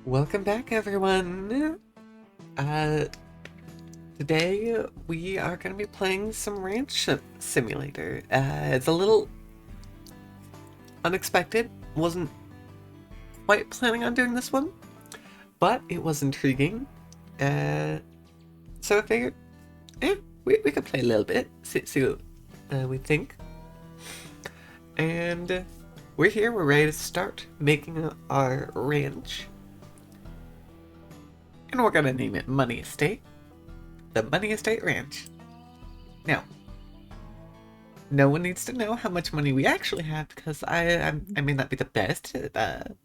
Welcome back, everyone. Uh, Today we are going to be playing some Ranch Simulator. It's a little unexpected. Wasn't quite planning on doing this one, but it was intriguing. Uh, so I figured, we could play a little bit, see what we think. And we're here. We're ready to start making our ranch, and we're gonna name it Money Estate. The Money Estate Ranch. Now, no one needs to know how much money we actually have because I may not be the best at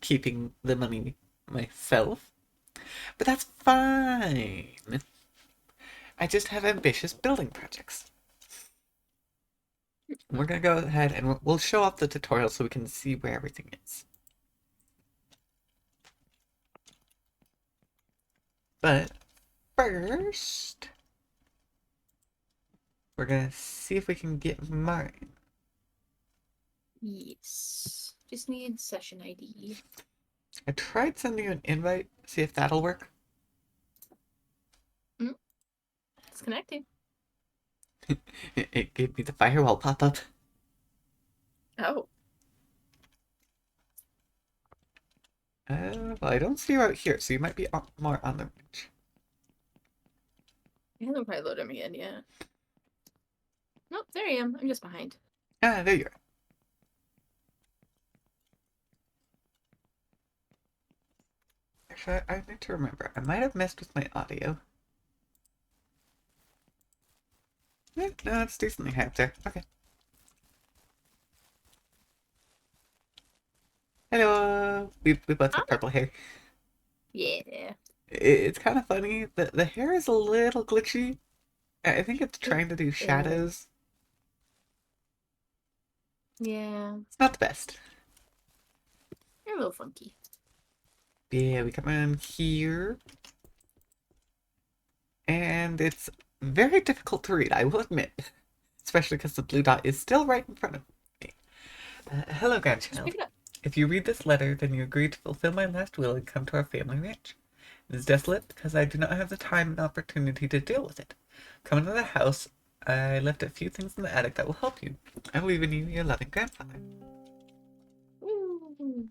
keeping the money myself, but that's fine. I just have ambitious building projects. We're gonna go ahead and we'll show off the tutorial so we can see where everything is. But first, we're gonna see if we can get mine. Yes. Just need session ID. I tried sending you an invite, see if that'll work. It's connecting. It gave me the firewall pop-up. Oh. Well, I don't see you out here, so you might be more on the range. It hasn't probably loaded me in yet. Nope, there I am. I'm just behind. Ah, there you are. Actually, I need to remember. I might have messed with my audio. Yeah, no, it's decently high up there. Okay. Hello. We both have purple hair. Yeah. It's kind of funny. The hair is a little glitchy. I think it's trying to do shadows. Yeah. It's not the best. You're a little funky. Yeah, we come in here. And it's very difficult to read, I will admit. Especially because the blue dot is still right in front of me. Hello, grandchild. Pick it up. If you read this letter, then you agree to fulfill my last will and come to our family ranch. It is desolate because I do not have the time and opportunity to deal with it. Come into the house. I left a few things in the attic that will help you. I will even you your loving grandfather. Woo.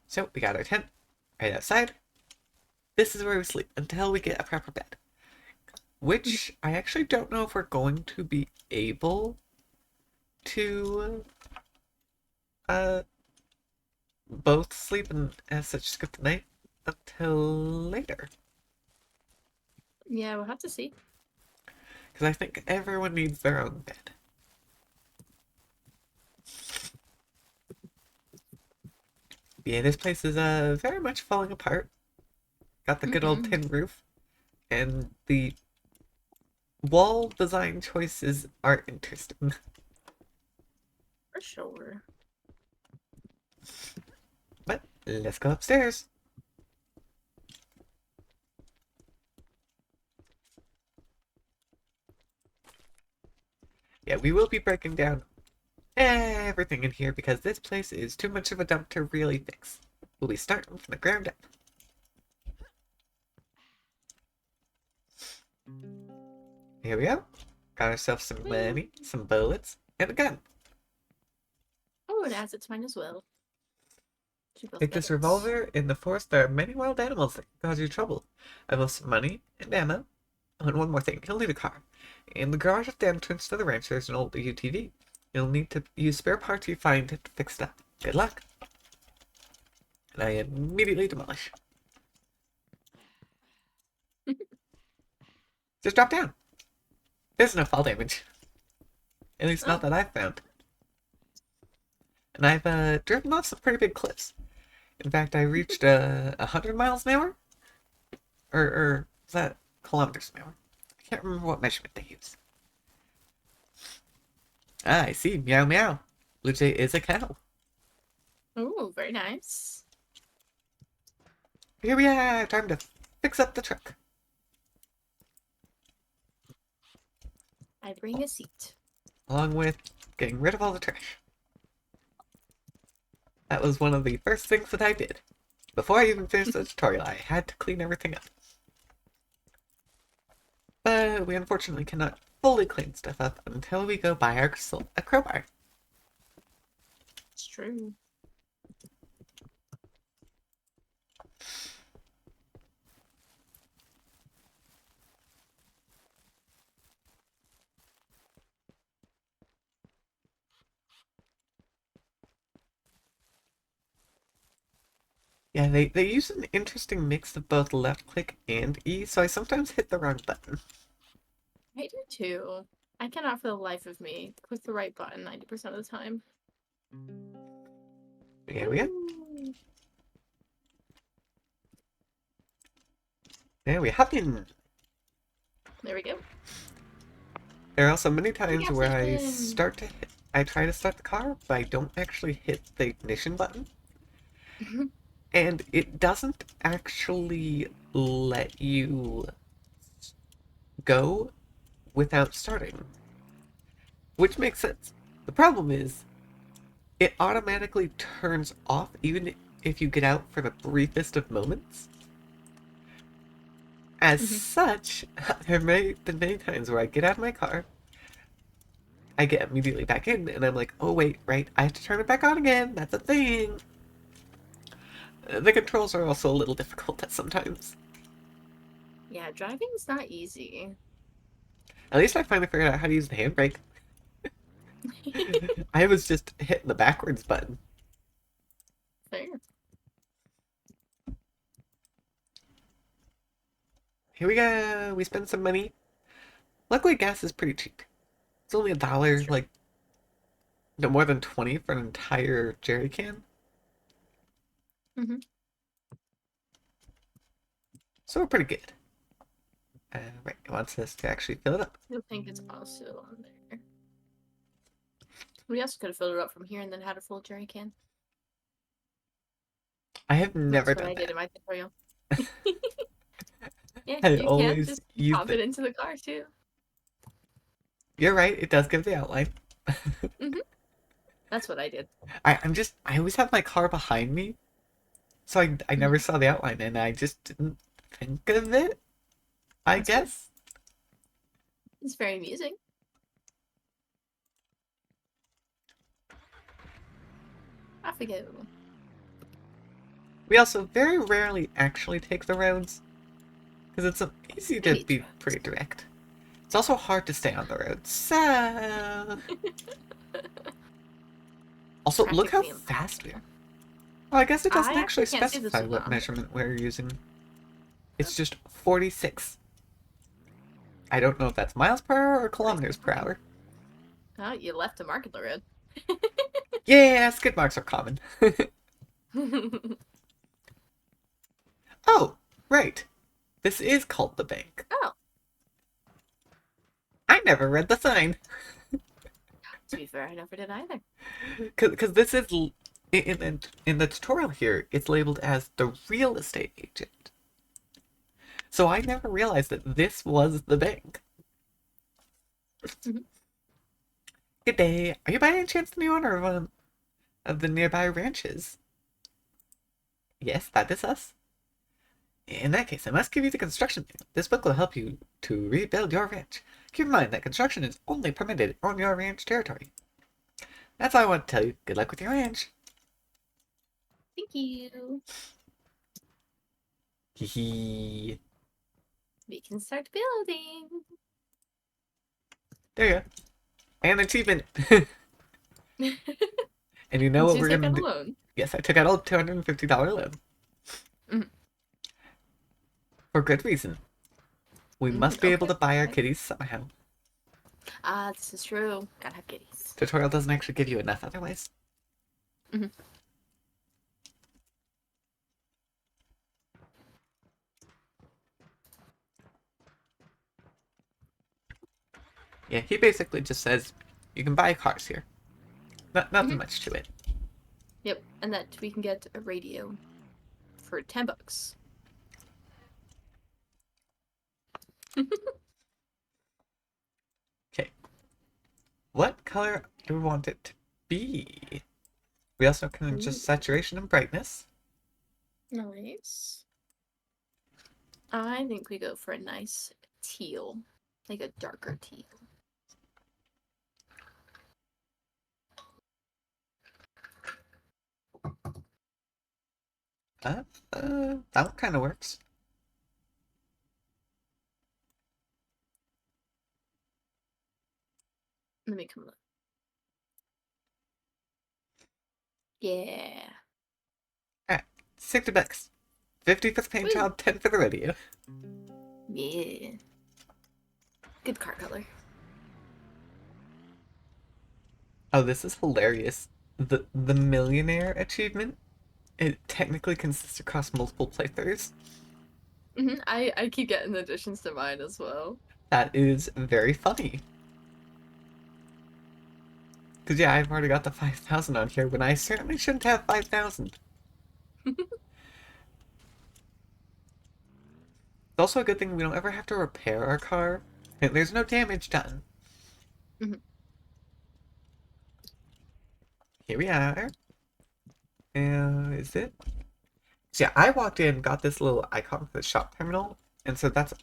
So we got our tent right outside. This is where we sleep until we get a proper bed. Which I actually don't know if we're going to be able to both sleep and as such skip the night until later. Yeah, we'll have to see. Because I think everyone needs their own bed. Yeah, this place is very much falling apart. Got the good old tin roof. And the wall design choices are interesting. For sure. But let's go upstairs. Yeah, we will be breaking down everything in here because this place is too much of a dump to really fix. We'll be starting from the ground up. Here we go. Got ourselves some money, some bullets, and a gun. Oh, and as it's mine as well. Take this revolver. In the forest, there are many wild animals that can cause you trouble. I have some money and ammo. Oh, and one more thing. You'll need a car. In the garage at the entrance to the ranch, there's an old UTV. You'll need to use spare parts you find to fix it up. Good luck. And I immediately demolish. Just drop down. There's no fall damage. At least not that I've found. And I've driven off some pretty big cliffs. In fact, I reached 100 miles an hour? Or is that kilometers an hour? I can't remember what measurement they use. Ah, I see. Meow meow. Blue Jay is a cow. Oh, very nice. Here we are. Time to fix up the truck. I bring a seat. Along with getting rid of all the trash. That was one of the first things that I did. Before I even finished the tutorial, I had to clean everything up. But we unfortunately cannot fully clean stuff up until we go buy a crowbar. It's true. Yeah, they use an interesting mix of both left click and E, so I sometimes hit the wrong button. I do too. I cannot for the life of me click the right button 90% of the time. Here we go. Ooh. There we hop in. There we go. There are also many times gas where station. I try to start the car, but I don't actually hit the ignition button. And it doesn't actually let you go without starting. Which makes sense. The problem is, it automatically turns off even if you get out for the briefest of moments. As such, there may have been many times where I get out of my car, I get immediately back in, and I'm like, oh wait, right, I have to turn it back on again, that's a thing. The controls are also a little difficult at sometimes. Yeah, driving's not easy. At least I finally figured out how to use the handbrake. I was just hitting the backwards button. Fair. Here we go, we spend some money. Luckily gas is pretty cheap. It's only $1, like, no more than 20 for an entire jerry can. So we're pretty good. Right, it wants us to actually fill it up. I think it's also on there. We also could have filled it up from here and then had a full jerry can. I have never That's what done I did that. in my tutorial. Yeah, I you can always just use pop it into the car too. You're right, it does give the outline. That's what I did. I always have my car behind me, so I never saw the outline, and I just didn't think of it, I That's good. guess. It's very amusing. Off we go. We also very rarely actually take the roads, because it's easy to Really be pretty direct. It's also hard to stay on the road, so... Also, look how Practically fast we are. impossible. Well, I guess it doesn't I actually actually can't see this specify one what now. measurement we're using. It's just 46. I don't know if that's miles per hour or kilometers per hour. Oh, you left a mark in the road. Yeah, skid marks are common. Oh, right. This is called the bank. Oh, I never read the sign. to be fair, I never did either. Because this is, in the tutorial here, it's labeled as the real estate agent. So I never realized that this was the bank. Good day. Are you by any chance the new owner of one of the nearby ranches? Yes, that is us. In that case, I must give you the construction manual. This book will help you to rebuild your ranch. Keep in mind that construction is only permitted on your ranch territory. That's all I want to tell you. Good luck with your ranch. Thank you. Hee. We can start building. There you go. And achievement. And you know what You we're took gonna out a do? loan. Yes, I took out a $250 loan. For good reason. We must be able to buy our kitties somehow. Ah, this is true. Gotta have kitties. Tutorial doesn't actually give you enough otherwise. Yeah, he basically just says you can buy cars here. Nothing much to it. Yep, and that we can get a radio for $10. Okay. What color do we want it to be? We also can Ooh. adjust saturation and brightness. Nice. I think we go for a nice teal, like a darker teal. That one kind of works. Let me come look. Yeah. Alright, 60 bucks. 50 for the paint Woo. job, 10 for the radio. Yeah. Good car color. Oh, this is hilarious. The millionaire achievement, it technically consists across multiple playthroughs. I keep getting additions to mine as well. That is very funny. Because, yeah, I've already got the 5,000 on here when I certainly shouldn't have 5,000. It's also a good thing we don't ever have to repair our car. There's no damage done. Here we are. Is it? So yeah, I walked in, got this little icon for the shop terminal, and so that's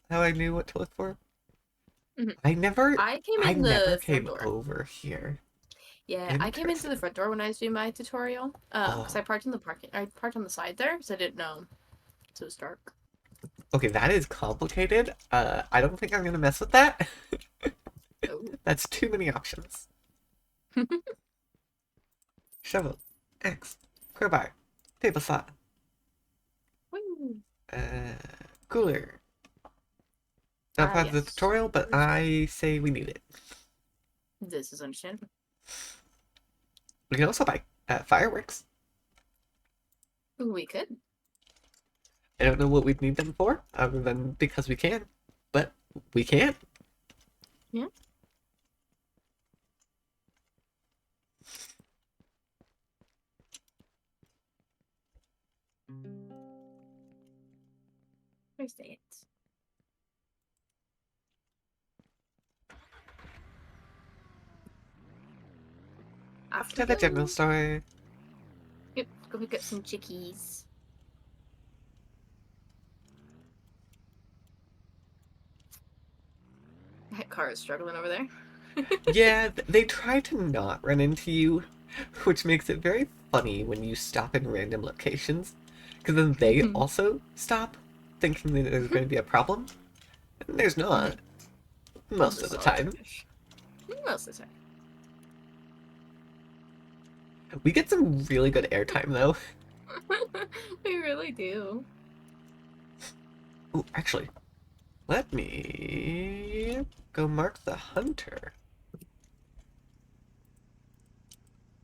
how I knew what to look for. Mhm. I never I came in the front came door. over here. Yeah, I came into the Interesting. front door when I was doing my tutorial. Because I Oh, parked in the parking. I parked on the side there, because I didn't know. So it was dark. okay, that is complicated. I don't think I'm gonna mess with that. Oh. That's too many options. Shovel, axe, crowbar, table saw, Woo. cooler. Not part of the Yes. tutorial, but I say we need it. This is understandable. We can also buy fireworks. Ooh, we could. I don't know what we'd need them for, other than because we can, but we can. Yeah. Where's it? Off to the general store. Yep, go pick up some chickies. That car is struggling over there. Yeah, they try to not run into you, which makes it very funny when you stop in random locations, because then they also stop, thinking that there's going to be a problem, and there's not, most of the time. Most of the time. We get some really good airtime, though. We really do. Ooh, actually, let me go mark the hunter.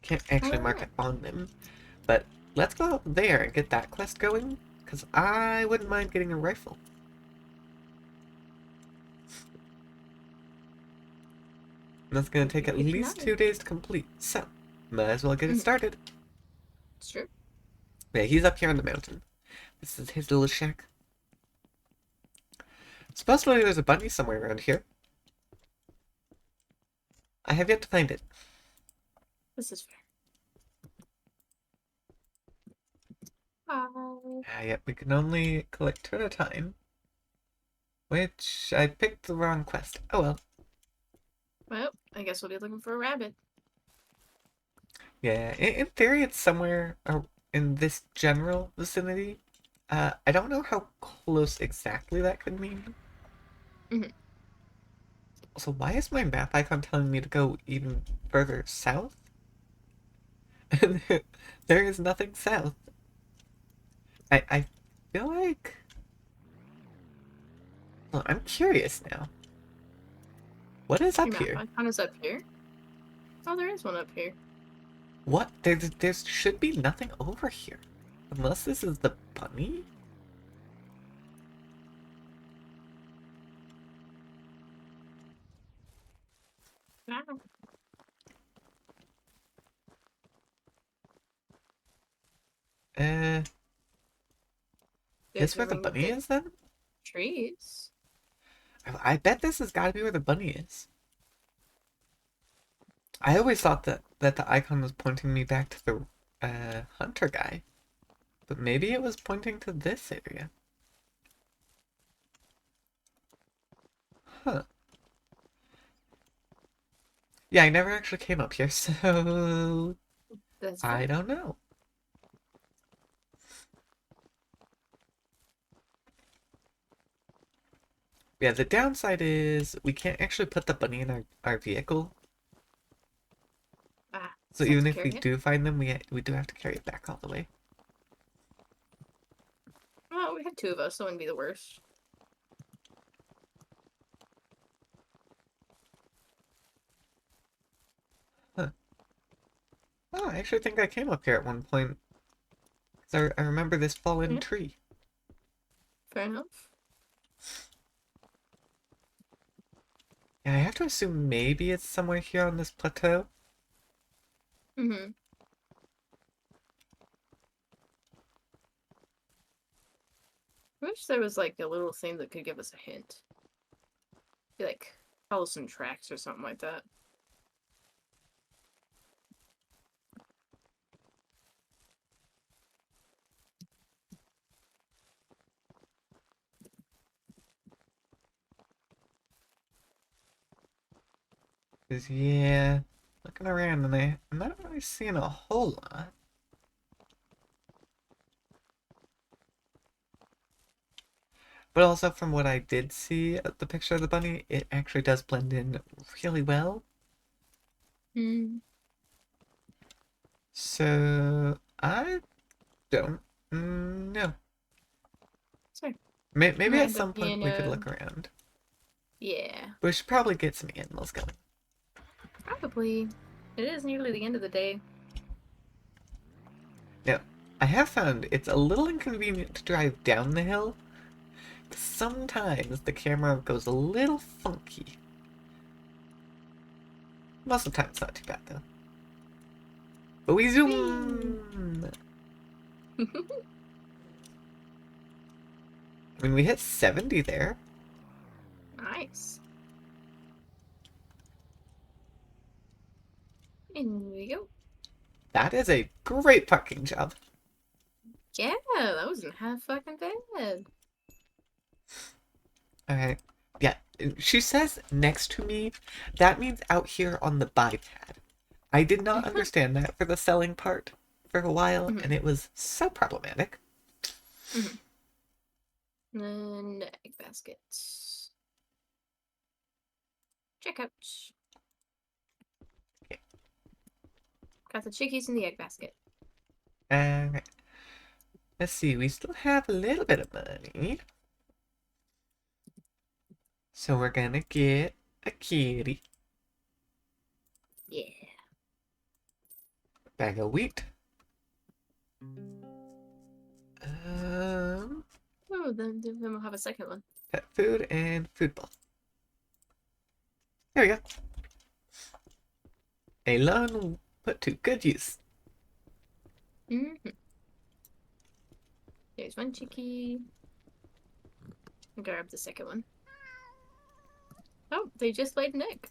Can't actually mark it on them, but let's go out there and get that quest going, because I wouldn't mind getting a rifle. And that's going to take at least 2 days to complete, so might as well get it started. It's true. Yeah, he's up here on the mountain. This is his little shack. Supposedly there's a bunny somewhere around here. I have yet to find it. This is fair. Hi. Yet we can only collect 2 at a time. Which, I picked the wrong quest. Oh well. Well, I guess we'll be looking for a rabbit. Yeah, in theory it's somewhere in this general vicinity. I don't know how close exactly that could mean. So why is my map icon telling me to go even further south? There is nothing south. I feel like... Well, I'm curious now. What is up here? Your map icon is up here? Oh, there is one up here. What? There should be nothing over here. Unless this is the bunny? Wow. This where the bunny is then? Trees. I bet this has got to be where the bunny is. I always thought that the icon was pointing me back to the hunter guy, but maybe it was pointing to this area. Huh. Yeah, I never actually came up here, so That's I fair. don't know. Yeah, the downside is we can't actually put the bunny in our vehicle. Ah, So just have even to if we carry it. do find them, we do have to carry it back all the way. Well, we had two of us, so it wouldn't be the worst. Huh. Oh, I actually think I came up here at one point. 'Cause I remember this fallen Yeah, tree. fair enough. Yeah, I have to assume maybe it's somewhere here on this plateau. Mm-hmm. I wish there was like a little thing that could give us a hint. Be like follow some tracks or something like that. 'Cause, yeah, looking around and I'm not really seeing a whole lot. But also from what I did see at the picture of the bunny, it actually does blend in really well. Hmm. So I don't know. Sorry. Maybe Might at end up some point being we could a look around. yeah. But we should probably get some animals going. Probably. It is nearly the end of the day. Now, I have found it's a little inconvenient to drive down the hill. Sometimes the camera goes a little funky. Most of the time it's not too bad though. But we Whee! zoom! I mean, we hit 70 there. Nice. In we go. That is a great parking job. Yeah, that wasn't half fucking bad. Alright. Yeah, she says next to me. That means out here on the biped. I did not understand that for the selling part for a while, Mhm, and it was so problematic. mhm. And egg baskets. Checkout. Okay. Got the chickies in the egg basket. Alright. Let's see, we still have a little bit of money. So we're gonna get a kitty. Yeah. Bag of wheat. Um, Oh, then we'll have a second one. Pet food and food ball. There we go. A loan put to good use. Mm-hmm. There's one chickie. Grab the second one. Oh, they just laid an egg.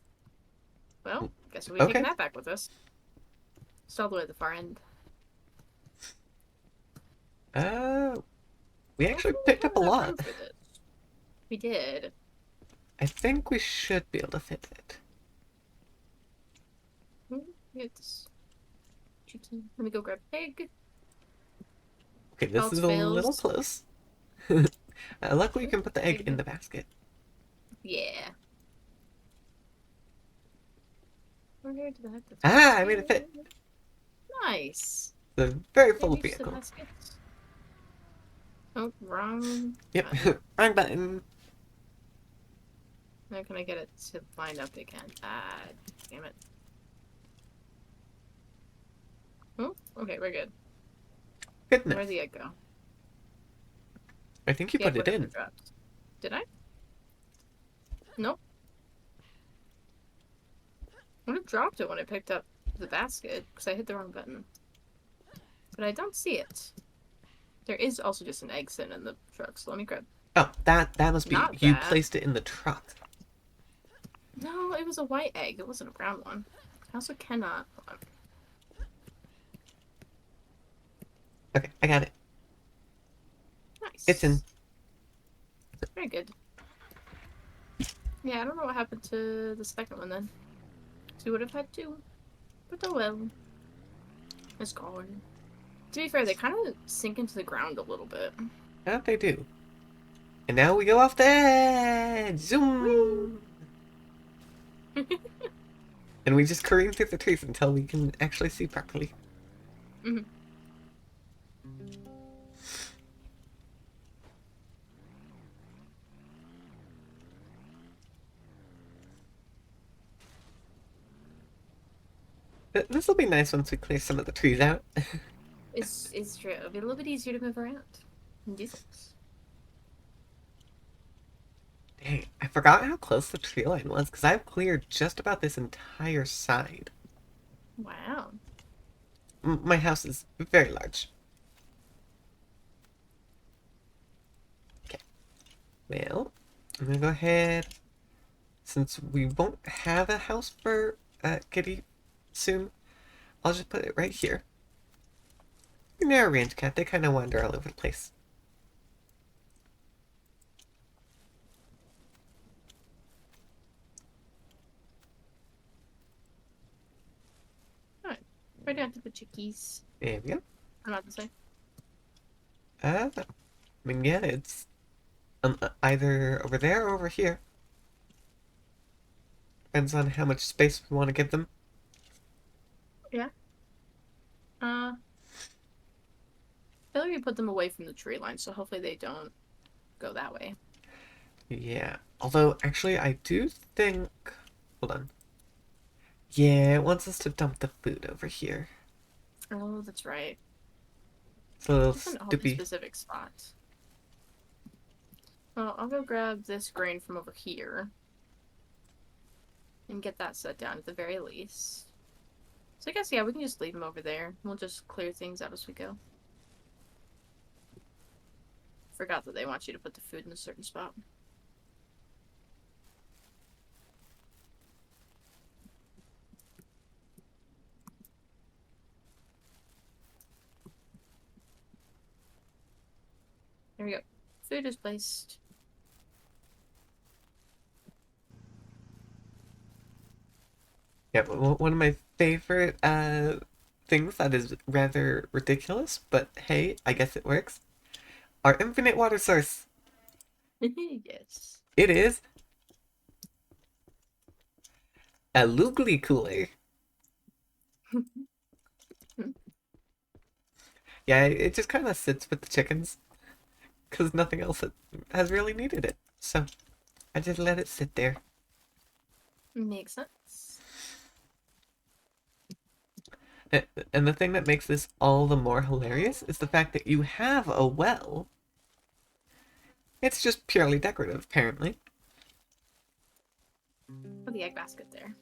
Well, guess we'll be taking Okay. that back with us. It's all the way at the far end. Uh, we actually Hopefully we picked have up a enough lot. room for this. We did. I think we should be able to fit it. It's chicken. Let me go grab egg. Okay, this Else is a little fails. close. Luckily, you can put the egg in the basket. Yeah. Where did I have to Ah, I made it fit. Nice. The very full Maybe just the vehicle. baskets. Oh, wrong. Yep, button. wrong button. How can I get it to line up again? Ah, damn it. Oh, okay, we're good. Good enough. Where'd the egg go? I think you The egg put it would have in. dropped. Did I? Nope. I would have dropped it when I picked up the basket because I hit the wrong button. But I don't see it. There is also just an egg sitting in the truck, so let me grab. Oh, that must be Not you that. placed it in the truck. No, it was a white egg. It wasn't a brown one. I also cannot. Hold on. Okay, I got it. It's in. Nice. Very good. Yeah, I don't know what happened to the second one then. So we would have had two. But oh well. It's gone. To be fair, they kind of sink into the ground a little bit. That they do. And now we go off the edge! Whee! Zoom! And we just careen through the trees until we can actually see properly. Mhm. This will be nice once we clear some of the trees out. It's true. It'll be a little bit easier to move around and do things. Dang, I forgot how close the tree line was, because I've cleared just about this entire side. Wow. My house is very large. Okay. Well, I'm gonna go ahead. Since we won't have a house for Kitty soon, I'll just put it right here. They're a range cat. They kind of wander all over the place. Alright. Right down to the chickies. There we go. I'm not to say. I mean, yeah, it's either over there or over here. Depends on how much space we want to give them. Yeah. I feel like we put them away from the tree line, so hopefully they don't go that way. Yeah. Although, actually, I do think... Hold on. Yeah, it wants us to dump the food over here. Oh, that's right. It's a little It's an oddly stupid. specific spot. Well, I'll go grab this grain from over here. And get that set down at the very least. So I guess, yeah, we can just leave them over there. We'll just clear things out as we go. Forgot that they want you to put the food in a certain spot. There we go. Food is placed. Yeah, one of my favorite things that is rather ridiculous, but hey, I guess it works. Our infinite water source. Yes. It is a Lugly cooler. Yeah, it just kind of sits with the chickens because nothing else has really needed it. So I just let it sit there. Makes sense. And the thing that makes this all the more hilarious is the fact that you have a well. It's just purely decorative, apparently. Put the egg basket there.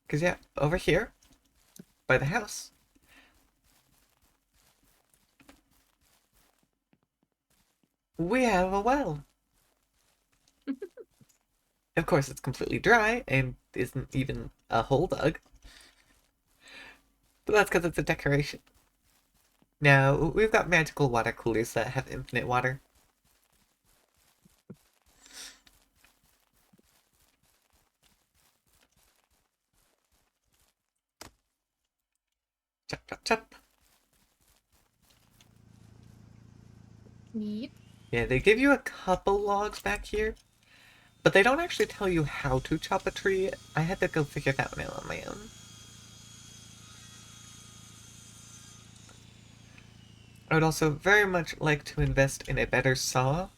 Because, yeah, over here, by the house, we have a well. Of course, it's completely dry and isn't even a hole dug. But that's because it's a decoration. Now, we've got magical water coolers that have infinite water. Chop, chop, chop. Yep. Yeah, they give you a couple logs back here, but they don't actually tell you how to chop a tree. I had to go figure that one out on my own. I would also very much like to invest in a better saw,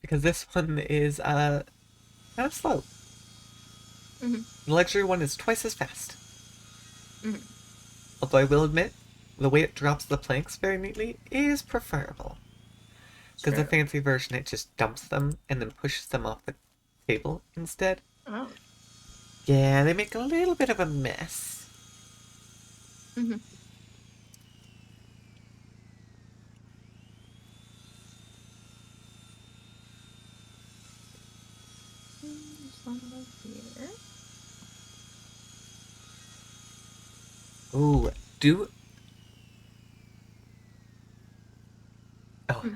because this one is, kind of slow. Mm-hmm. The luxury one is twice as fast. Mm-hmm. Although I will admit, the way it drops the planks very neatly is preferable. Because the True. fancy version, it just dumps them and then pushes them off the table instead. Oh. Yeah, they make a little bit of a mess. Mm-hmm. one over here. Ooh, do... Oh, Hmm.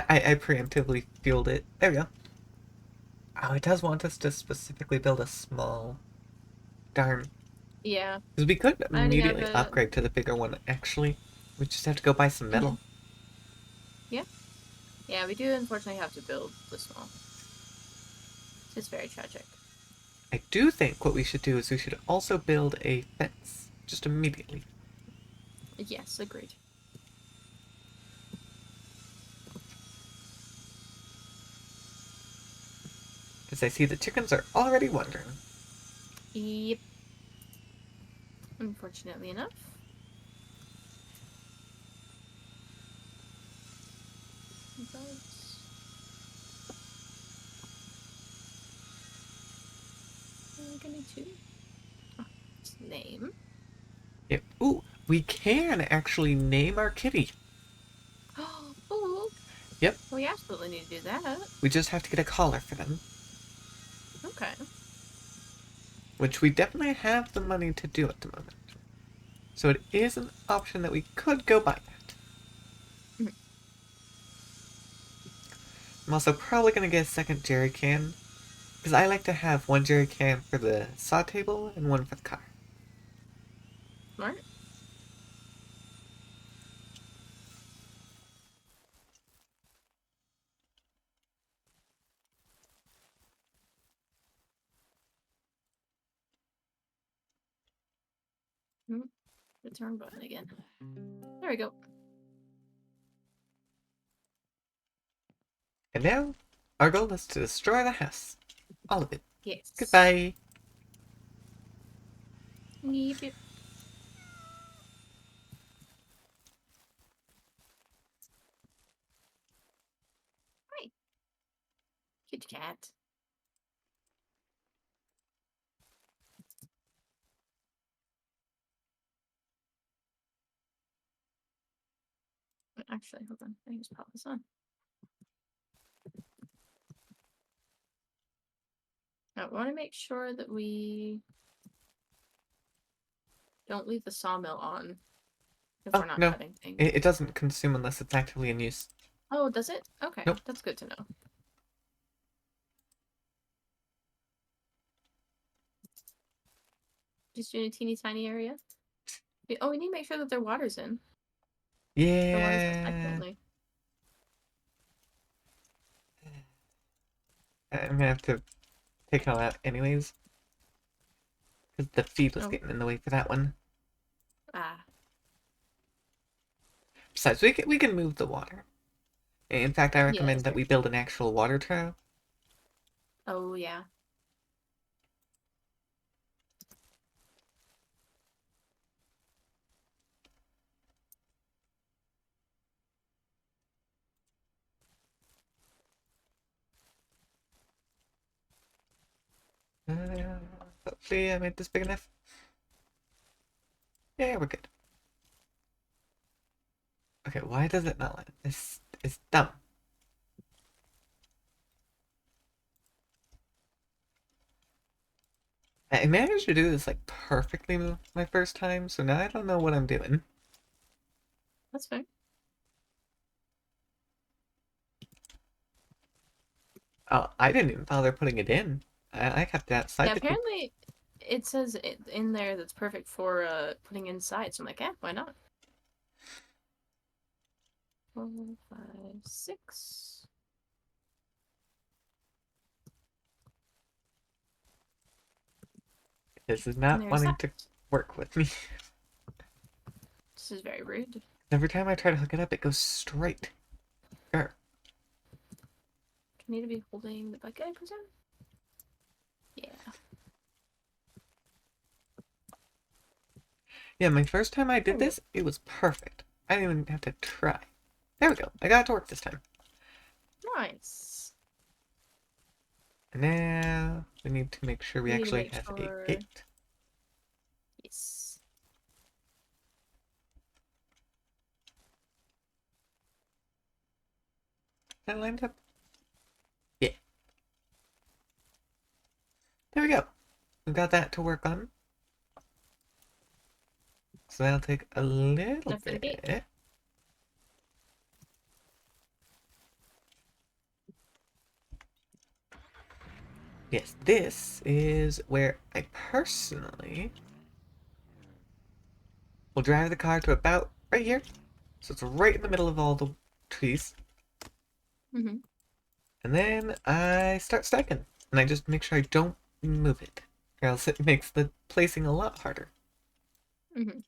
I preemptively fueled it. There we go. Oh, it does want us to specifically build a small... Darn. Yeah, Because we could I already have immediately a. upgrade to the bigger one, actually. We just have to go buy some Mhm. metal. Yeah, yeah, we do unfortunately have to build the small. It's very tragic. I do think what we should do is we should also build a fence. Just immediately. Yes, agreed. Because I see the chickens are already wondering. Yep. Unfortunately enough. But I'm gonna do its name. Yeah. Ooh, we can actually name our kitty. Oh, Yep, we absolutely need to do that. we just have to get a collar for them. Okay. Which we definitely have the money to do at the moment. So it is an option that we could go buy that. Mhm. I'm also probably going to get a second jerry can. Because I like to have one jerry can for the saw table and one for the car. Smart. Mhm. Return button again. There we go. And now, our goal is to destroy the house. All of it. Yes. Goodbye. Yep, yep. Hi. Cute cat. Actually, hold on. I can just pop this on. I want to make sure that we don't leave the sawmill on if we're Oh, not no. cutting things. It doesn't consume unless it's actively in use. Oh, does it? Okay, Nope. that's good to know. Just doing a teeny tiny area. Oh, we need to make sure that their water's in. The ones that Yeah. definitely. I'm gonna have to take it all out anyways. Because the feed was Oh, getting in the way for that one. ah. Besides, we can move the water. In fact, I Yeah, recommend that's that fair. we build an actual water tower. Oh, yeah. Hopefully I made this big enough. Yeah, we're good. Okay, why does it not let it? This is dumb. I managed to do this like perfectly my first time, so now I don't know what I'm doing. That's fair. Oh, I didn't even bother putting it in. I kept it outside Yeah, the coop. apparently it says it in there that's perfect for putting inside. So I'm like, yeah, why not? 4, 5, 6. This is And not there's wanting that. to work with me. This is very rude. Every time I try to hook it up, it goes straight. Err. Do you need to be holding the bucket, I presume? Yeah. Yeah, my first time I There did we go. this, it was perfect. I didn't even have to try. There we go. I got it to work this time. Nice. And now we need to make sure we We need to actually make have a sure. gate. Yes. That lined up? Yeah. There we go. We've got that to work on. So that'll take a little Enough for the gate. bit. Yes, this is where I personally will drive the car to about right here. So it's right in the middle of all the trees. Mm-hmm. And then I start stacking. And I just make sure I don't move it. Or else it makes the placing a lot harder. Mm-hmm.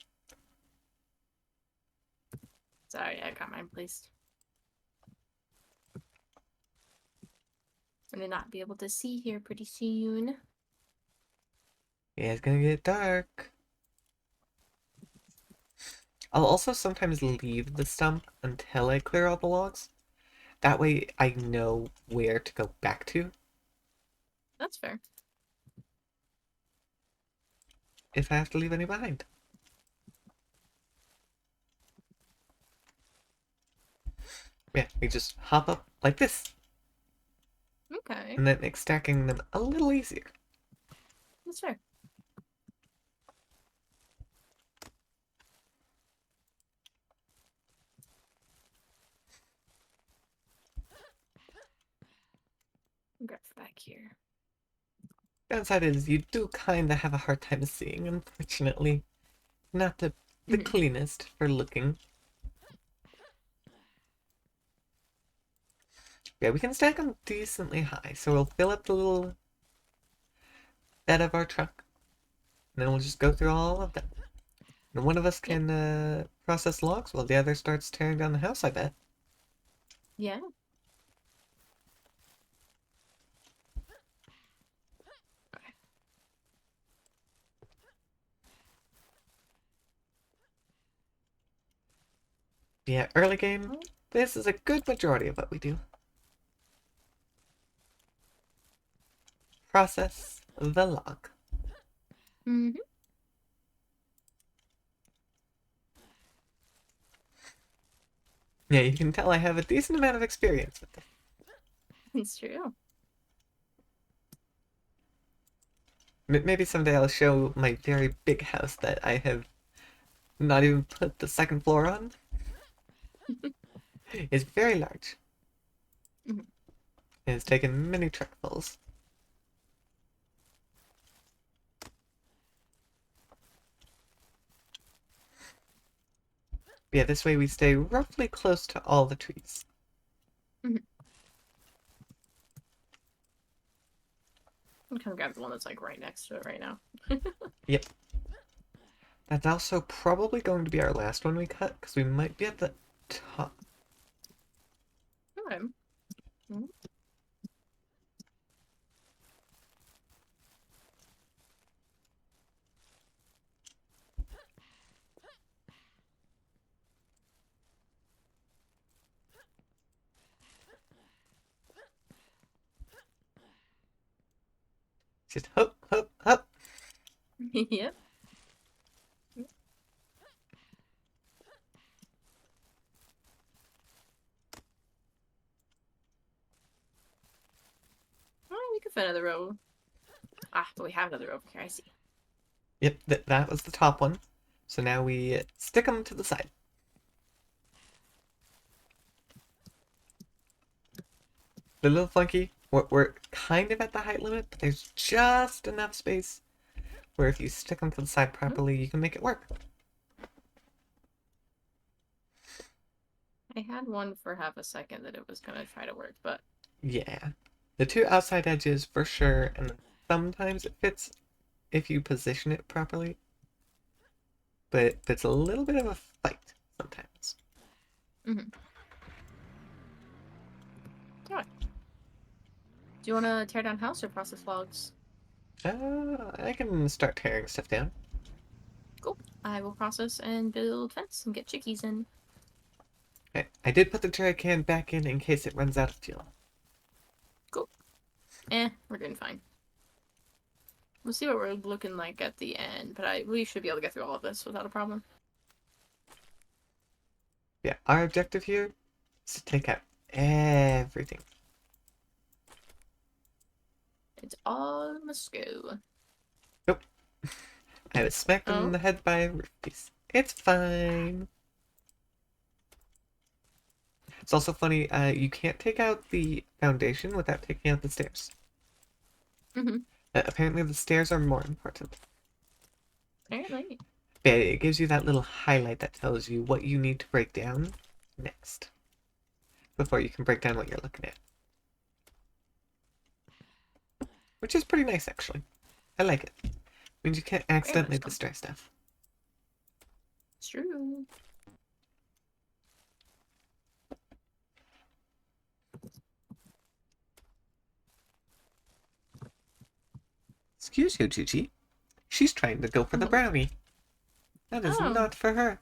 Sorry, I got mine placed. I'm gonna not be able to see here pretty soon. Yeah, it's gonna get dark. I'll also sometimes leave the stump until I clear all the logs. That way I know where to go back to That's fair. if I have to leave any behind. Yeah, we just hop up like this, Okay, and that makes stacking them a little easier. that's fair. Grab back here. Downside is you do kind of have a hard time seeing, unfortunately. Not the Mm-hmm. cleanest for looking. Yeah, we can stack them decently high, so we'll fill up the little bed of our truck, and then we'll just go through all of them. And one of us Yep. can process logs while the other starts tearing down the house, I bet. Yeah. Okay. Yeah, early game, this is a good majority of what we do. Process the log. Mm-hmm. Yeah, you can tell I have a decent amount of experience with this. It's true. Maybe someday I'll show my very big house that I have not even put the second floor on. It's very large. Mm-hmm. It's taken many truckfuls. Yeah, this way we stay roughly close to all the trees. Mm-hmm. I'm gonna grab the one that's like right next to it right now. Yep. That's also probably going to be our last one we cut, because we might be at the top. Okay. Mm-hmm. Just hop, hop, hop. Yep. Oh, we could fit another row. Ah, but we have another row over here. I see. Yep, that was the top one. So now we stick them to the side. The little funky, we're kind of at the height limit, but there's just enough space where if you stick them to the side properly, you can make it work. I had one for half a second that it was gonna try to work, but Yeah. The two outside edges for sure, and then sometimes it fits if you position it properly, but it's a little bit of a fight sometimes. mm-hmm. Alright. Do you want to tear down house or process logs? I can start tearing stuff down. Cool. I will process and build fence and get chickies in. I did put the jerry can back in case it runs out of fuel. Cool. We're doing fine. We'll see what we're looking like at the end, but we should be able to get through all of this without a problem. Yeah, our objective here is to take out everything. It's all must go. Nope. I was smacked in Oh? the head by a roof piece. It's fine. It's also funny, you can't take out the foundation without taking out the stairs. Mm-hmm. Apparently the stairs are more important. Apparently. But it gives you that little highlight that tells you what you need to break down next. Before you can break down what you're looking at. Which is pretty nice, actually. I like it. Means you can't Very much accidentally so. destroy stuff. It's true. Excuse you, Gigi. She's trying to go for the Oh. brownie. That is Oh. not for her.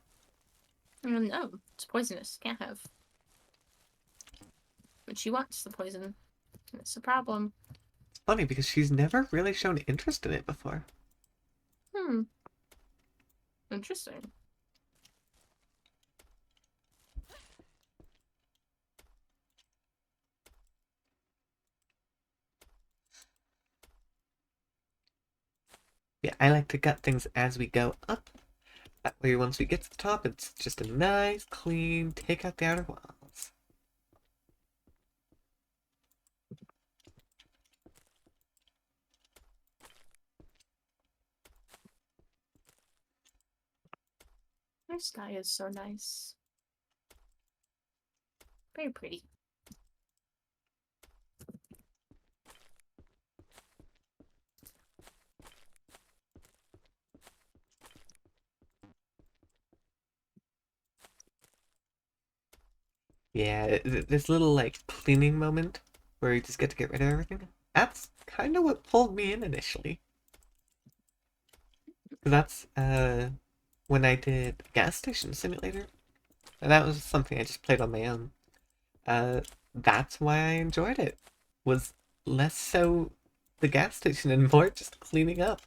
No, it's poisonous. Can't have. But she wants the poison. That's the problem. It's funny because she's never really shown interest in it before. Hmm. Interesting. Yeah, I like to gut things as we go up. That way, once we get to the top, it's just a nice, clean, take out the outer walls. Their sky is so nice. Very pretty. Yeah, this little, like, cleaning moment where you just get to get rid of everything. That's kind of what pulled me in initially. That's, when I did Gas Station Simulator. And that was something I just played on my own. Uh, that's why I enjoyed it. Was less so the gas station and more just cleaning up.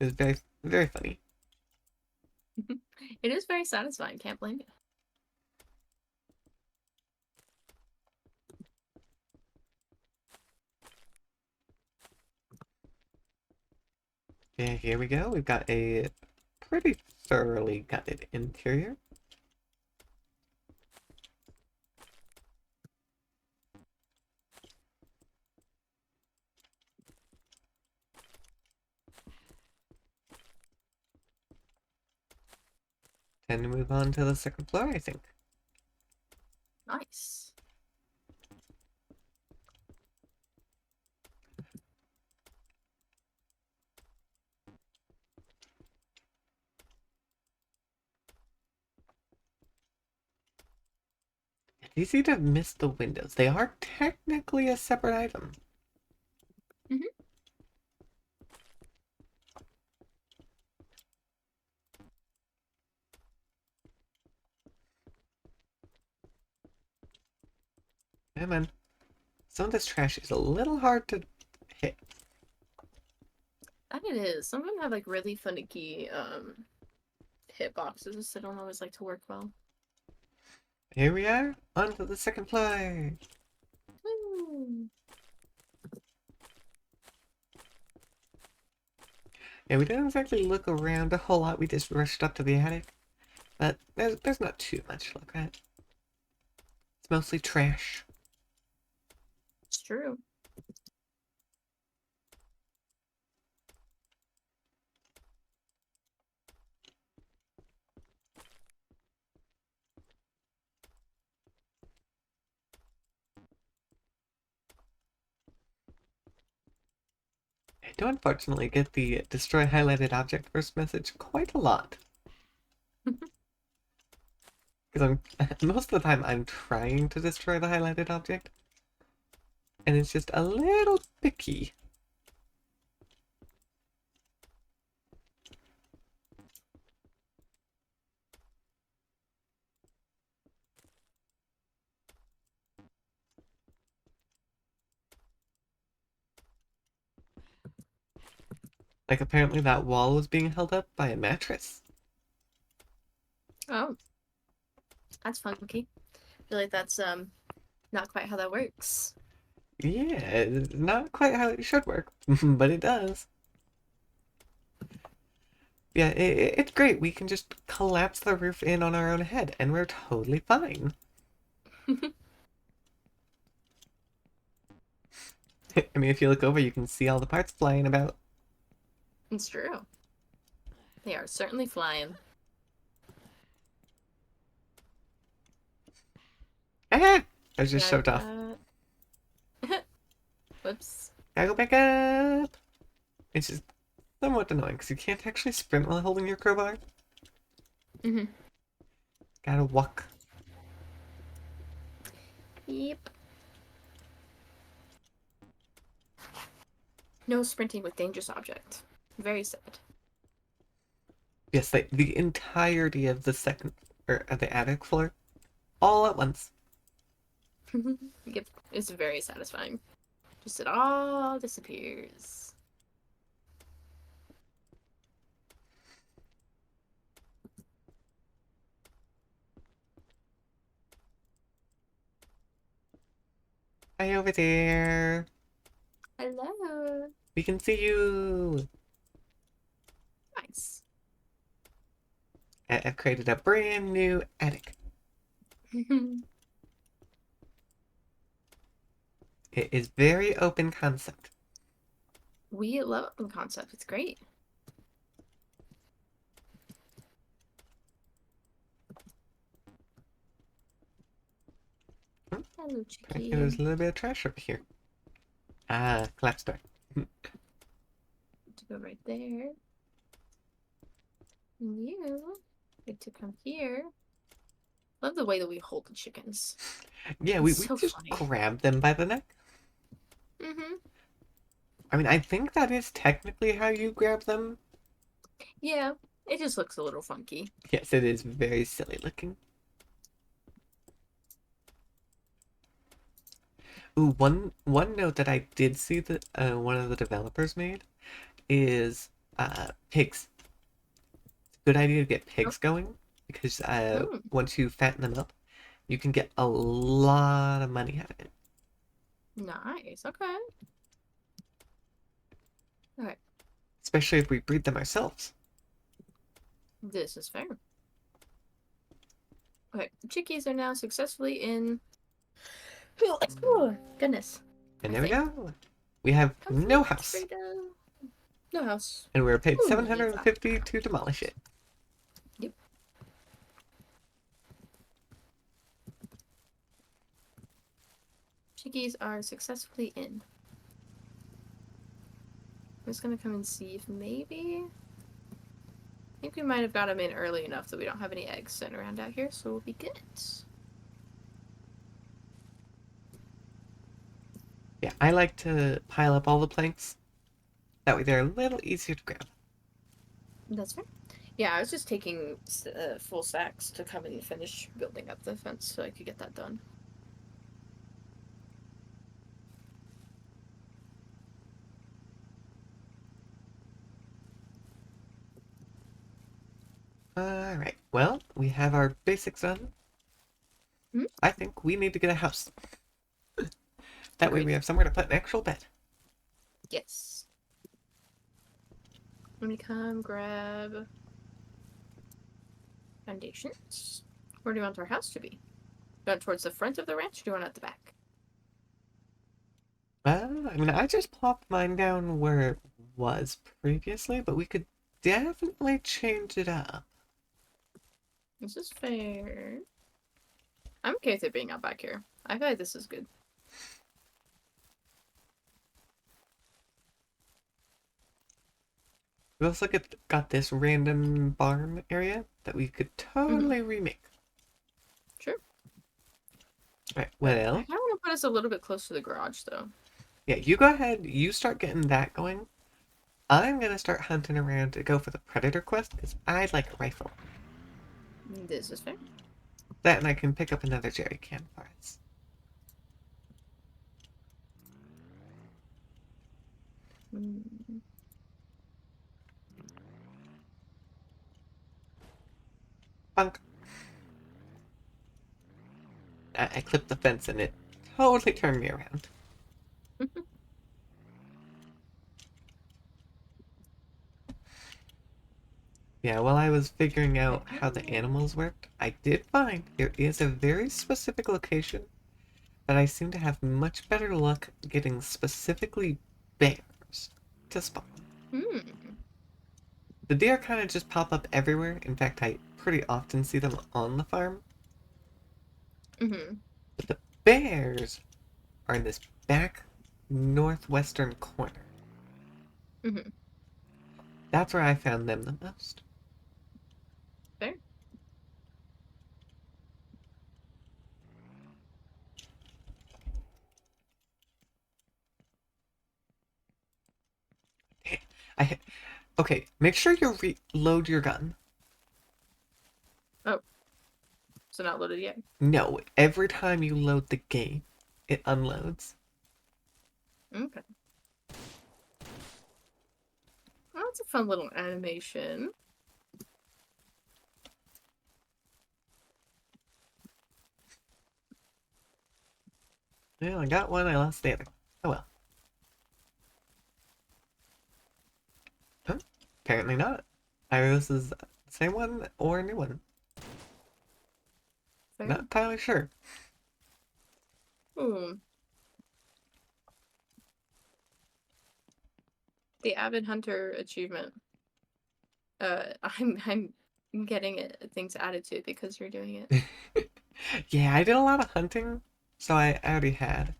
It was very, very funny. It is very satisfying. Can't blame you. Yeah, here we go. We've got a pretty thoroughly gutted interior. Time to move on to the second floor, I think. Nice. It's easy to miss the windows. They are technically a separate item. Mm-hmm. Yeah, man. Some of this trash is a little hard to hit. And it is. Some of them have like really finicky hitboxes that don't always like to work well. Here we are, onto the second floor. Woo. Yeah, we didn't exactly look around a whole lot. We just rushed up to the attic. But there's not too much to look at. It's mostly trash. It's true. I do unfortunately get the destroy highlighted object first message quite a lot. Because most of the time I'm trying to destroy the highlighted object. And it's just a little picky. Like apparently that wall was being held up by a mattress. Oh, that's funky. I feel like that's not quite how that works. Yeah, it's not quite how it should work, but it does. Yeah, it's great. We can just collapse the roof in on our own head, and we're totally fine. I mean, if you look over, you can see all the parts flying about. It's true. They are certainly flying. Ah! I was just Got shoved off. that. Whoops. Gotta go back up! It's just somewhat annoying, because you can't actually sprint while holding your crowbar. Mm-hmm. Gotta walk. Yep. No sprinting with dangerous object. Very sad. Yes, like the entirety of the second, or of the attic floor, all at once. Yep. It's very satisfying. Just it all disappears. Hi over there. Hello. We can see you. Nice. I've created a brand new attic. It is very open concept. We love open concept. It's great. Hello, I Chicky. think there's a little bit of trash over here. Ah, collapse door. To go right there. And you get to come here. Love the way that we hold the chickens. Yeah, It's we so just funny. grab them by the neck. Mm-hmm. I mean, I think that is technically how you grab them. Yeah, it just looks a little funky. Yes, it is very silly looking. Ooh, one note that I did see that one of the developers made is pigs. Good idea to get Oh, pigs going because mm, once you fatten them up, you can get a lot of money out of it. nice. Okay. Alright, Especially if we breed them ourselves. this is fair. Okay, the chickies are now successfully in. Oh, goodness. And I there we think. go. We have no Complete house. freedom. No house. And we were paid Who needs that? 750 to demolish it. Yep. Chickies are successfully in. I'm just gonna come and see if maybe. I think we might have got them in early enough that we don't have any eggs sitting around out here, so we'll be good. Yeah, I like to pile up all the planks. That way they're a little easier to grab. That's fair. Yeah, I was just taking full sacks to come and finish building up the fence so I could get that done. Alright, well, we have our basics done. Hmm? I think we need to get a house. That way Agreed. we have somewhere to put an actual bed. Yes. Let me come grab foundations. Where do you want our house to be? Do you want it towards the front of the ranch or do you want it at the back? Well, I mean, I just plopped mine down where it was previously, but we could definitely change it up. This is fair. I'm okay with it being out back here. I feel like this is good. We also got this random barn area that we could totally remake. Sure. Right, I well, kind of want to put us a little bit close to the garage, though. yeah, you go ahead, you start getting that going. I'm gonna start hunting around to go for the predator quest because I'd like a rifle. This is fair. That and I can pick up another jerry can for us. Mm. Bunk. I clipped the fence and it totally turned me around. Yeah, while I was figuring out how the animals worked, I did find there is a very specific location that I seem to have much better luck getting specifically bears to spawn. Hmm. The deer kind of just pop up everywhere. In fact, I pretty often see them on the farm. Mm-hmm. But the bears are in this back northwestern corner. Mm-hmm. That's where I found them the most. Fair. I Okay, make sure you reload your gun. Oh, so not loaded yet. No, every time you load the game, it unloads. Okay. Well, that's a fun little animation. Well, I got one, I lost the other. Oh well. Huh? Apparently not. Either this is the same one or a new one. Fair. Not entirely sure. Hmm. The Avid Hunter achievement. I'm getting it, things added to it because you're doing it. Yeah, I did a lot of hunting, so I already had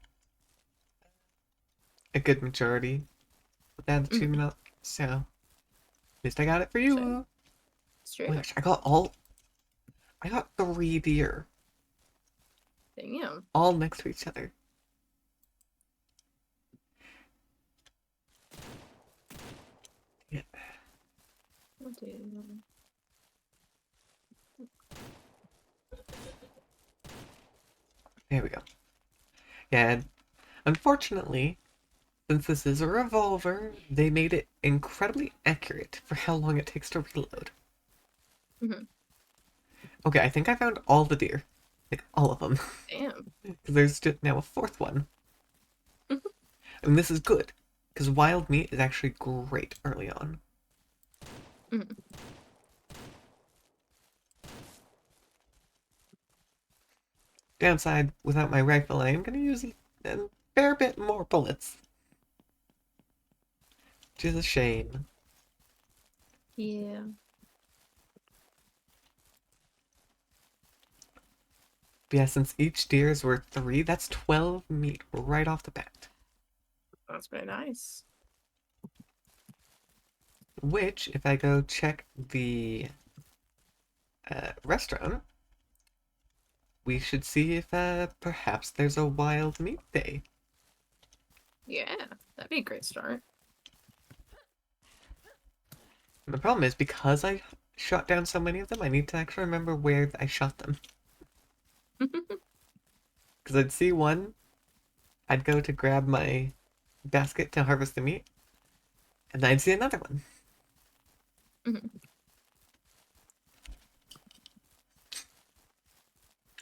a good majority of that Mm-hmm. achievement up. So, at least I got it for So, you. Oh my straight up. gosh, I got 3 deer, Damn. all next to each other. Yeah, What do you- there we go. Yeah, and unfortunately, since this is a revolver, they made it incredibly accurate for how long it takes to reload. Mhm. Okay, I think I found all the deer. Like, all of them. Damn. There's just now a fourth one. And this is good, because wild meat is actually great early on. Mhm. Downside, without my rifle, I am going to use a fair bit more bullets. Which is a shame. Yeah. But yeah, since each deer is worth 3, that's 12 meat right off the bat. That's very nice. Which, if I go check the restaurant, we should see if perhaps there's a wild meat day. Yeah. That'd be a great start. And the problem is, because I shot down so many of them, I need to actually remember where I shot them. Because I'd see one, I'd go to grab my basket to harvest the meat, and I'd see another one. Mhm.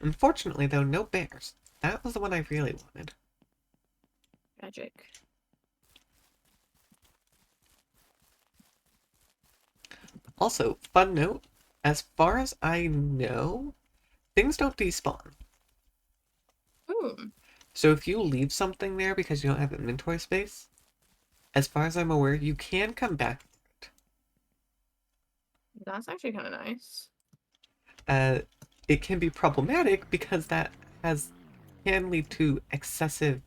Unfortunately, though, no bears. That was the one I really wanted. Magic. Also, fun note, as far as I know, things don't despawn. Ooh. So if you leave something there because you don't have inventory space, as far as I'm aware, you can come back for it. That's actually kind of nice. Uh, it can be problematic because that has can lead to excessive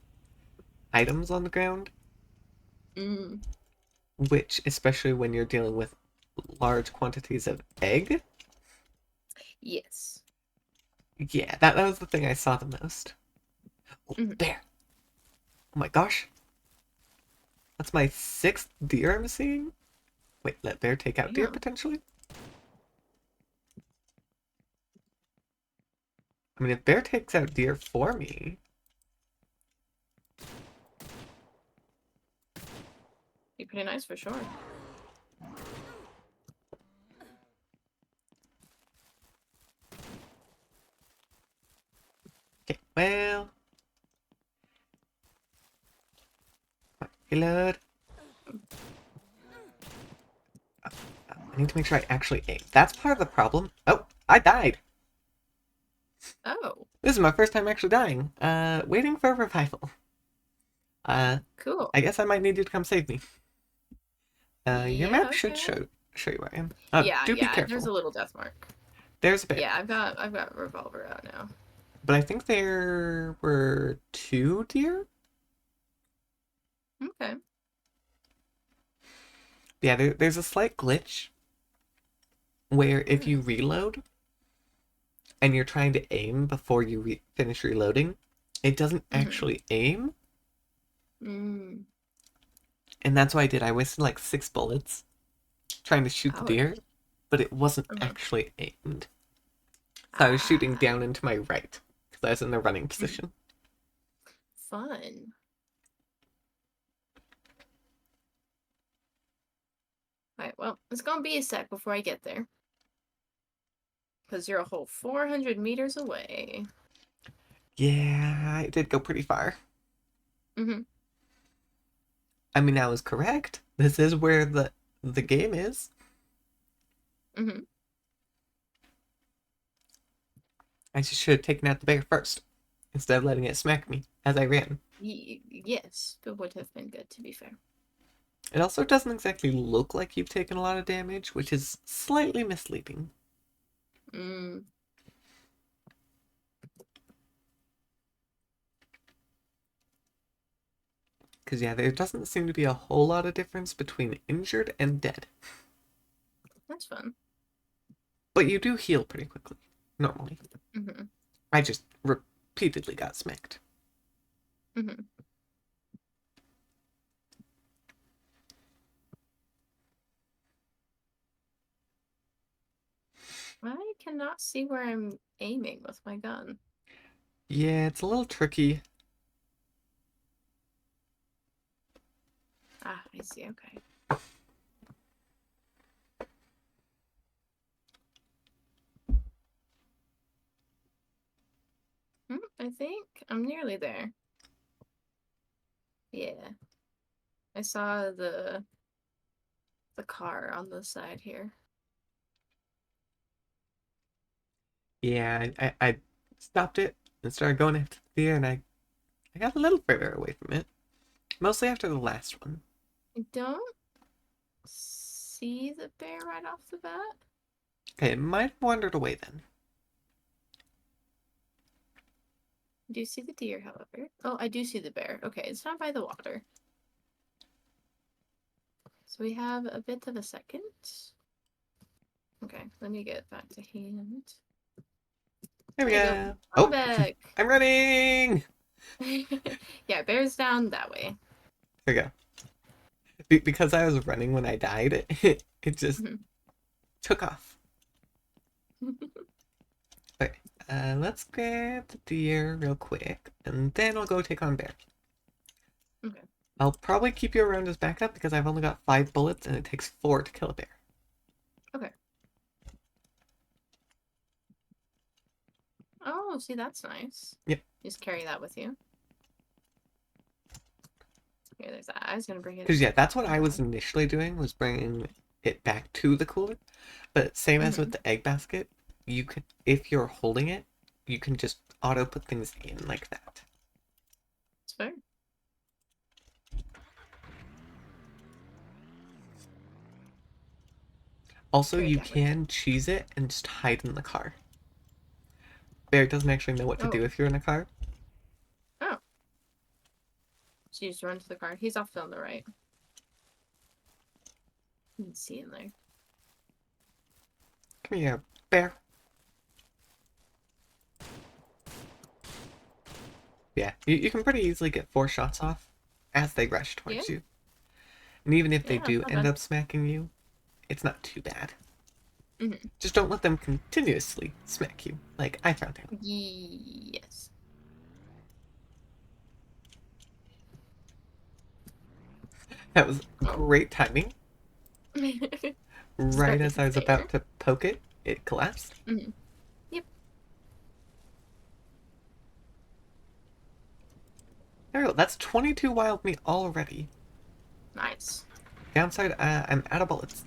items on the ground, Mm. which, especially when you're dealing with large quantities of egg, Yes. yeah, that was the thing I saw the most. Oh, Mhm. bear! Oh my gosh, that's my 6th deer I'm seeing. Wait, let bear take out deer Damn. potentially? I mean, if bear takes out deer for me, Be pretty nice for sure. okay, well, reload. I need to make sure I actually aim. That's part of the problem. Oh, I died. Oh, This is my first time actually dying. Waiting for a revival. Uh, cool. I guess I might need you to come save me. Your Yeah, map should okay. show you where I am. Yeah, Do be yeah, there's careful. a little death mark. There's a bear. Yeah, I've got revolver out now. But I think there were 2 deer? Okay. Yeah, there's a slight glitch where if you Hmm. reload and you're trying to aim before you finish reloading, it doesn't Mm-hmm. actually aim. Mm. And that's what I did. I wasted like 6 bullets trying to shoot the deer, Ouch. but it wasn't Uh-huh. actually aimed. So I was shooting Ah. down into my right because I was in the running Mhm. position. Fun. Alright, well, it's gonna be a sec before I get there. Because you're a whole 400 meters away. Yeah, I did go pretty far. Mm-hmm. I mean, I was correct. This is where the game is. Mm-hmm. I just should have taken out the bear first instead of letting it smack me as I ran. Yes, it would have been good, to be fair. It also doesn't exactly look like you've taken a lot of damage, which is slightly misleading. Mm. Because, yeah, there doesn't seem to be a whole lot of difference between injured and dead. That's fun. But you do heal pretty quickly, normally. Mm-hmm. I just repeatedly got smacked. Mm-hmm. I cannot see where I'm aiming with my gun. Yeah, it's a little tricky. Ah, I see, okay. I think I'm nearly there. Yeah. I saw the car on the side here. Yeah, I stopped it and started going after the deer, and I got a little further away from it. Mostly after the last one. I don't see the bear right off the bat. Okay, it might have wandered away then. I do see the deer, however. Oh, I do see the bear. Okay, it's not by the water. So we have a bit of a second. Okay, let me get back to hand. There we There you go. go. I'm Oh, back. I'm running! Yeah, bear's down that way. There we go. Because I was running when I died, it just took off. Okay, let's grab the deer real quick, and then I'll go take on bear. Okay. I'll probably keep you around as backup because I've only got 5 bullets and it takes 4 to kill a bear. Okay. Oh, see, that's nice. Yep. Just carry that with you. Okay, there's that. I was gonna bring it. Because, yeah, that's what I was initially doing, was bringing it back to the cooler. But same as with the egg basket, you could, if you're holding it, you can just auto put things in like that. It's fair. Also, Very you good. can cheese it and just hide in the car. Bear doesn't actually know what to do if you're in a car. Oh. So you just run to the car. He's off on the right. You can see him there. Come here, bear. Yeah, you can pretty easily get 4 shots off as they rush towards you. And even if they Yeah, do not end bad. up smacking you, it's not too bad. Mm-hmm. Just don't let them continuously smack you, like I found out. Yes. That was Oh. great timing. Right as I was Fair. about to poke it, it collapsed. Mm-hmm. Yep. There we go. That's 22 wild meat already. Nice. Downside, I'm out of bullets.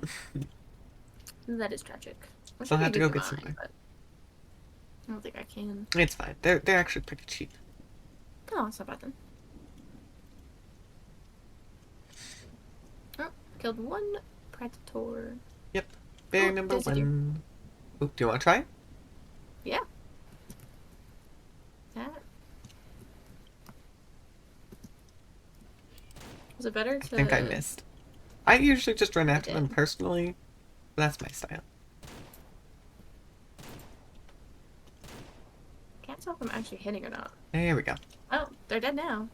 That is tragic. I So I'll wish I have could to go give get you some mine, more. but I don't think I can. It's fine. They're actually pretty cheap. Oh, it's not bad then. Oh, killed one predator. Yep. Bear Oh, number there's a deer. 1. Ooh, do you want to try? Yeah. That. Was it better I to... think I missed. I usually just run after them did. personally. That's my style. Can't tell if I'm actually hitting or not. There we go. Oh, they're dead now.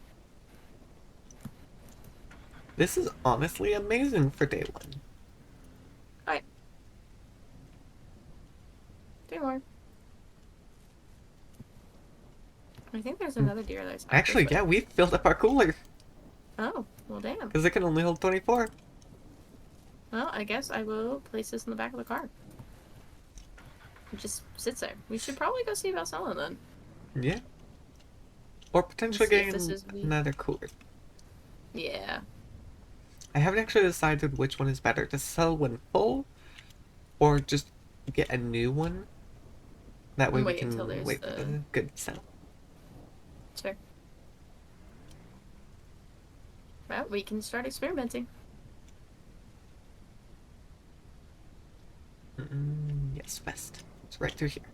This is honestly amazing for day 1. Alright. 3 more. I think there's another deer that's out Actually, this way. yeah, we filled up our cooler. Oh, well damn. Because it can only hold 24. Well, I guess I will place this in the back of the car. It just sits there. We should probably go see about selling then. Yeah. Or potentially see if getting this is the- another cooler. Yeah. I haven't actually decided which one is better, to sell when full, or just get a new one. That way we Wait until can there's wait for the- the good sell. It's fair. Well, we can start experimenting. Yes, west. It's right through here.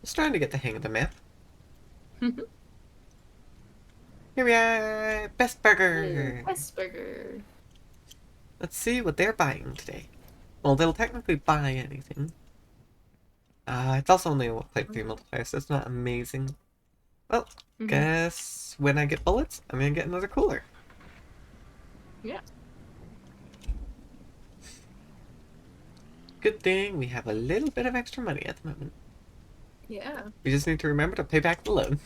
Just trying to get the hang of the map. Here we are! Best Burger! Westburger. Let's see what they're buying today. Well, they'll technically buy anything. It's also only a play 3 multiplier, so it's not amazing. Well, guess when I get bullets, I'm gonna get another cooler. Yeah. Good thing we have a little bit of extra money at the moment. Yeah. We just need to remember to pay back the loan.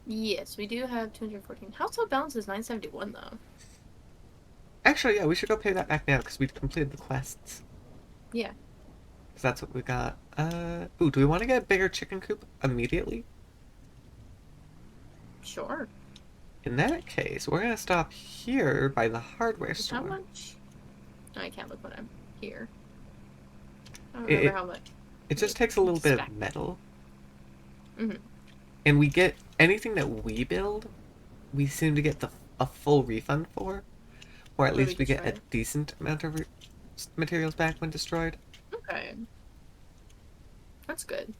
Yes, we do have 214. Household balance is 971 though. Actually, yeah, we should go pay that back now because we completed the quests. Yeah. Because that's what we got. Ooh, do we want to get a bigger chicken coop immediately? Sure. In that case, we're gonna stop here by the hardware store. How much? I can't look when I'm here. I don't remember how much. It just takes a little bit Spec. of metal. Mhm. And we get anything that we build, we seem to get a full refund for. Or at When least we we get a destroy it. decent amount of materials back when destroyed. Okay. That's good.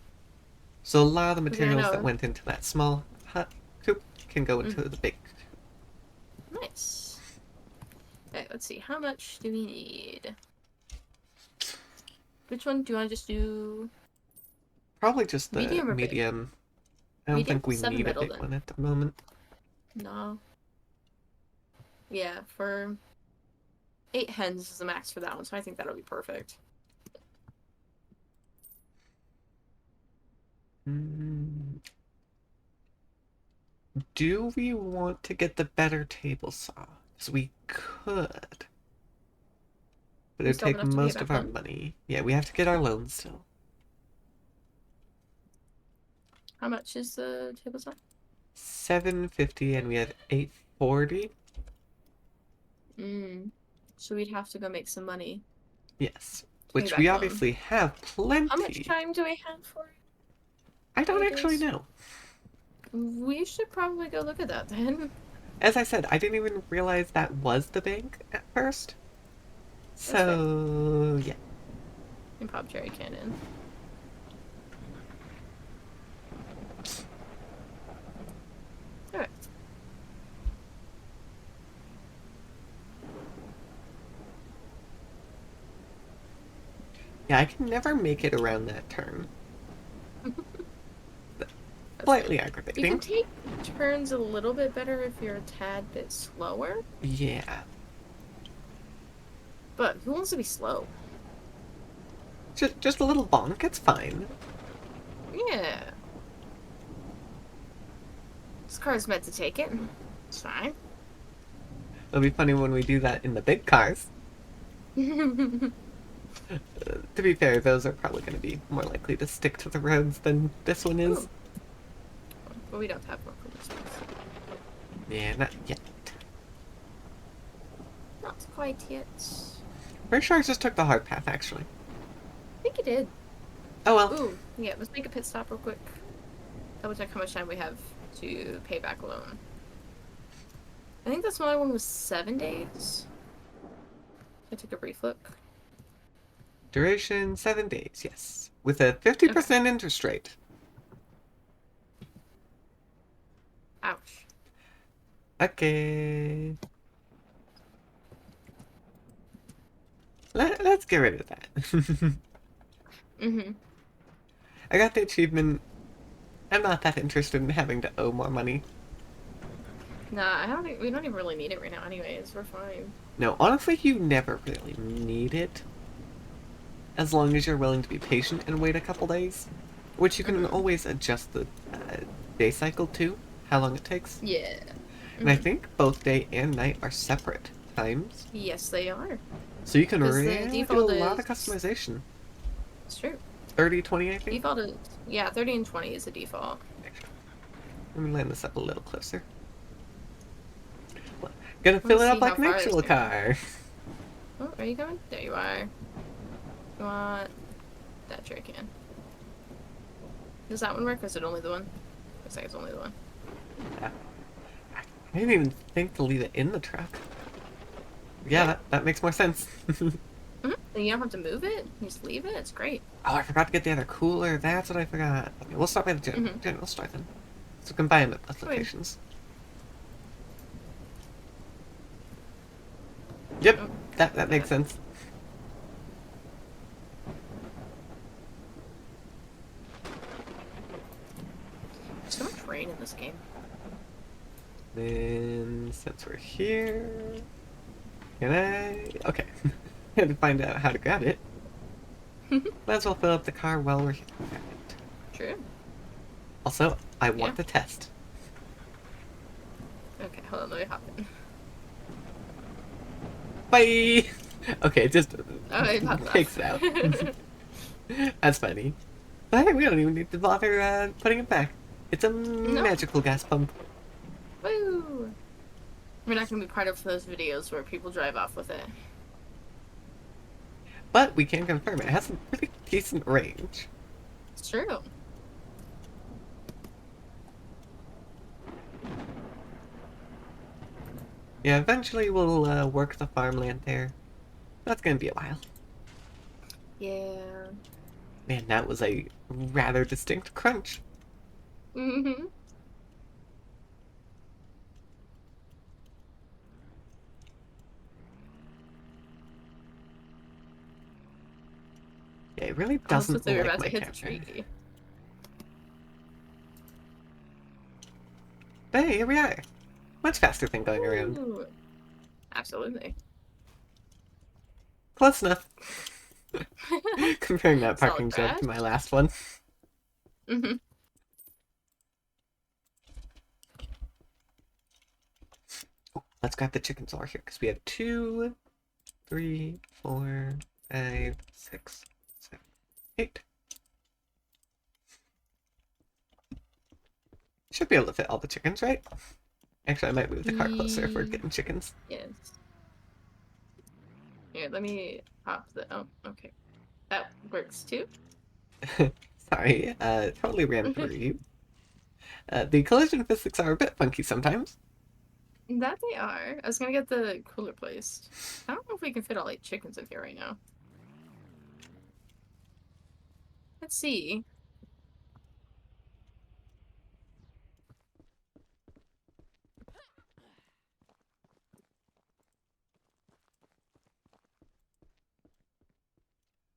So a lot of the Okay, I materials that know. went into that small hut coop can go into the big coop. Nice. Okay, let's see. How much do we need? Which one do you want to just do? Probably just the Medium or big? medium. I don't Medium? think we 7 need a metal, big then. one at the moment. No. Yeah, for 8 hens is the max for that one, so I think that'll be perfect. Do we want to get the better table saw? Because we could. But We it'd still have take enough to pay most back of our loan? money. Yeah, we have to get our loan still. How much is the table saw? 750 and we have 840. So we'd have to go make some money. Yes. to pay Which back we loan. obviously have plenty. How much time do we have for it? I don't I actually guess? know. We should probably go look at that then. As I said, I didn't even realize that was the bank at first. So, yeah. And pop cherry cannon. Alright. Yeah, I can never make it around that turn. Slightly You aggravating. can take turns a little bit better if you're a tad bit slower, Yeah. but who wants to be slow? Just a little bonk, it's fine. Yeah. This car's meant to take it. It's fine. It'll be funny when we do that in the big cars. To be fair, those are probably going to be more likely to stick to the roads than this one is. Ooh. But we don't have more cooler space. Yeah, not yet. Not quite yet. Pretty sure I just took the hard path, actually. I think it did. Oh well. Ooh, yeah, let's make a pit stop real quick. Double check how much time we have to pay back a loan. I think the smaller one was 7 days. I took a brief look. Duration 7 days, yes. With a Okay. 50% interest rate. Ouch. Okay. Let's get rid of that. Mm-hmm. I got the achievement. I'm not that interested in having to owe more money. Nah, I don't think we don't even really need it right now anyways. We're fine. No, honestly, you never really need it. As long as you're willing to be patient and wait a couple days. Which you can Mm-hmm. always adjust the day cycle to, how long it takes. Yeah. And I Mm-hmm. think both day and night are separate times. Yes, they are. So you can Because the really do a default lot of is... customization. It's true. 30, 20, I think? Default is... Yeah, 30 and 20 is the default. Actually, let me line this up a little closer. Gonna Let's fill it see up how like an far actual this can car. go. Oh, are you coming? There you are. You want... That sure can. Does that one work, or is it only the one? Looks like it's only the one. I didn't even think to leave it in the truck. Yeah, that makes more sense. Mm-hmm. And you don't have to move it. You just leave it. It's great. Oh, I forgot to get the other cooler. That's what I forgot. Okay, we'll stop by the Mm-hmm. general store then. So we can buy them at both Wait. locations. Yep, Oh, that makes yeah. sense. There's so much rain in this game. Then, since we're here... Can I... Okay. I had to find out how to grab it. Might as well fill up the car while we're here. True. Also, I Yeah. want to test. Okay, hold on, let me hop in. Bye! Okay, just Oh, it popped takes off. it out. That's funny. But hey, we don't even need to bother putting it back. It's a No. magical gas pump. Woo! We're not gonna be part of those videos where people drive off with it. But we can confirm it has a pretty decent range. It's true. Yeah, eventually we'll work the farmland there. That's gonna be a while. Yeah. Man, that was a rather distinct crunch. Mm-hmm. Yeah, it really Almost as doesn't though we were like about my to hit the camera. tree. But hey, here we are. Much faster than going around. Ooh. Absolutely. Close enough. Comparing that Solid parking joke crash. to my last one. Mm-hmm. Let's grab the chickens over here because we have 2, 3, 4, 5, 6, 7, 8. Should be able to fit all the chickens, right? Actually, I might move the car closer if we're getting chickens. Yes. Here, let me pop the... Oh, okay. That works too. Sorry, totally ran through you. The collision physics are a bit funky sometimes. That they are. I was gonna get the cooler placed. I don't know if we can fit all 8 chickens in here right now. Let's see.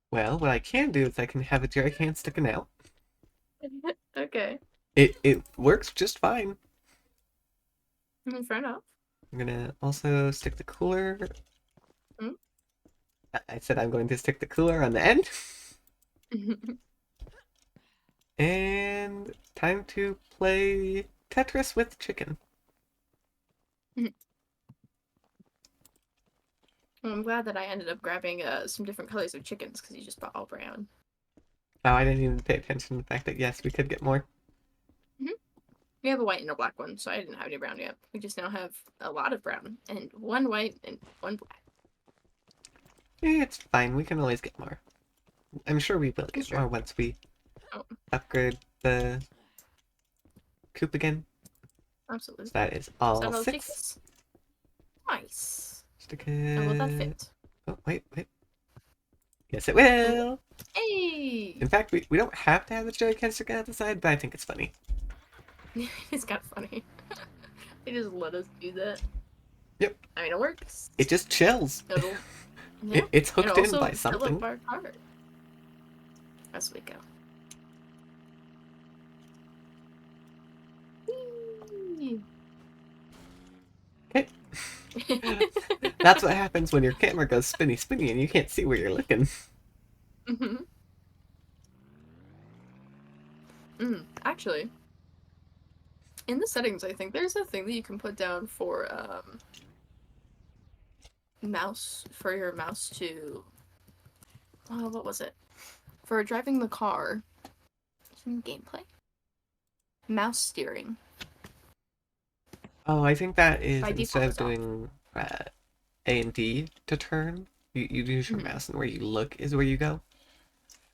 Well, what I can do is I can have a jerry can sticking out. Okay. It works just fine. Fair enough. I'm gonna also stick the cooler. Hmm? I said I'm going to stick the cooler on the end. And time to play Tetris with chicken. Well, I'm glad that I ended up grabbing some different colors of chickens because you just bought all brown. Oh, I didn't even pay attention to the fact that yes, we could get more. We have a white and a black one, so I didn't have any brown yet. We just now have a lot of brown and one white and one black. It's fine. We can always get more. I'm sure we will That's get true. more once we Oh, upgrade the coop again. absolutely. So that is Is that all all the 6. chickens? Nice. Stick And will that it. fit? Oh, wait. Yes, it Oh, will. hey! In fact, we don't have to have the joy can stick out the side, but I think it's funny. It's kind of funny. They just let us do that. Yep. I mean, it works. It just chills. It'll, yeah. It's And hooked in also by fill up something. our cart as we go. Whee! Okay. That's what happens when your camera goes spinny and you can't see where you're looking. Mhm. Actually, in the settings, I think there's a thing that you can put down for mouse for your mouse to. Oh, what was it? For driving the car. Some gameplay. Mouse steering. Oh, I think that is By instead default, of it's off. doing A and D to turn, you use your Mhm. mouse and where you look is where you go.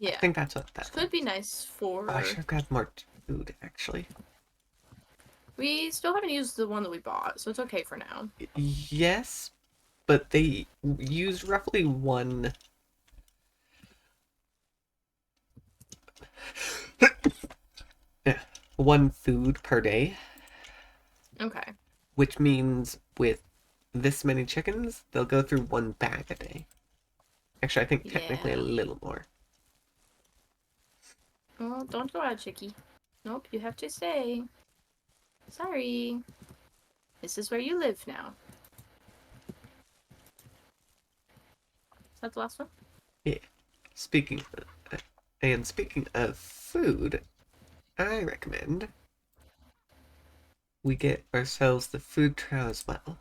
I Yeah, think that's what which that could be means. nice Oh, I for. should have grabbed more food, actually. We still haven't used the one that we bought, so it's okay for now. Yes, but they use roughly one. Yeah, one food per day, Okay. which means with this many chickens, they'll go through one bag a day. Actually, I think technically a Yeah. little more. Well, don't go out, Chicky. Nope, you have to stay. Sorry. This is where you live now. Is that the last one? Yeah. Speaking speaking of food, I recommend we get ourselves the food trough as well.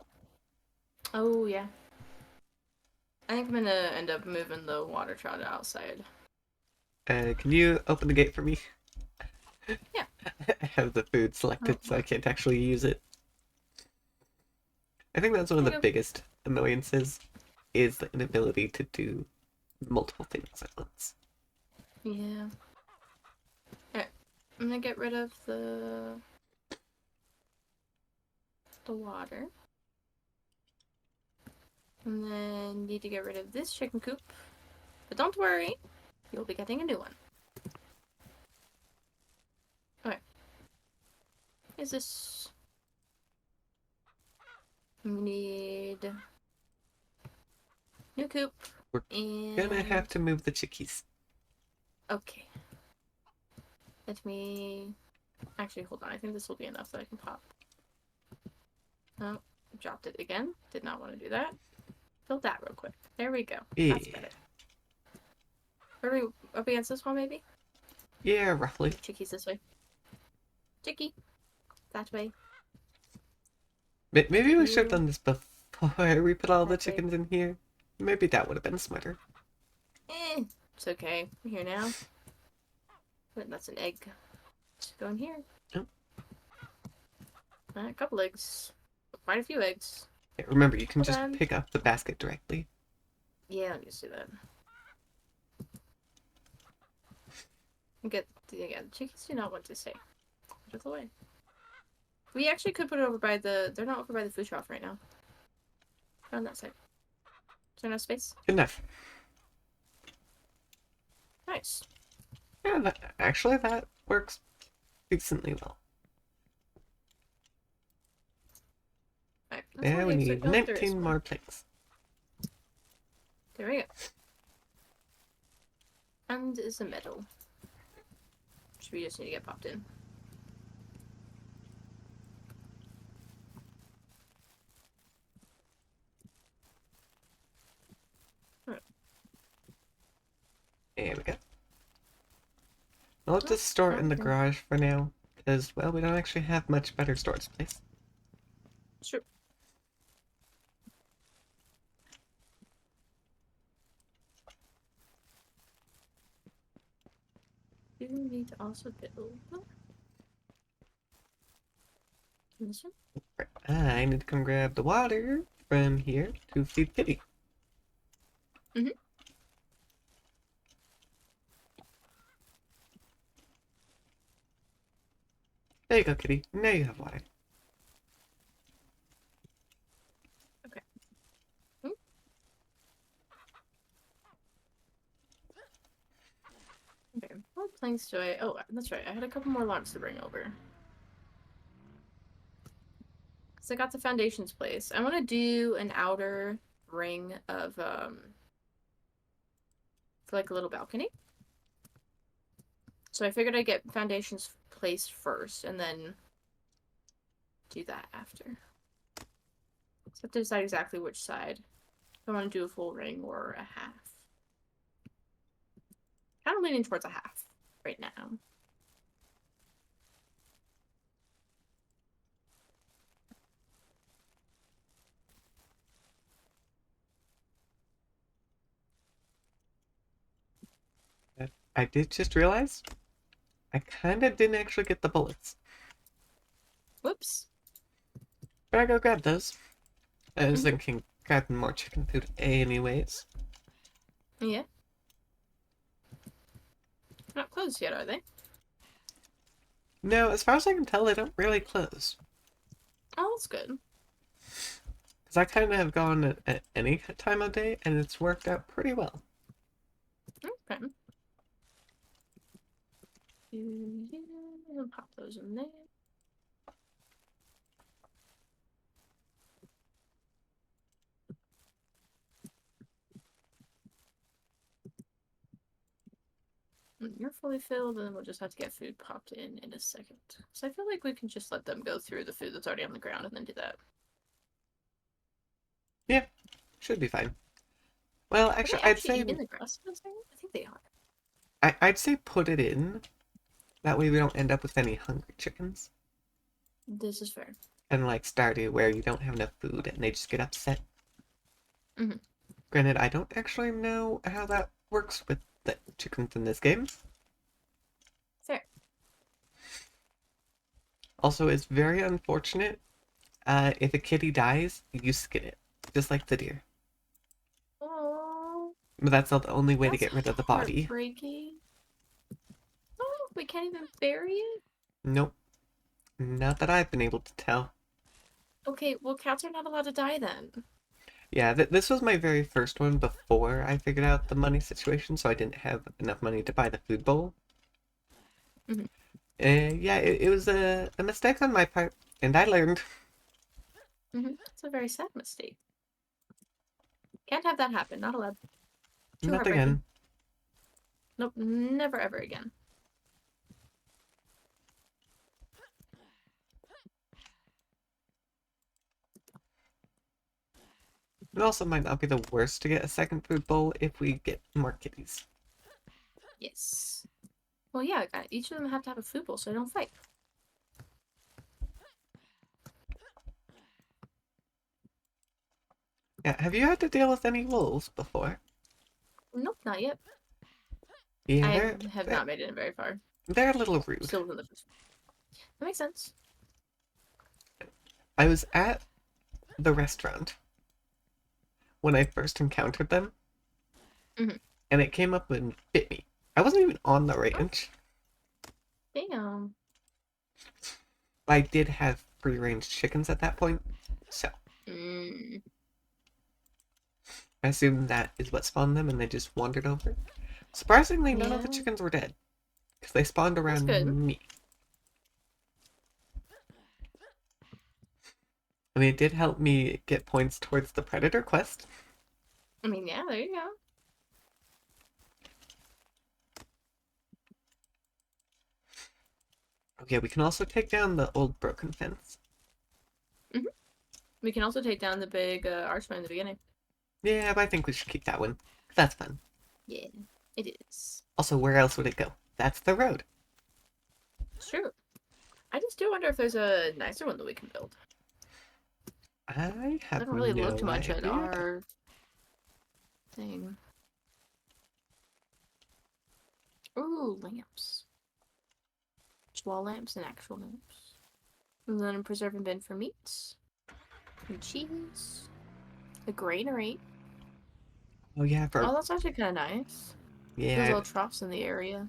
Oh, yeah. I think I'm gonna end up moving the water trout outside. Can you open the gate for me? Yeah. I have the food Oh, selected, so I can't actually use it. I think that's one of there the you go. biggest annoyances, is the inability to do multiple things at once. Yeah. Alright. I'm gonna get rid of the water. And then need to get rid of this chicken coop. But don't worry, you'll be getting a new one. Okay. Is this... We need... New coop. We're And... gonna have to move the chickies. Okay. Let me... Actually, hold on. I think this will be enough that I can pop. Oh, dropped it again. Did not want to do that. Fill that real quick. There we go. Yeah. That's better. Where are we up against this one, maybe? Yeah, roughly. Chicky's this way. Chicky. That way. Maybe we should have You. done this before we put all the That way. chickens in here. Maybe that would have been smarter. It's okay. We're here now. But that's an egg. Just go in here. Oh. A couple eggs. Quite a few eggs. Yeah, remember, you can Hold just on. pick up the basket directly. Yeah, let me just do that. Yeah, the chickens do not want to stay. Out of the way. We actually could put it over by the... They're not over by the food trough right now. On that side. Is there enough space? Enough. Nice. Yeah, actually, that works decently well. Alright, Now we need 19 more plates. There we go. And is a medal. Which we just need to get popped in. There we go. I'll just store it in the garage for now, because, well, we don't actually have much better storage space. Sure. You need to also build this one. Right. I need to come grab the water from here to feed Kitty. Mhm. There you go, kitty. Now you have water. Okay. Mm. Okay. What planks do I? Oh, that's right. I had a couple more logs to bring over. So I got the foundations placed. I want to do an outer ring of for like a little balcony. So I figured I'd get foundations placed first and then do that after. So I have to decide exactly which side. If I want to do a full ring or a half. Kind of leaning towards a half right now. I did just realize I kind of didn't actually get the bullets. Whoops. But I go grab those. I was Mhm. thinking grabbing more chicken food anyways. Yeah. Not closed yet, are they? No, as far as I can tell, they don't really close. Oh, that's good. Because I kind of have gone at any time of day, and it's worked out pretty well. Okay. Pop those in there. When you're fully filled, and then we'll just have to get food popped in a second. So I feel like we can just let them go through the food that's already on the ground and then do that. Yeah, should be fine. Well, Are they actually, I'd actually say eating the grass? I think they are. I'd say put it in. That way we don't end up with any hungry chickens. This is fair. And like Stardew, where you don't have enough food and they just get upset. Mhm. Granted, I don't actually know how that works with the chickens in this game. Fair. Also, it's very unfortunate. If a kitty dies, you skin it, just like the deer. Oh, But that's not the only way to that's get rid of the body. heartbreaking. Oh, we can't even bury it? Nope, not that I've been able to tell. Okay, well, cats are not allowed to die then. Yeah, this was my very first one before I figured out the money situation, so I didn't have enough money to buy the food bowl. Mhm. Yeah, it was a mistake on my part, and I learned. It's a very sad mistake. Can't have that happen. Not allowed. Too Not heartbreaking. again. Nope, never ever again. It also might not be the worst to get a second food bowl if we get more kitties. Yes. Well, yeah, each of them have to have a food bowl so they don't fight. Yeah, have you had to deal with any wolves before? Nope, not yet. Yeah, I have not made it very far. they're a little rude. Still within the first. That makes sense. I was at the restaurant when I first encountered them, Mhm. and it came up and bit me. I wasn't even on the Oh, ranch. damn. I did have free-range chickens at that point, so Mm. I assumed that is what spawned them, and they just wandered over. Surprisingly, none of the Yeah, chickens were dead, because they spawned that's good. around me. I mean, it did help me get points towards the Predator quest. I mean, yeah, there you go. Okay, we can also take down the old broken fence. hmm We can also take down the big archway in the beginning. Yeah, but I think we should keep that one. That's fun. Yeah, it is. Also, where else would it go? That's the road. It's true. I just do wonder if there's a nicer one that we can build. I I have haven't really looked no much at idea. our thing. Ooh, lamps. Just wall lamps and actual lamps. And then a preserving bin for meats. And cheese. A granary. Oh yeah, Oh, that's actually kind of nice. Those yeah, little troughs in the area.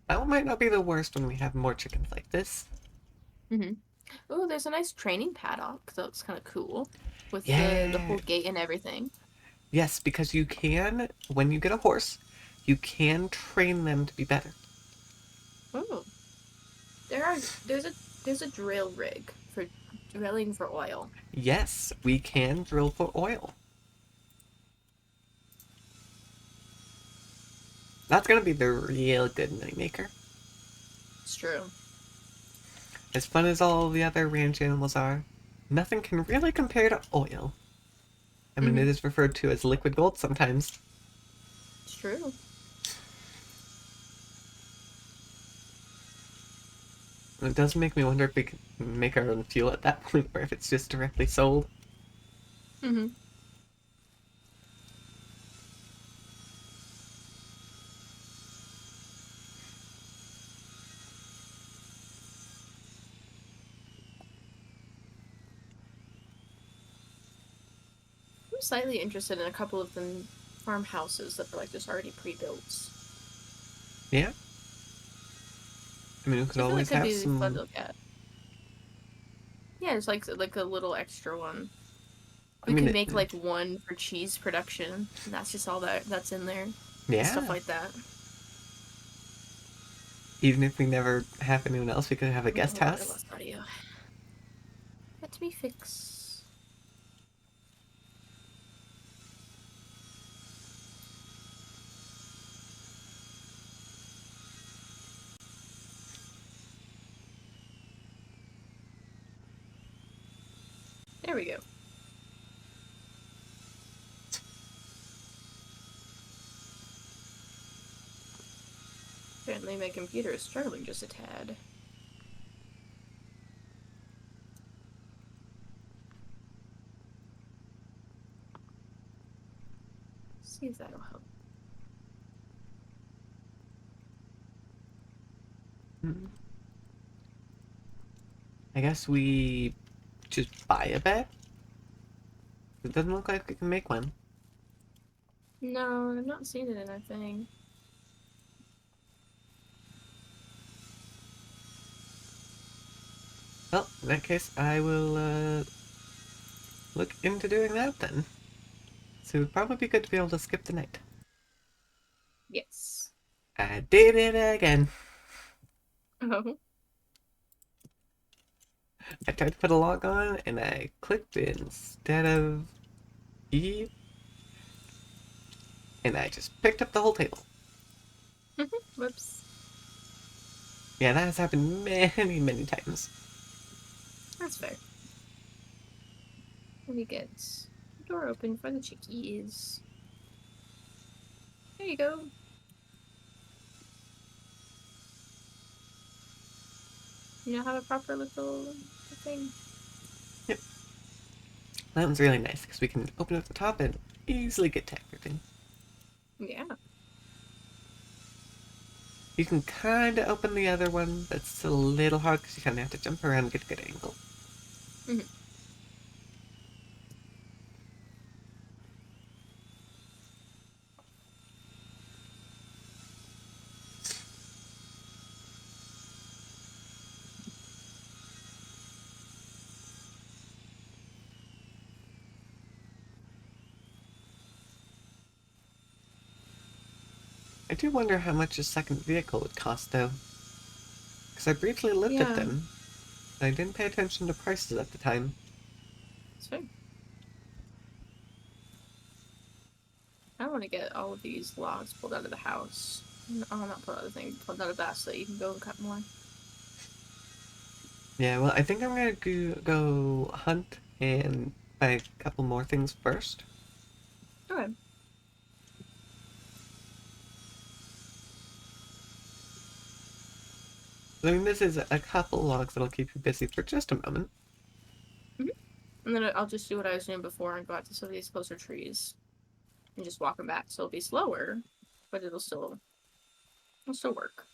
that one might not be the worst when we have more chickens like this. Mm-hmm. Oh, there's a nice training paddock. That looks kind of cool. With the Yeah. whole gate and everything. Yes, because you can, when you get a horse, you can train them to be better. Oh, there's a drill rig for drilling for oil. Yes, we can drill for oil. That's gonna be the real good money maker. It's true. As fun as all the other ranch animals are, nothing can really compare to oil. I mean, Mm-hmm. it is referred to as liquid gold sometimes. It's true. And it does make me wonder if we can make our own fuel at that point, or if it's just directly sold. Mm-hmm. I'm slightly interested in a couple of the farmhouses that are like just already pre-built. Yeah, I mean, we could So I feel like always could have be fun some. to look at. Yeah, it's like a little extra one. I We mean, could make like one for cheese production, and that's just all that's in there. Stuff yeah. like that. Even if we never have anyone else, we could have a Oh, guest hold on, I house. lost audio. Let me fix. There we go. Apparently my computer is struggling just a tad. See if that'll help. Hmm. I guess we just buy a bed. It doesn't look like we can make one. No, I'm not seeing it in our thing. Well, in that case, I will look into doing that then. So it would probably be good to be able to skip the night. Yes. I did it again. Oh. I tried to put a log on and I clicked instead of E and I just picked up the whole table. Whoops. Yeah, that has happened many, many times. That's fair. Let me get the door open for the chickies. There you go. You know, have a proper little thing. Yep, that one's really nice because we can open up the top and easily get to everything. Yeah. You can kind of open the other one, but it's a little hard because you kind of have to jump around and get a good angle. Mhm. I do wonder how much a second vehicle would cost though, because I briefly looked at Yeah. them. I didn't pay attention to prices at the time. It's fine. I want to get all of these logs pulled out of the house. Oh, not pulled out of the thing, pulled out of that so that you can go and cut more. Yeah, well, I think I'm gonna go hunt and buy a couple more things first. Okay. I mean, this is a couple logs that'll keep you busy for just a moment. Hmm. And then I'll just do what I was doing before and go out to some of these closer trees and just walk them back. So it'll be slower, but it'll still work.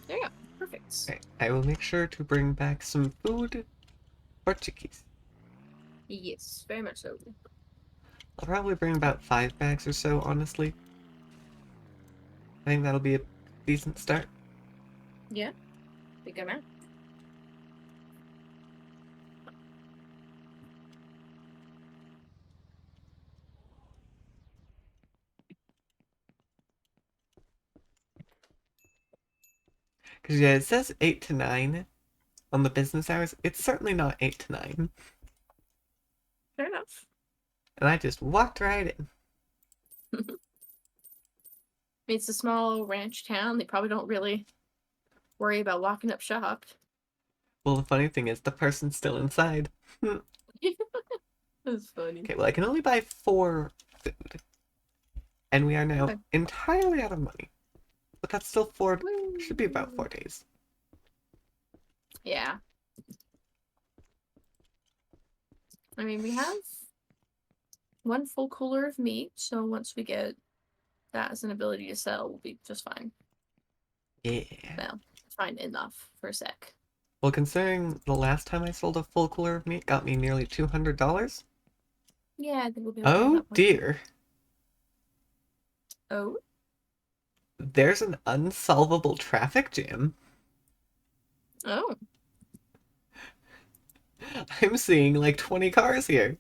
There you go. Perfect. Okay, I will make sure to bring back some food for chickies. Yes, very much so. I'll probably bring about 5 bags or so, honestly. I think that'll be a decent start. Yeah, big amount. Because, yeah, it says 8 to 9 on the business hours. It's certainly not 8 to 9. Fair enough. And I just walked right in. It's a small ranch town. They probably don't really worry about locking up shop. Well, the funny thing is, the person's still inside. That's funny. Okay, well, I can only buy 4 food. And we are now Okay. entirely out of money. But that's still 4, should be about Woo. 4 days. Yeah. I mean, we have one full cooler of meat, so once we get that as an ability to sell, we'll be just fine. Yeah. Well, fine enough for a sec. Well, considering the last time I sold a full cooler of meat got me nearly $200. Yeah, I think we'll be okay at Oh that point. dear. Oh? There's an unsolvable traffic jam. Oh. I'm seeing like 20 cars here.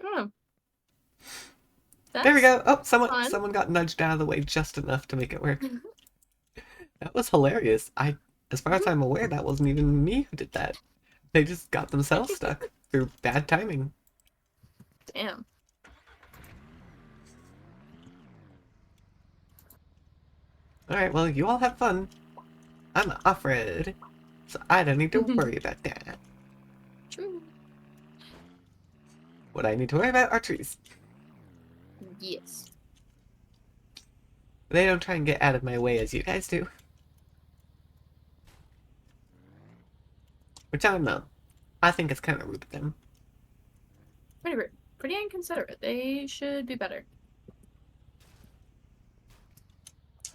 Oh. There we That's go. Oh, fun. someone got nudged out of the way just enough to make it work. That was hilarious. As far as I'm aware, that wasn't even me who did that. They just got themselves stuck through bad timing. Damn. Alright, well, you all have fun. I'm off-road, so I don't need to worry about that. True. What I need to worry about are trees. Yes. They don't try and get out of my way as you guys do. Which I don't know. I think it's kind of rude of them. Pretty rude. Pretty inconsiderate. They should be better.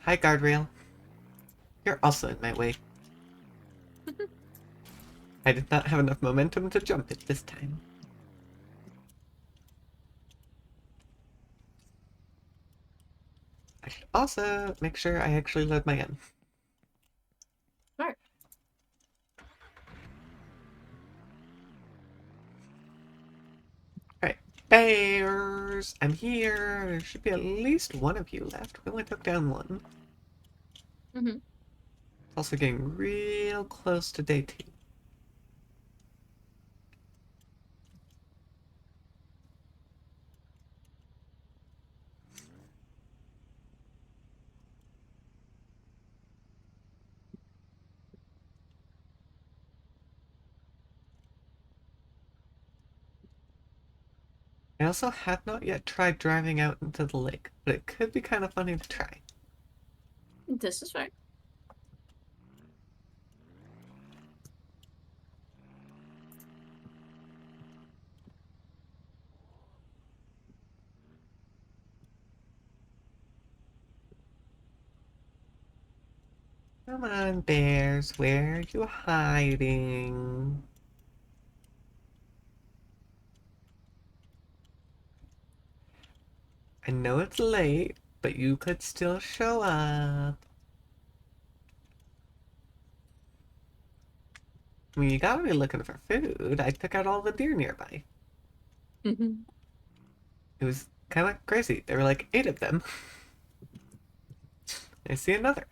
Hi, guardrail. You're also in my way. I did not have enough momentum to jump it this time. I should also make sure I actually load my gun. Alright. Alright, bears! I'm here! There should be at least one of you left. We only took down one. Mm-hmm. It's also getting real close to day 2. I also have not yet tried driving out into the lake, but it could be kind of funny to try. This is right. Come on, bears, where are you hiding? I know it's late, but you could still show up. I mean, you gotta be looking for food. I took out all the deer nearby. Mm-hmm. It was kind of crazy. There were like 8 of them. I see another.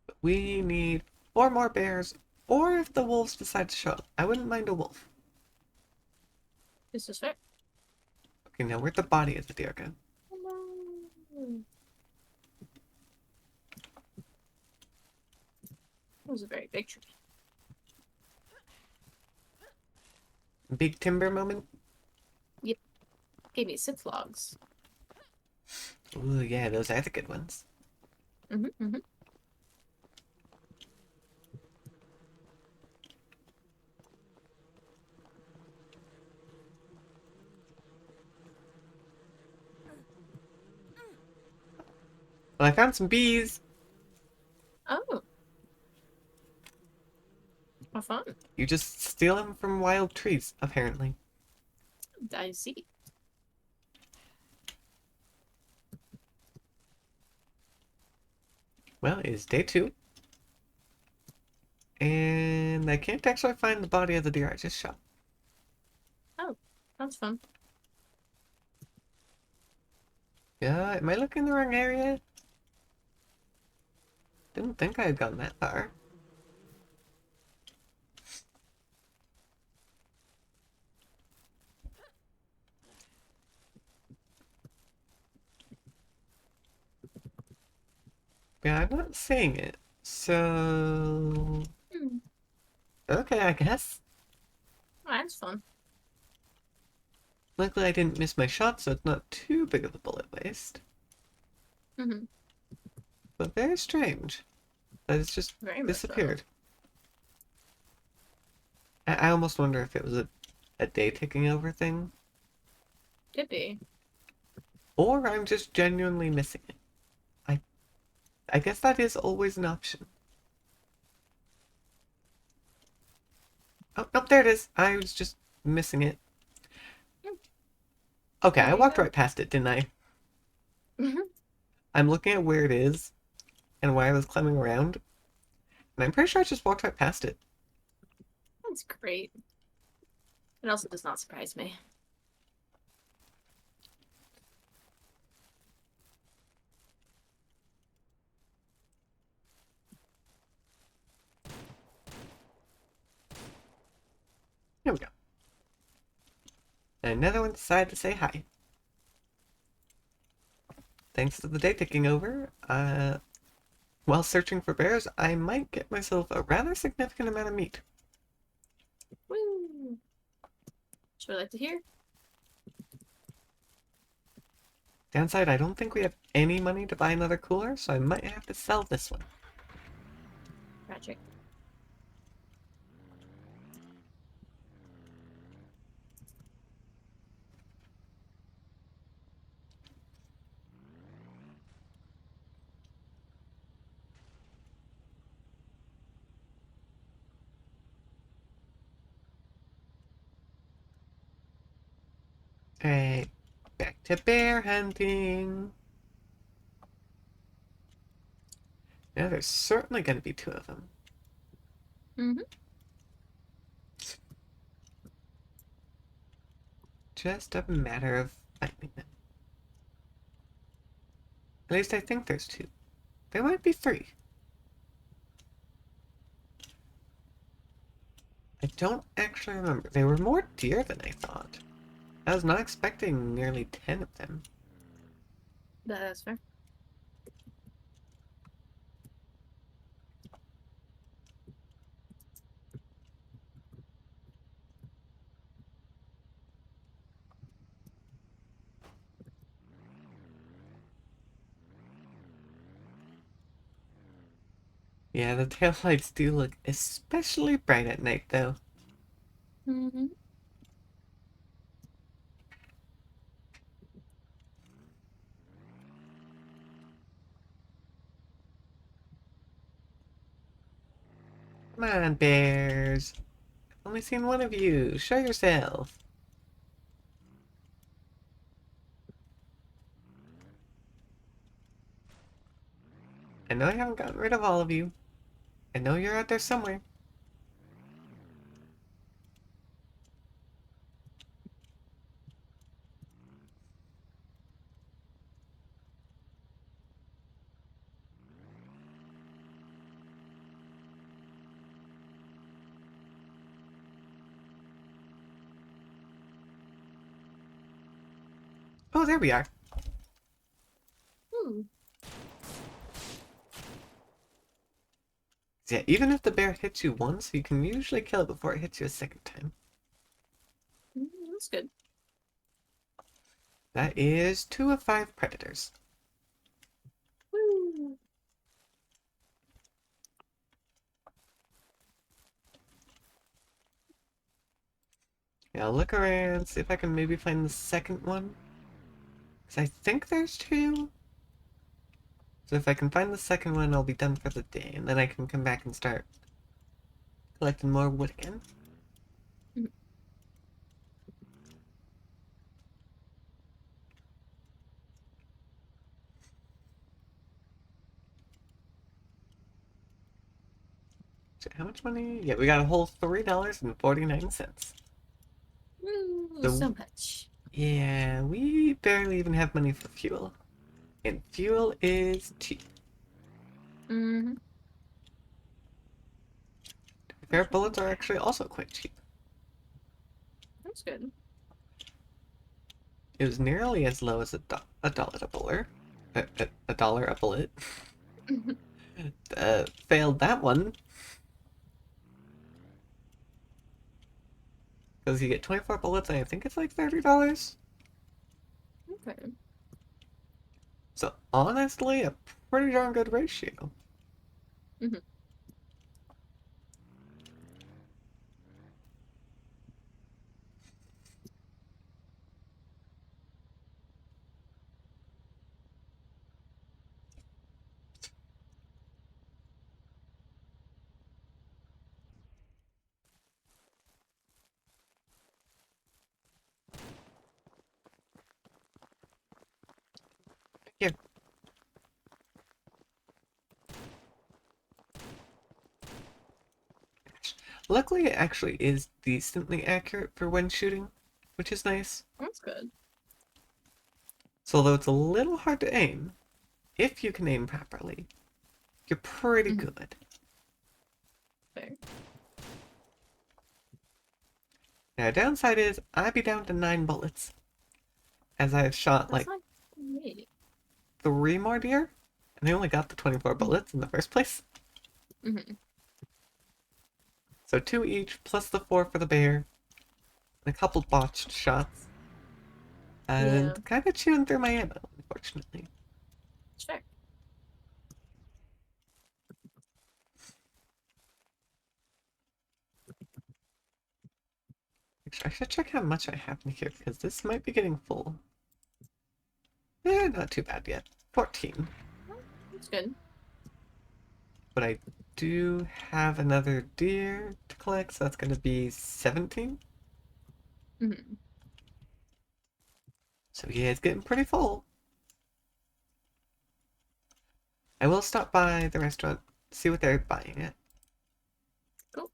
But we need 4 more bears, or if the wolves decide to show up. I wouldn't mind a wolf. This is right. Okay, now where'd the body of the deer go? It was a very big tree. Big timber moment? Gave me 6 logs. Ooh, yeah, those are the good ones. Mm-hmm. Mm-hmm. Well, I found some bees. Oh, how fun. You just steal them from wild trees, apparently. I see. Well, it is day 2. And I can't actually find the body of the deer I just shot. Oh, that's fun. Yeah, am I looking in the wrong area? Didn't think I had gone that far. Yeah, I'm not seeing it. So... Hmm. Okay, I guess. Oh, that's fun. Luckily I didn't miss my shot, so it's not too big of a bullet waste. Mm-hmm. But very strange that it's just Very much so. disappeared. I almost wonder if it was a day ticking over thing, Could be. or I'm just genuinely missing it. I I guess that is always an option. Oh, nope, there it is. I was just missing it. Hmm, Okay, I there you walked go. right past it, didn't I? Mm-hmm. I'm looking at where it is and why I was climbing around, and I'm pretty sure I just walked right past it. That's great. It also does not surprise me. Here we go. And another one decided to say hi. Thanks to the day ticking over, while searching for bears, I might get myself a rather significant amount of meat. Woo! Should I like to hear? Downside, I don't think we have any money to buy another cooler, so I might have to sell this one. Tragic. Alright, back to bear hunting. Now there's certainly going to be 2 of them. Mm-hmm. Just a matter of finding them. At least I think there's 2. There might be 3. I don't actually remember. They were more deer than I thought. I was not expecting nearly 10 of them. That's fair. Yeah, the taillights do look especially bright at night, though. Mm-hmm. Come on, bears. I've only seen one of you. Show yourself. I know I haven't gotten rid of all of you. I know you're out there somewhere. Oh, there we are. Hmm. Yeah, even if the bear hits you once, you can usually kill it before it hits you a second time. That's good. That is 2 of 5 predators. Woo! Yeah, I'll look around, see if I can maybe find the second one. Because I think there's 2. So if I can find the second one, I'll be done for the day, and then I can come back and start collecting more wood again. Mhm. So how much money? Yeah, we got a whole $3.49. Ooh, So so much. yeah, we barely even have money for fuel. And fuel is cheap. Mm-hmm. Fair bullets are actually also quite cheap. That's good. It was nearly as low as a dollar a bullet. A dollar a bullet. Failed that one because you get 24 bullets and I think it's like $30. Okay. So honestly, a pretty darn good ratio. Mm-hmm. Yeah. Luckily, it actually is decently accurate for when shooting, which is nice. That's good. So although it's a little hard to aim, if you can aim properly, you're pretty Mm-hmm. good. Fair. Now, downside is I'd be down to 9 bullets, as I've shot That's like not great. 3 more deer, and I only got the 24 bullets in the first place. Mm-hmm. So 2 each, plus the 4 for the bear, and a couple botched shots, Yeah. and kind of chewing through my ammo, unfortunately. Sure. I should check how much I have in here, because this might be getting full. Not too bad yet. 14. That's good. But I do have another deer to collect, so that's going to be 17. Mm-hmm. So yeah, it's getting pretty full. I will stop by the restaurant, see what they're buying at. Cool.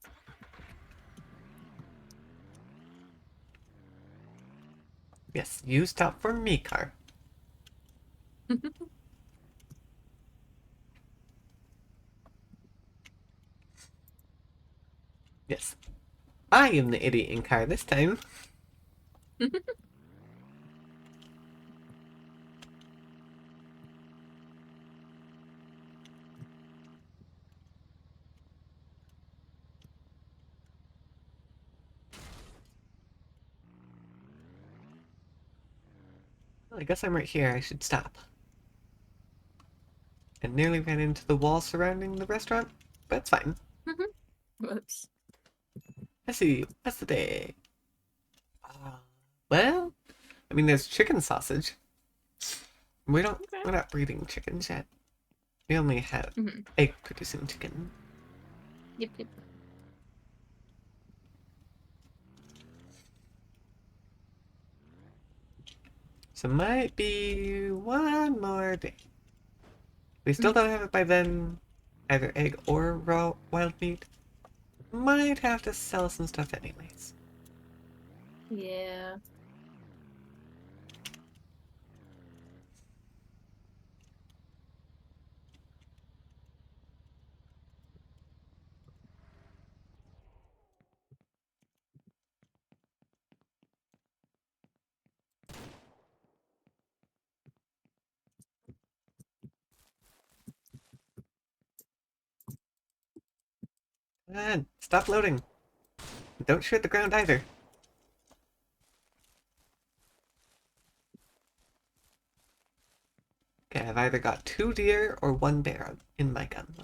Yes, you stop for me, car. Yes, I am the idiot in car this time. Well, I guess I'm right here. I should stop. I nearly ran into the wall surrounding the restaurant, but it's fine. Whoops. Let's see, what's the day? Uh, well, I mean, there's chicken sausage. We don't. Okay. We're not breeding chickens yet. We only have Mm-hmm. egg-producing chicken. Yep, yep. So might be one more day. We still Mm-hmm. don't have it by then, either egg or raw wild meat. Might have to sell some stuff anyways. Yeah. And stop loading. Don't shoot the ground either. Okay, I've either got 2 deer or 1 bear in my gun.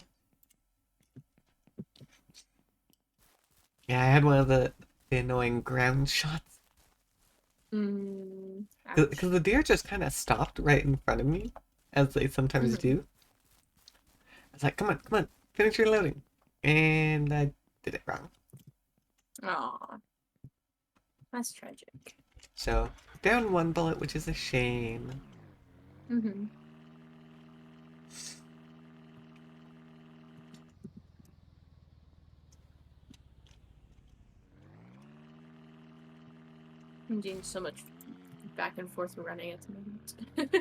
Yeah, I had one of the annoying ground shots. Mm. Because Ouch. the deer just kind of stopped right in front of me, as they sometimes Mm-hmm. do. was like, come on, finish your loading. And I did it wrong. Aw. That's tragic. So, down one bullet, which is a shame. Mm-hmm. I'm doing so much back and forth running at the moment.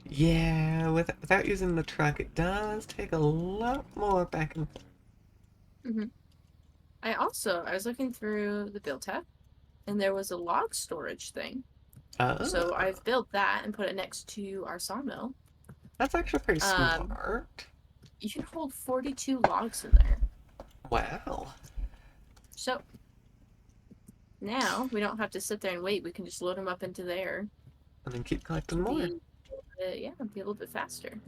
Yeah, without using the truck, it does take a lot more back and forth. Mm-hmm. I was looking through the build tab, and there was a log storage thing. So Oh, I've built that and put it next to our sawmill. that's actually pretty Um, smart. you can hold 42 logs in there. Wow. So now we don't have to sit there and wait. We can just load them up into there. And then keep collecting Can more. be, yeah, be a little bit faster.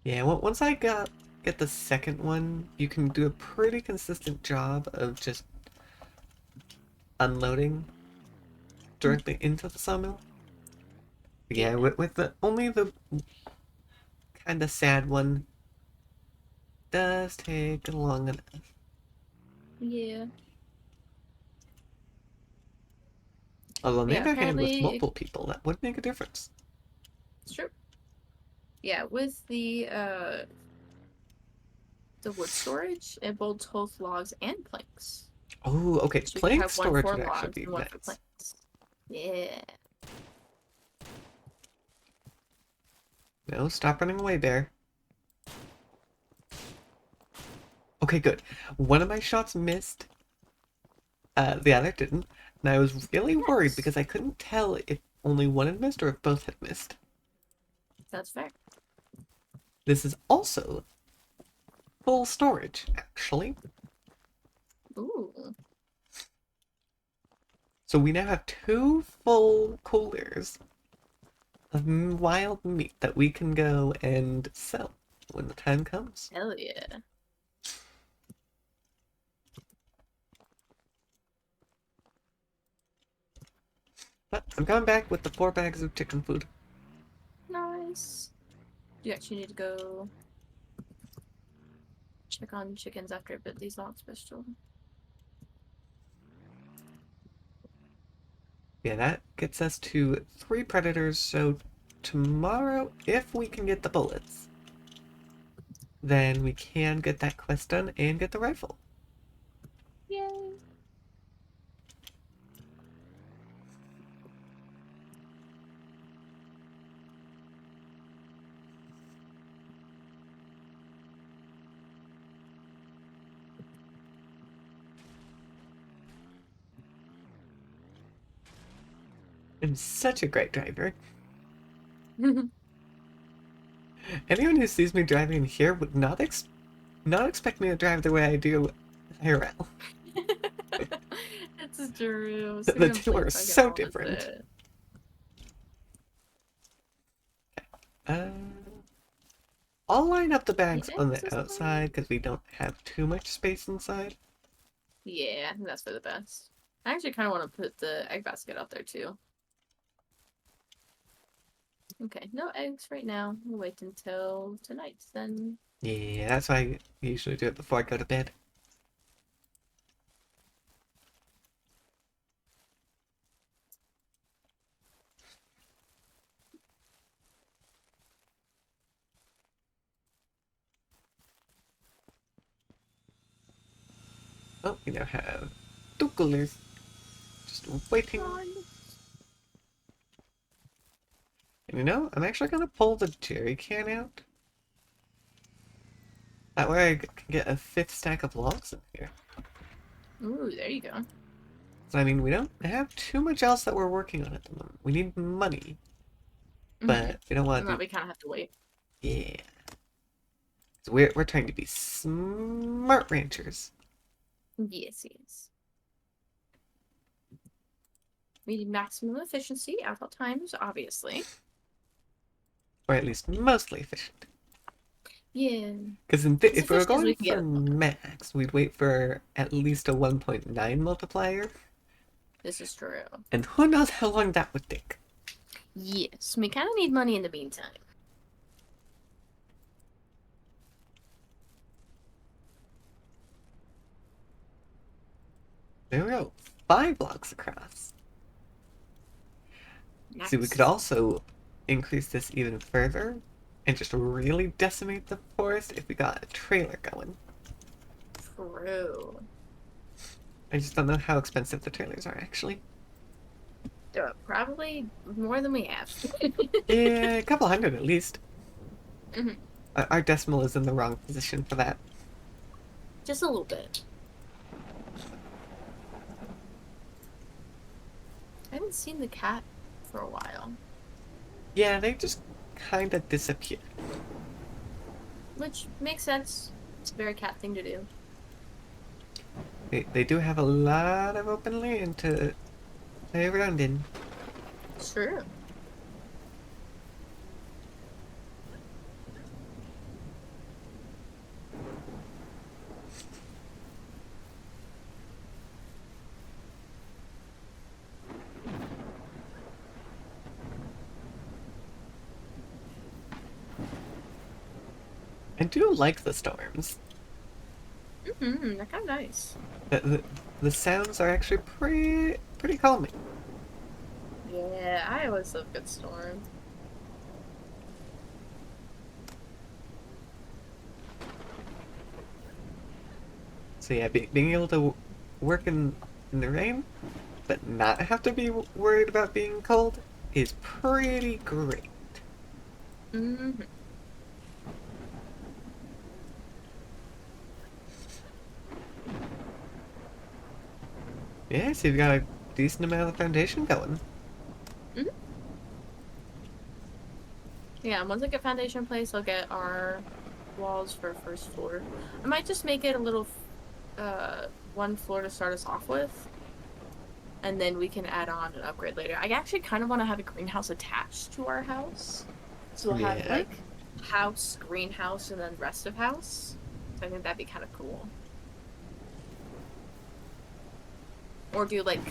Yeah, once I get the second one, you can do a pretty consistent job of just unloading directly into the sawmill. But yeah, Yeah. with the only the kind of sad one does take long enough. Yeah. Although on But the yeah, other hand, with apparently multiple people, that would make a difference. it's true. Yeah, with the wood storage, it bolts both logs and planks. Oh, okay. So we could Plank have one storage for would actually logs be and one for nice. planks. Yeah. No, stop running away, bear. Okay, good. One of my shots missed. The other didn't. And I was really worried Nice. because I couldn't tell if only one had missed or if both had missed. That's fair. This is also full storage, actually. Ooh. So we now have 2 full coolers of wild meat that we can go and sell when the time comes. Hell yeah. But I'm coming back with the 4 bags of chicken food. Nice. Do you actually need to go check on chickens after I bit these logs special? Yeah, that gets us to 3 predators, so tomorrow, if we can get the bullets, then we can get that quest done and get the rifle. Yay. I'm such a great driver. Anyone who sees me driving here would not expect me to drive the way I do IRL. It's true. The two are so different. Uh, I'll line up the bags on the outside because we don't have too much space inside. Yeah, I think that's for the best. I actually kind of want to put the egg basket out there too. Okay, no eggs right now. We'll wait until tonight then. Yeah, that's why I usually do it before I go to bed. Oh, we now have 2 coolers. Just waiting. And you know, I'm actually gonna pull the jerry can out. That way I can get a 5th stack of logs in here. Ooh, there you go. So, I mean, we don't have too much else that we're working on at the moment. We need money, but we don't want to do... We kind of have to wait. Yeah. So we're trying to be smart ranchers. Yes, yes. We need maximum efficiency at all times, obviously. Or at least mostly efficient. Yeah. Because if we were going we for max, we'd wait for at least a 1.9 multiplier. This is true. And who knows how long that would take. Yes, we kind of need money in the meantime. There we go. 5 blocks across. See, we could Nice. also increase this even further and just really decimate the forest if we got a trailer going. True. I just don't know how expensive the trailers are, actually. Probably more than we have. Yeah, a couple hundred at least. Mhm. Our decimal is in the wrong position for that. Just a little bit. I haven't seen the cat for a while. Yeah, they just kind of disappear. Which makes sense. It's a very cat thing to do. They do have a lot of open land to play around in. True. I do like the storms. Mm-hmm. They're kind of nice. The sounds are actually pretty calming. Yeah, I always love good storm. So yeah, being able to work in the rain, but not have to be worried about being cold is pretty great. Mm-hmm. Yeah, so you've got a decent amount of foundation going. Mm-hmm. Yeah, once I get foundation in place, I'll get our walls for first floor. I might just make it a little, one floor to start us off with, and then we can add on and upgrade later. I actually kind of want to have a greenhouse attached to our house, so we'll have Yeah. like house, greenhouse, and then rest of house. So I think that'd be kind of cool. Or do like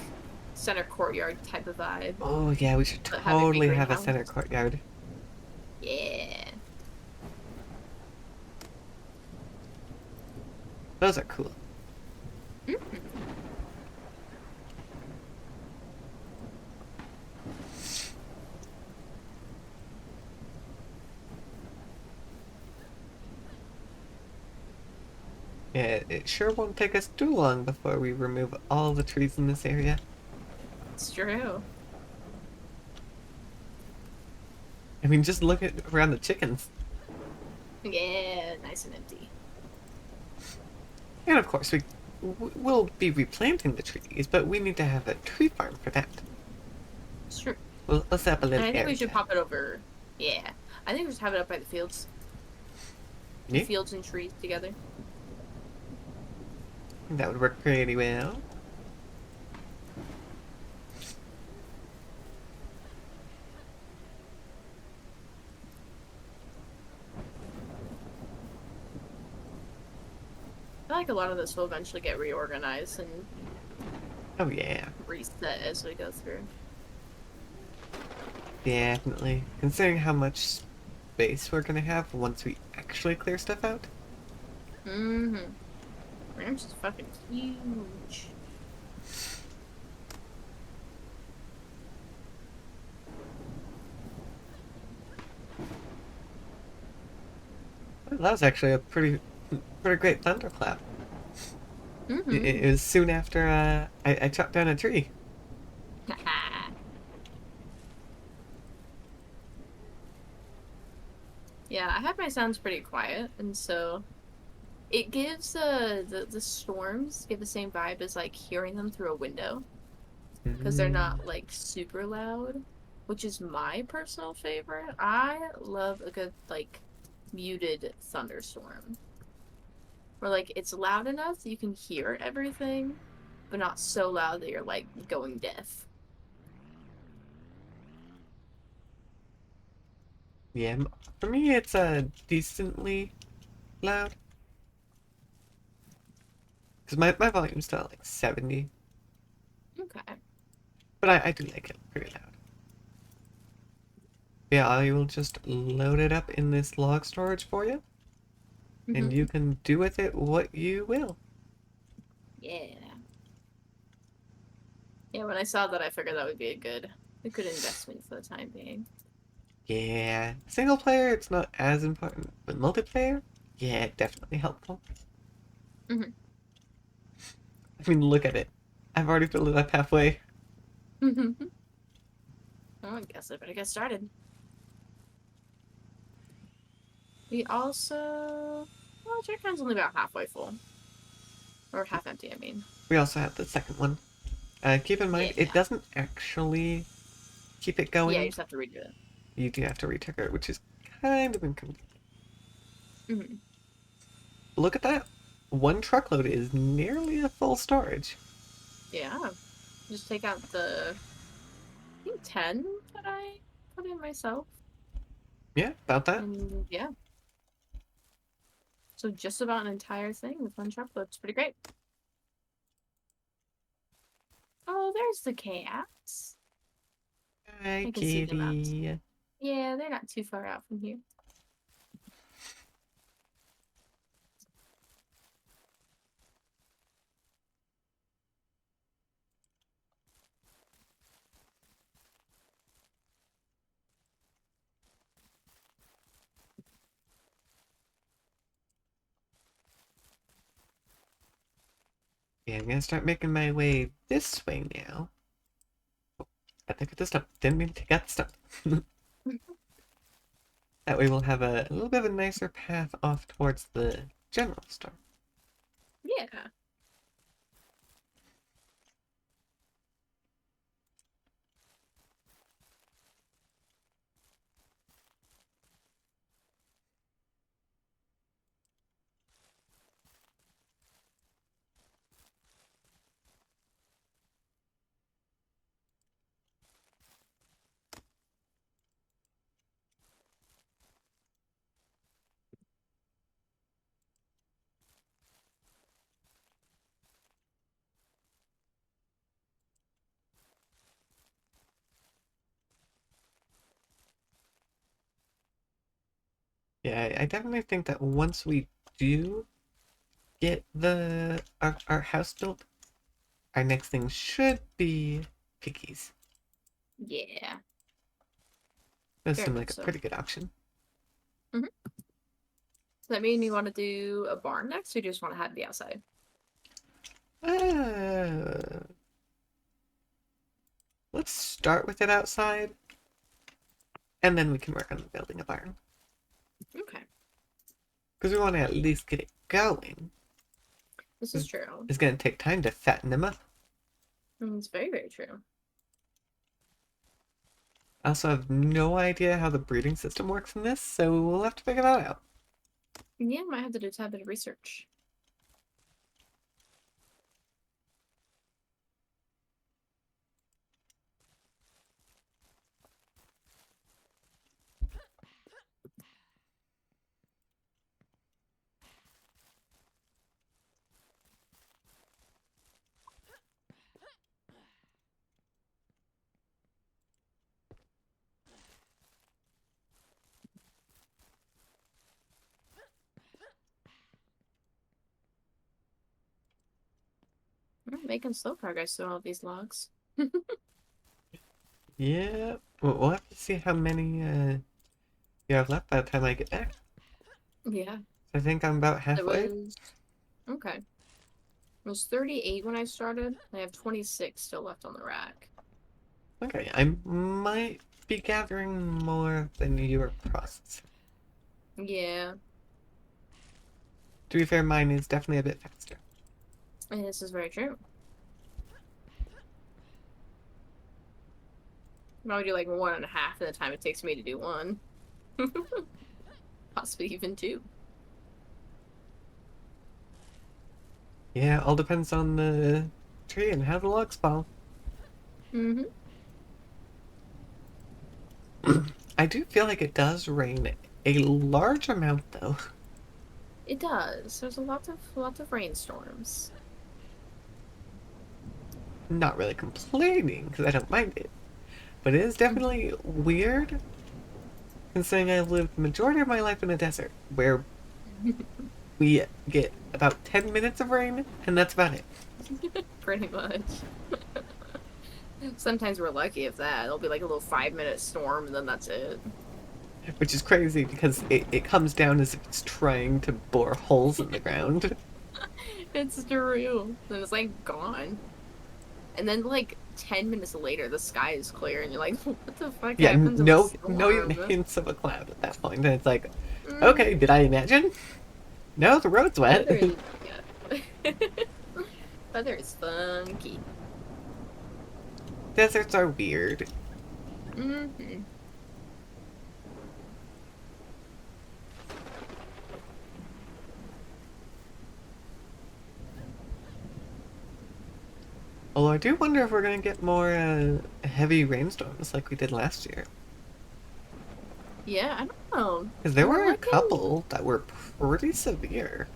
center courtyard type of vibe, Oh yeah, we should but have it be totally have a greenhouse. center courtyard. Yeah. Those are cool. Mhm. Yeah, it sure won't take us too long before we remove all the trees in this area. It's true. I mean, just look at around the chickens. Yeah, nice and empty. And of course, we'll be replanting the trees, but we need to have a tree farm for that. It's true. We'll set up a And little I think we should area. pop it over. Yeah. I think we should have it up by the fields. The Yeah, fields and trees together. that would work pretty well. I feel like a lot of this will eventually get reorganized and Oh yeah, reset as we go through. definitely. Considering how much space we're gonna have once we actually clear stuff out. Mm-hmm. Ranch is fucking huge. Well, that was actually a pretty great thunderclap. It Mm-hmm. was soon after I chopped down a tree. Yeah, I have my sounds pretty quiet, and so it gives the storms give the same vibe as like hearing them through a window because they're Mm. not like super loud, which is my personal favorite. I love a good like muted thunderstorm where like it's loud enough that you can hear everything, but not so loud that you're like going deaf. Yeah, for me it's decently loud because my volume's still at like 70, Okay. but I do like it pretty loud. Yeah, I will just load it up in this log storage for you, and Mm-hmm. you can do with it what you will. Yeah. Yeah, when I saw that, I figured that would be a good investment for the time being. Yeah, single player, it's not as important, but multiplayer, yeah, definitely helpful. Hmm. I mean, look at it. I've already filled it up halfway. Well, I guess I better get started. We also, well, Jerrycan's only about halfway full, or half empty. I mean, We also have the second one. Keep in mind, it yeah, doesn't actually keep it yeah. You going. just have to redo it. You do have to retrigger it, which is kind of inconvenient. Hmm. Look at that. One truckload is nearly a full storage. Yeah, just take out the I think 10 that I put in myself, Yeah, about that. and yeah, so just about an entire thing with one truckload. It's pretty great. Oh, there's the cats. Hi, I can see them out. kitty. Yeah, they're not too far out from here. Yeah, I'm gonna start making my way this way now. I think I just didn't mean to take out the stuff. That way we'll have a little bit of a nicer path off towards the general store. Yeah. Yeah, I definitely think that once we do get our house built, our next thing should be piggies. Yeah. That Very seems much like a so. pretty good option. Hmm. Does that mean you want to do a barn next, or you just want to have it be outside? Uh, let's start with it outside, and then we can work on building a barn. Okay. Because we want to at least get it going. This is true. It's going to take time to fatten them up. It's very, very true. I also have no idea how the breeding system works in this, so we'll have to figure that out. Yeah, might have to do a tad bit of research. I'm making slow progress through all these logs. Yeah, we'll have to see how many you have left by the time I get back. Yeah. I think I'm about It halfway. was okay. It was 38 when I started. I have 26 still left on the rack. Okay, I might be gathering more than you are processing. Yeah. To be fair, mine is definitely a bit faster. And this is very true. Probably do like 1.5 of the time it takes me to do one. Possibly even two. Yeah, all depends on the tree and how the logs fall. Mm-hmm. I do feel like it does rain a large amount, though. It does. There's a lot of rainstorms. Not really complaining, because I don't mind it. But it is definitely weird, considering I've lived the majority of my life in a desert, where we get about 10 minutes of rain, and that's about it. Pretty much. Sometimes we're lucky if that. It'll be like a little 5-minute storm and then that's it. Which is crazy because it comes down as if it's trying to bore holes in the ground. It's true. Then it's like gone. And then like 10 minutes later the sky is clear and you're like, what the fuck Yeah, happened to the no even storm? hints of a cloud at that point. And it's like, Mm, okay, did I imagine? No, the road's wet. weather is yeah. Weather is funky. Deserts are weird. Mm-hmm. Although I do wonder if we're gonna get more heavy rainstorms like we did last year. Yeah, I don't know. Because there We're were a looking. couple that were pretty severe.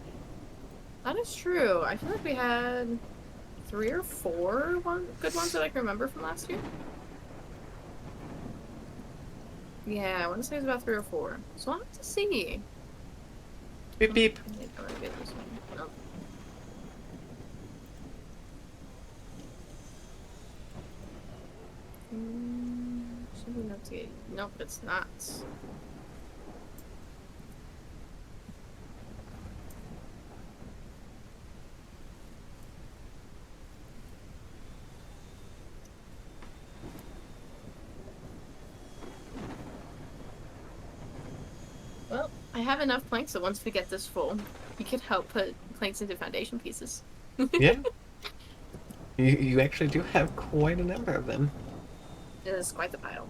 That is true. I feel like we had 3 or 4 good ones that I can remember from last year. Yeah, I want to say it was about 3 or 4. So I'll have to see. Beep Oh, beep. I don't wanna get this one. Nope. Should be enough to get. Nope, it's not. Well, I have enough planks that once we get this full, we could help put planks into foundation pieces. Yeah, you actually do have quite a number of them. It is quite the pile.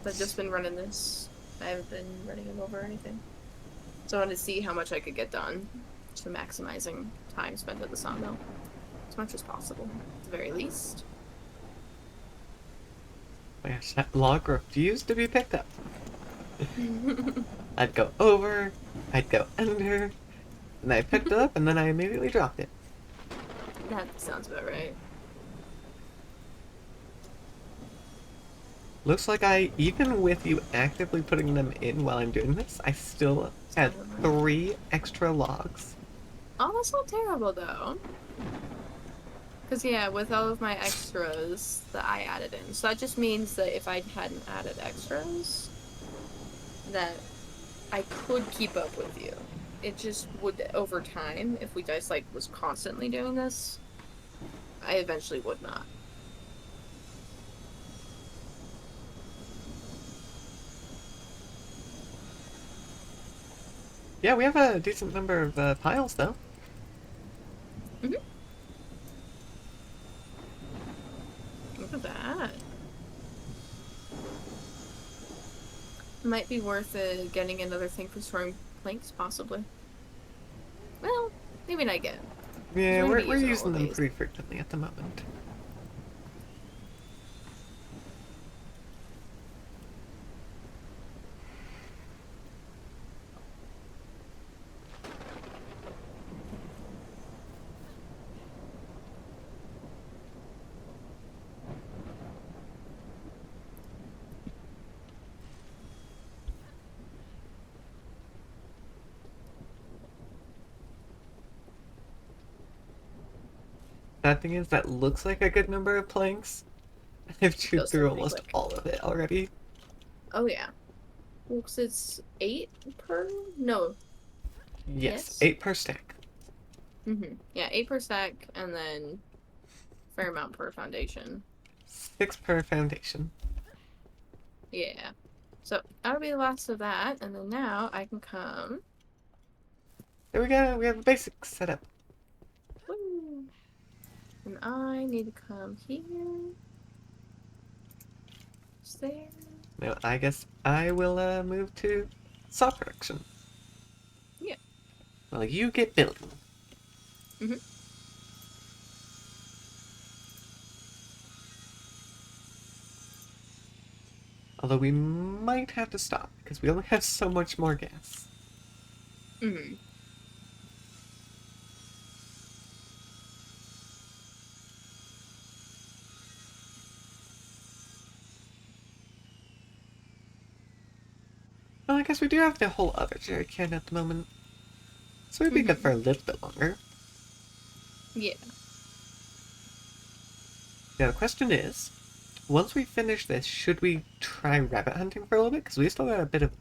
I've just been running this. I haven't been running them over or anything. So I wanted to see how much I could get done. To maximizing time spent at the sawmill. As much as possible, at the very least. My gosh, that log refused to be picked up. I'd go over, I'd go under, and I picked it up and then I immediately dropped it. That sounds about right. Looks like even with you actively putting them in while I'm doing this, I still had 3 extra logs. Oh, that's not terrible though. Because, yeah, with all of my extras that I added in. So that just means that if I hadn't added extras, that I could keep up with you. It just would, over time, if we just, like, was constantly doing this, I eventually would not. Yeah, we have a decent number of piles though. Mm-hmm. Look at that. Might be worth getting another thing for storing planks, possibly. Well, maybe not yet. Yeah, We're gonna be we're using all using of them these. pretty frequently at the moment. That thing is, that looks like a good number of planks. I've chewed Goes through through pretty almost quick. all of it already. Oh, yeah. Well, 'cause it's 8 per? No. Yes, Yes? 8 per stack. Yeah, 8 per stack, and then fair amount per foundation. 6 per foundation. Yeah. So that'll be the last of that, and then now I can come. There we go, we have a basic setup. Woo! And I need to come here. Just there. Now, I guess I will move to saw production. Yeah. Well, you get building. hmm Although we might have to stop because we only have so much more gas. hmm Well, I guess we do have the whole other jerry can at the moment. So we'd be good for a little bit longer. Yeah. Now the question is, once we finish this, should we try rabbit hunting for a little bit? Because we still got a bit of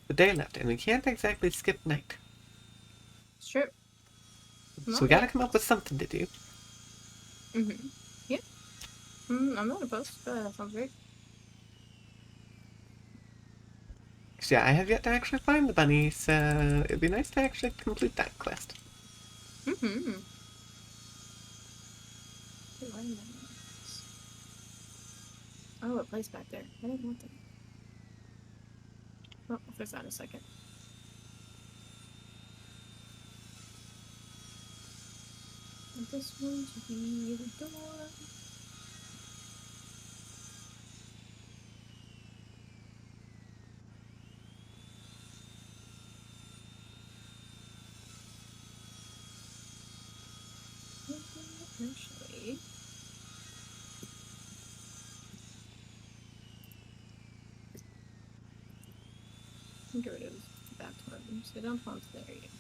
the day left, and we can't exactly skip night. Sure. So Not we gotta yet. come up with something to do. Mm-hmm. Yeah. I'm not opposed. That sounds great. 'Cause yeah, I have yet to actually find the bunny, so it'd be nice to actually complete that quest. Mm-hmm. Oh, it plays back there. I didn't want that. Oh, I'll fix that in a second. Want this one to be the door. Actually, get rid of back buttons. They don't want there yet.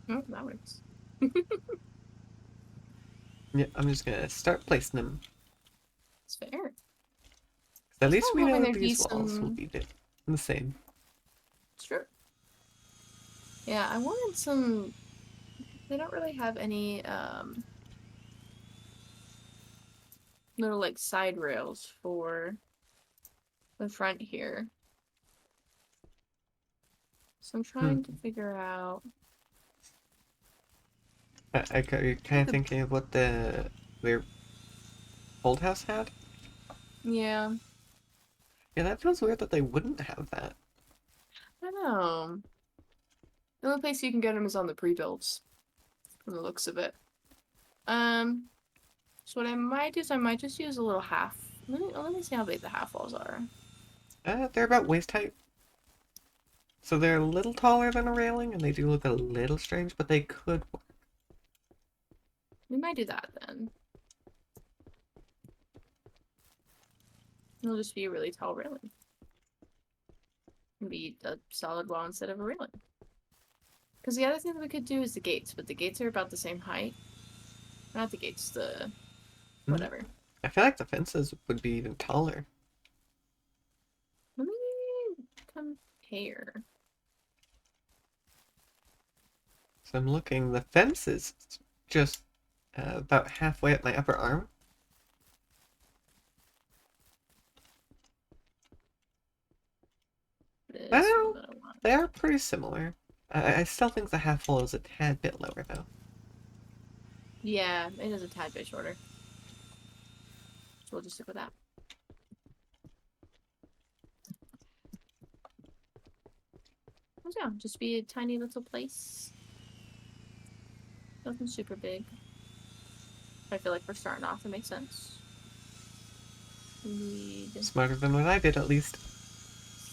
Oh, that works. Yeah, I'm just gonna start placing them. It's fair. At Just least kind we of know hoping that there'd be these walls will some. be the same. Sure. Yeah, I wanted some. They don't really have any little like side rails for the front here. So I'm Hmm. trying to figure out I kind of the thinking of what their old house had. yeah, Yeah, that feels weird that they wouldn't have that. I don't know. The only place you can get them is on the pre-builds, from the looks of it. Um, so what I might do is I might just use a little half. Let me see how big the half walls are. They're about waist height, so they're a little taller than a railing, and they do look a little strange, but they could work. We might do that then. It'll just be a really tall railing. It'll be a solid wall instead of a railing. Because the other thing that we could do is the gates, but the gates are about the same height. Not the gates, the Mm, whatever. I feel like the fences would be even taller. Let me compare. So I'm looking, the fence is just about halfway up my upper arm. This one Well, that I want. they are pretty similar. I still think the half wall is a tad bit lower, though. Yeah, it is a tad bit shorter. So we'll just stick with that. So yeah, just be a tiny little place. Nothing super big. I feel like we're starting off, it makes sense. We need Smarter than what I did, at least.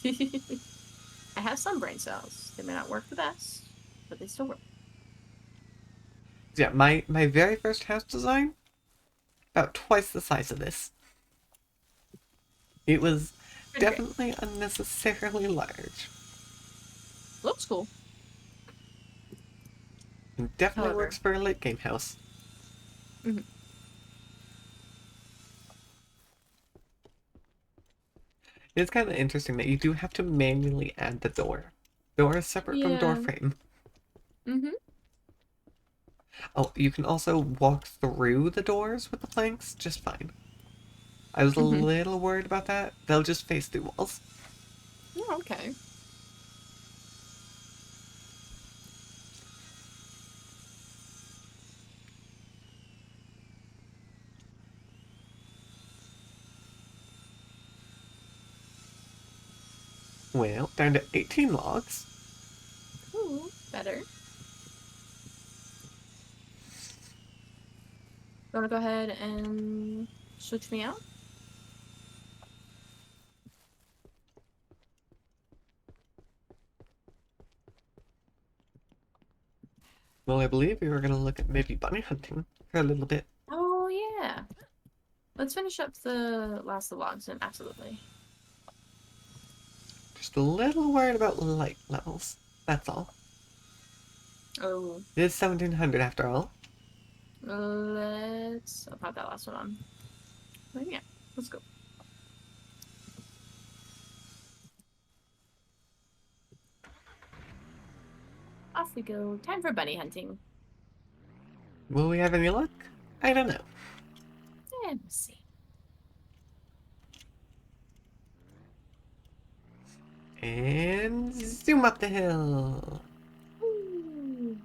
I have some brain cells. They may not work the best, but they still work. Yeah, my very first house design, about twice the size of this. It was Pretty great. definitely unnecessarily large. Looks cool. And definitely However, works for a late game house. mhm. It's kind of interesting that you do have to manually add the door. Door is separate from door Yeah. frame. Mm-hmm. Oh, you can also walk through the doors with the planks just fine. I was a Mm-hmm. little worried about that. They'll just face through walls. Oh, okay. Well, down to 18 logs. Cool. Better. You wanna go ahead and switch me out? Well, I believe we were gonna look at maybe bunny hunting for a little bit. Oh yeah. Let's finish up the last of the logs and absolutely. Just a little worried about light levels. That's all. Oh, It is 1700 after all. I'll pop that last one on. But yeah, let's go. Off we go. Time for bunny hunting. Will we have any luck? I don't know. And we'll see. And zoom up the hill. Ooh.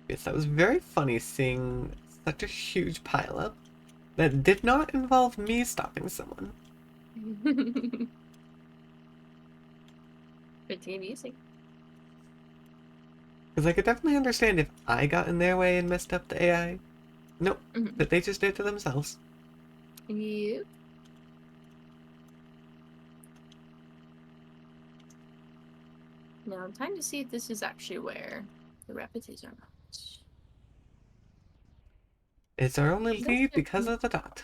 Yes, that was very funny seeing such a huge pileup that did not involve me stopping someone. Pretty music. Because I could definitely understand if I got in their way and messed up the AI. Nope, but they just did it to themselves. Yep. Now, time to see if this is actually where the rabbit is or not. It's our only That's lead it. because of the dot.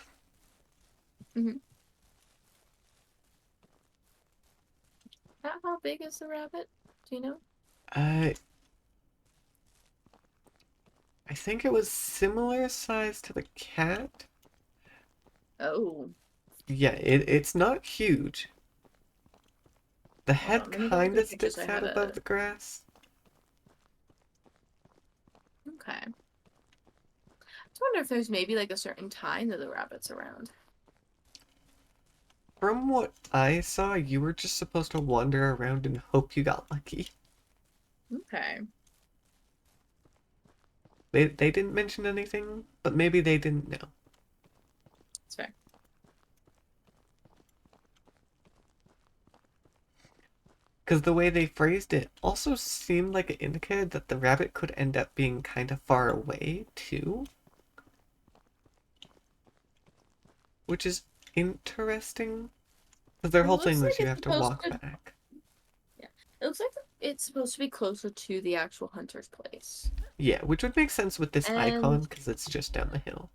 How big is the rabbit? Do you know? I think it was similar size to the cat. Oh. Yeah, it's not huge. The Hold head on, let me look at kind the of pictures sticks I out had above the grass. Okay. I wonder if there's maybe like a certain time that the rabbit's around. From what I saw, you were just supposed to wander around and hope you got lucky. Okay. They didn't mention anything, but maybe they didn't know. That's fair. Because the way they phrased it also seemed like it indicated that the rabbit could end up being kind of far away, too. Which is interesting. Because their It whole thing looks like was you it's have to supposed walk to. back. Yeah. It looks like it's supposed to be closer to the actual hunter's place. Yeah, which would make sense with this icon, And because it's just down the hill.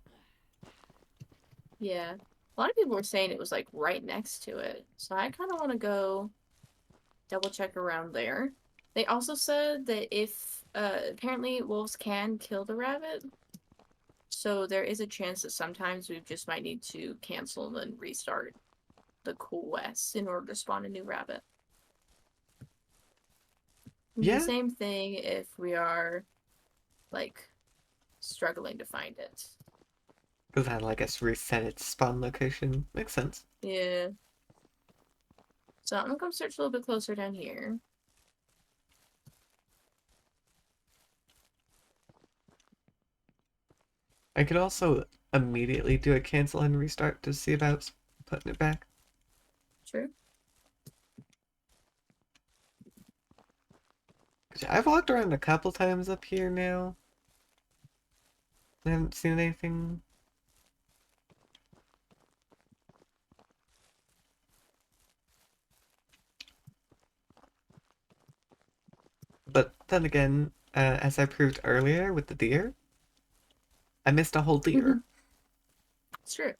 yeah. A lot of people were saying it was like right next to it. So I kind of want to go double check around there. They also said that if apparently wolves can kill the rabbit, so there is a chance that sometimes we just might need to cancel and restart the quest in order to spawn a new rabbit. The Yeah, same thing if we are like struggling to find it. because that'll, I guess, reset its spawn location. Makes sense. Yeah. So I'm gonna come search a little bit closer down here. I could also immediately do a cancel and restart to see about putting it back. True. 'Cause I've walked around a couple times up here now. I haven't seen anything. But then again, as I proved earlier with the deer, I missed a whole deer. It's true.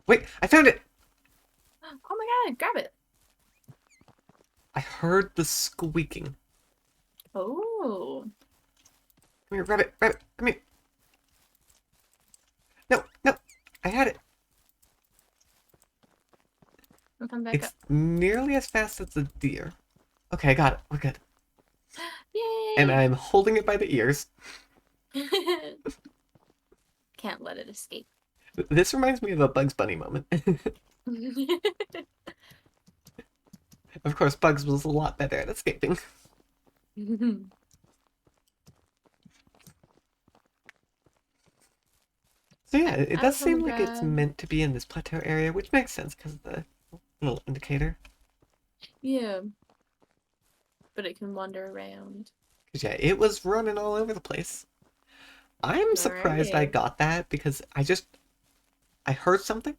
Wait, I found it! Oh my god, grab it. I heard the squeaking. Oh. Come here, rabbit, rabbit, come here. No, no, I had it. I'll come back It's up. nearly as fast as the deer. Okay, I got it. We're good. Yay! And I'm holding it by the ears. Can't let it escape. This reminds me of a Bugs Bunny moment. Of course, Bugs was a lot better at escaping. So yeah, it I does was gonna seem like it's grab. meant to be in this plateau area, which makes sense because of the little indicator. Yeah. But it can wander around. 'Cause yeah, it was running all over the place. I'm surprised I Alrighty. got that because I heard something.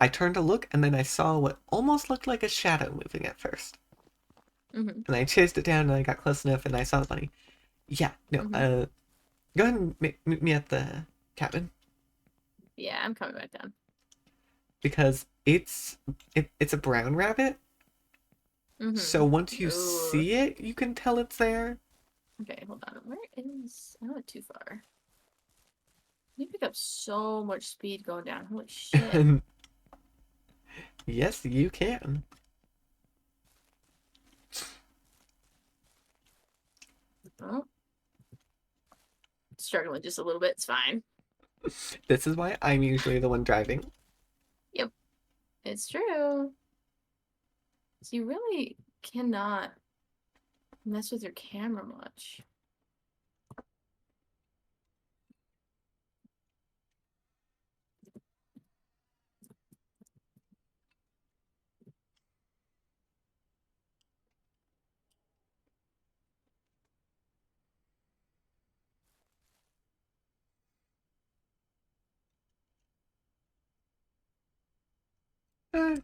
I turned to look and then I saw what almost looked like a shadow moving at first. Mm-hmm. And I chased it down and I got close enough and I saw the bunny. Yeah, no, Mm-hmm. go ahead and meet me at the cabin Yeah, I'm coming back down. because it's a brown rabbit. So once Mm-hmm. you Ooh. see it, you can tell it's there. Okay, hold on. Where is... I went too far. You pick up so much speed going down. Holy shit. Yes, you can. Oh, struggling just a little bit. It's fine. This is why I'm usually the one driving. Yep, it's true. So you really cannot mess with your camera much. Uh,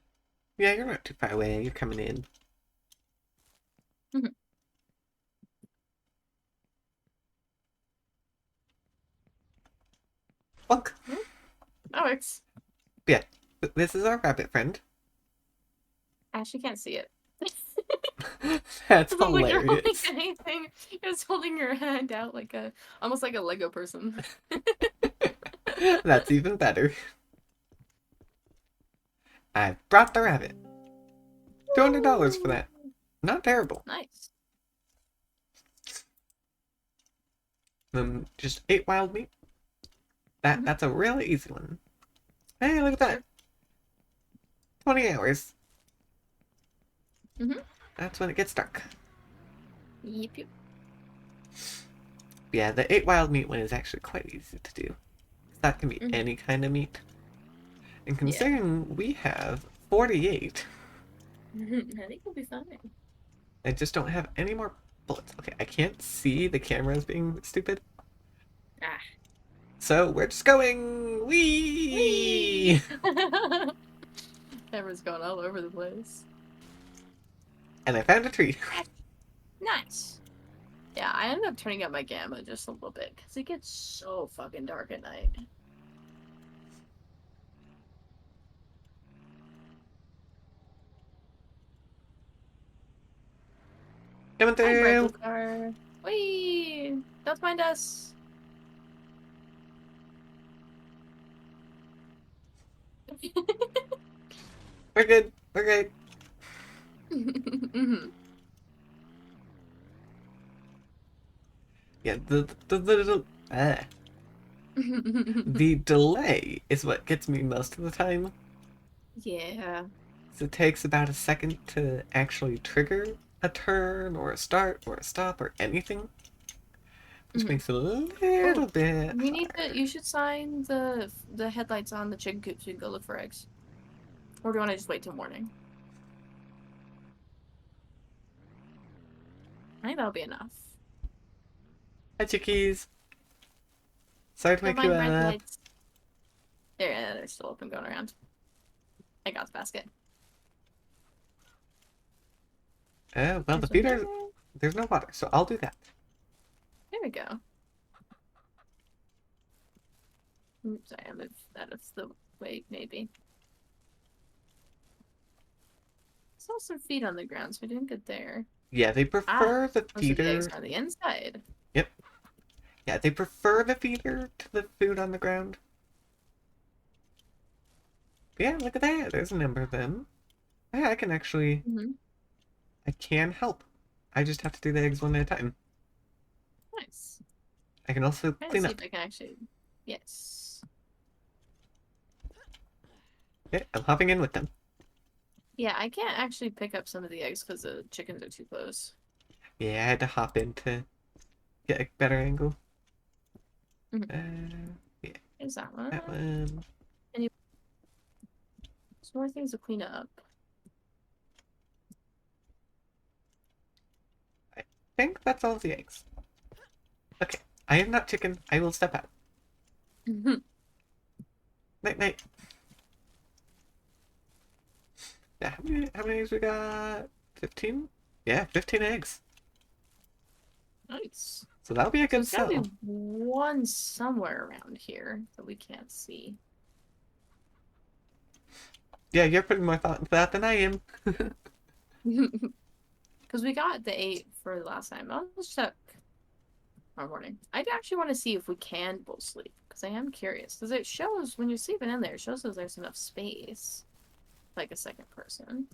yeah, you're not too far away. You're coming in. Mhm. Bonk. That works. Yeah, this is our rabbit friend. Ashley can't see it. That's Doesn't look like you're holding hilarious. anything. You're just holding your hand out like a, almost like a Lego person. That's even better. I brought the rabbit. $200 for Woo! that. Not terrible. Nice. Just 8 wild meat. Mhm. That's a really easy one. Hey, look at that. Sure. 20 hours. Mm-hmm. That's when it gets dark. Yep, yep. Yeah, the 8 wild meat one is actually quite easy to do. That can be Mm-hmm. any kind of meat. And Yeah. considering we have 48, I think we'll be fine. I just don't have any more bullets. Okay, I can't see the cameras being stupid. Ah. So we're just going. Wee! Whee! Camera's going all over the place. And I found a tree. Nice. Yeah, I ended up turning up my gamma just a little bit because it gets so fucking dark at night. Coming Hi, bright blue through. car. Whee! Don't mind us. We're good. We're good. Mhm. Yeah, the delay is what gets me most of the time. Yeah. So it takes about a second to actually trigger a turn or a start or a stop or anything, which Mhm. makes it a Oh, little bit we need to. hard. You should sign the headlights on the chicken coop so you can go look for eggs. Or do you want to just wait till morning? I think that'll be enough. Hi, chickies. Sorry to Don't make you mind bright up. lights. There, yeah, they're still open, going around. I got the basket. Well, the There's one feeder, there. there's no water, so I'll do that. There we go. Oops, I moved that of the way, maybe. Saw some feet on the ground, so we're doing good there. Yeah, they Ah, prefer the most of the eggs feeder. are on the inside. Yep. Yeah, they prefer the feeder to the food on the ground. But yeah, look at that. There's a number of them. Yeah, Mm-hmm. I can help. I just have to do the eggs one at a time. Nice. I can also Trying to clean see up. if I can actually. Yes. Yeah, I'm hopping in with them. Yeah, I can't actually pick up some of the eggs because the chickens are too close. Yeah, I had to hop in to get a better angle. Mm-hmm. Yeah, There's that one. that one. Any more things to clean up? I think that's all the eggs. Okay, I am not chicken. I will step out. Night, night. Yeah, how many eggs we got? 15? Yeah, 15 eggs. Nice. So that'll be a So good there's gotta sell. be one somewhere around here that we can't see. Yeah, you're putting more thought into that than I am. Because we got the 8 for the last time. I'll just check tomorrow morning. I actually want to see if we can both sleep. Because I am curious. Because it shows, when you're sleeping in there, it shows that there's enough space. Like a second person.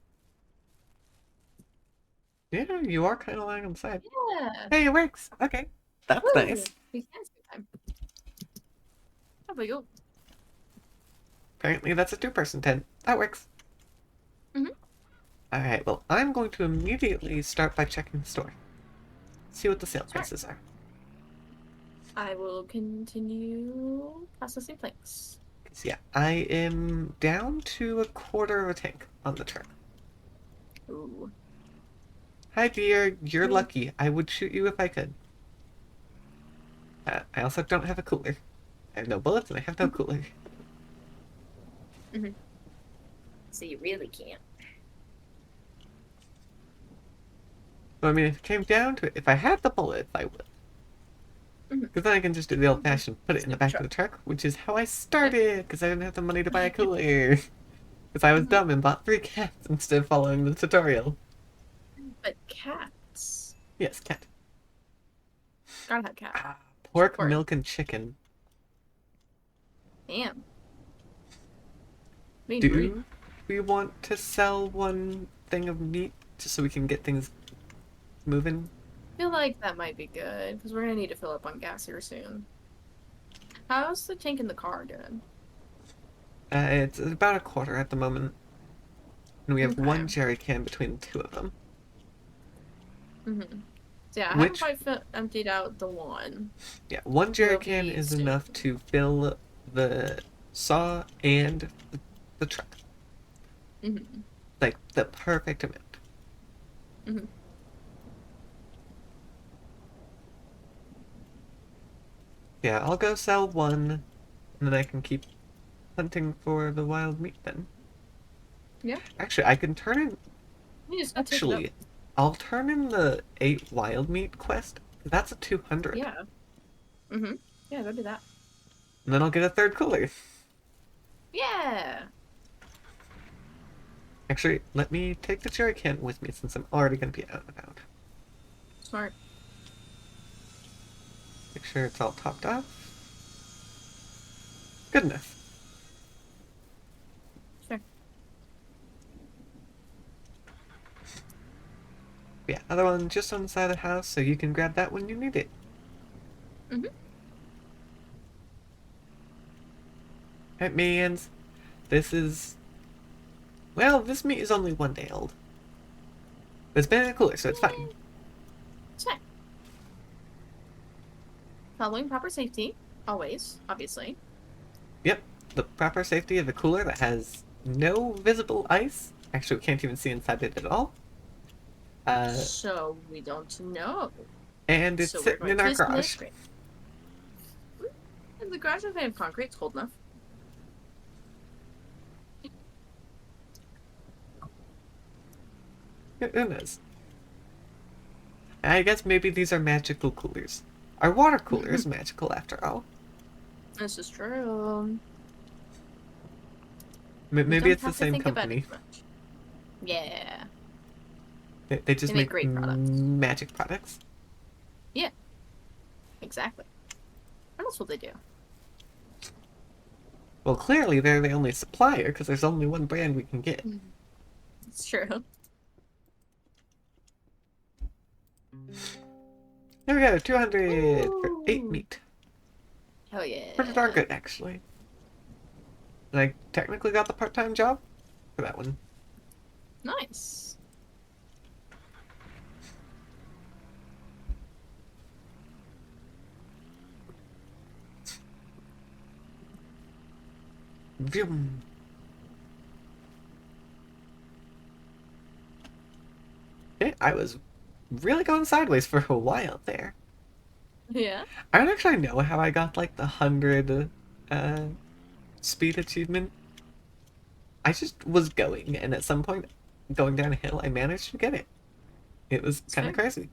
Yeah, you are kind of lying on the side. Yeah. Hey, it works. Okay, that's Woo! nice. We can sleep time. How about you? Apparently that's a two-person tent. That works. Mhm. Alright, well, I'm going to immediately start by checking the store. See what the sale Sure. prices are. I will continue processing planks. Because, yeah, I am down to a quarter of a tank on the truck. Ooh. Hi, dear. You're Hmm. lucky. I would shoot you if I could. I also don't have a cooler. I have no bullets and I have no cooler. Mm-hmm. So you really can't. So, I mean, if it came down to it, if I had the bullets, I would. Mhm. Because then I can just do the old-fashioned put it in the Snoop back of truck. the truck, which is how I started, because I didn't have the money to buy a cooler. Because I was Mhm. dumb and bought 3 cats instead of following the tutorial. But cats. Yes, cat. Gotta have cat. Ah, pork, Important. milk, and chicken. Damn. Mean green. Do we want to sell one thing of meat just so we can get things moving? I feel like that might be good, because we're gonna need to fill up on gas here soon. How's the tank in the car doing? It's about a quarter at the moment. And we have Okay. one jerry can between the two of them. Mm-hmm. So yeah, I haven't Which, quite emptied out the one. yeah, one jerry Will can be is soon. enough to fill the saw and the truck. Mm-hmm. Like, the perfect amount. Mm-hmm. Yeah, I'll go sell one, and then I can keep hunting for the wild meat then. Yeah. Actually, I can turn in. You just gotta take it up. Actually, I'll turn in the 8 wild meat quest. That's a 200. Yeah. Mm-hmm. Yeah, go do that. And then I'll get a third cooler. Yeah. Actually, let me take the jerry can with me since I'm already going to be out and about. Smart. Make sure it's all topped off. Good enough. Sure. Yeah, other one just on the side of the house so you can grab that when you need it. Mm-hmm. Alright, mans. This is. Well, this meat is only 1 day old. But it's been in a cooler, so it's fine. It's fine. Following proper safety, always, obviously. Yep, the proper safety of a cooler that has no visible ice. Actually, we can't even see inside it at all. So we don't know. And it's So we're sitting going in to our use the garage. screen. And the garage is made of concrete. It's cold enough. Who knows? I guess maybe these are magical coolers. Our water cooler is magical after all. This is true. Maybe Don't it's the have to same think about company. it much. Yeah. They just They make make great products. magic products. Yeah. Exactly. What else will they do? Well, clearly they're the only supplier because there's only one brand we can get. It's true. There we go, 200 for 8 Ooh. meat. Hell yeah. Pretty darn good, actually. And I technically got the part-time job for that one. Nice. Vroom. Okay, I was really going sideways for a while there. Yeah. I don't actually know how I got like the 100 uh, speed achievement. I just was going, and at some point, going down a hill, I managed to get it. It was It's kind of fair. crazy.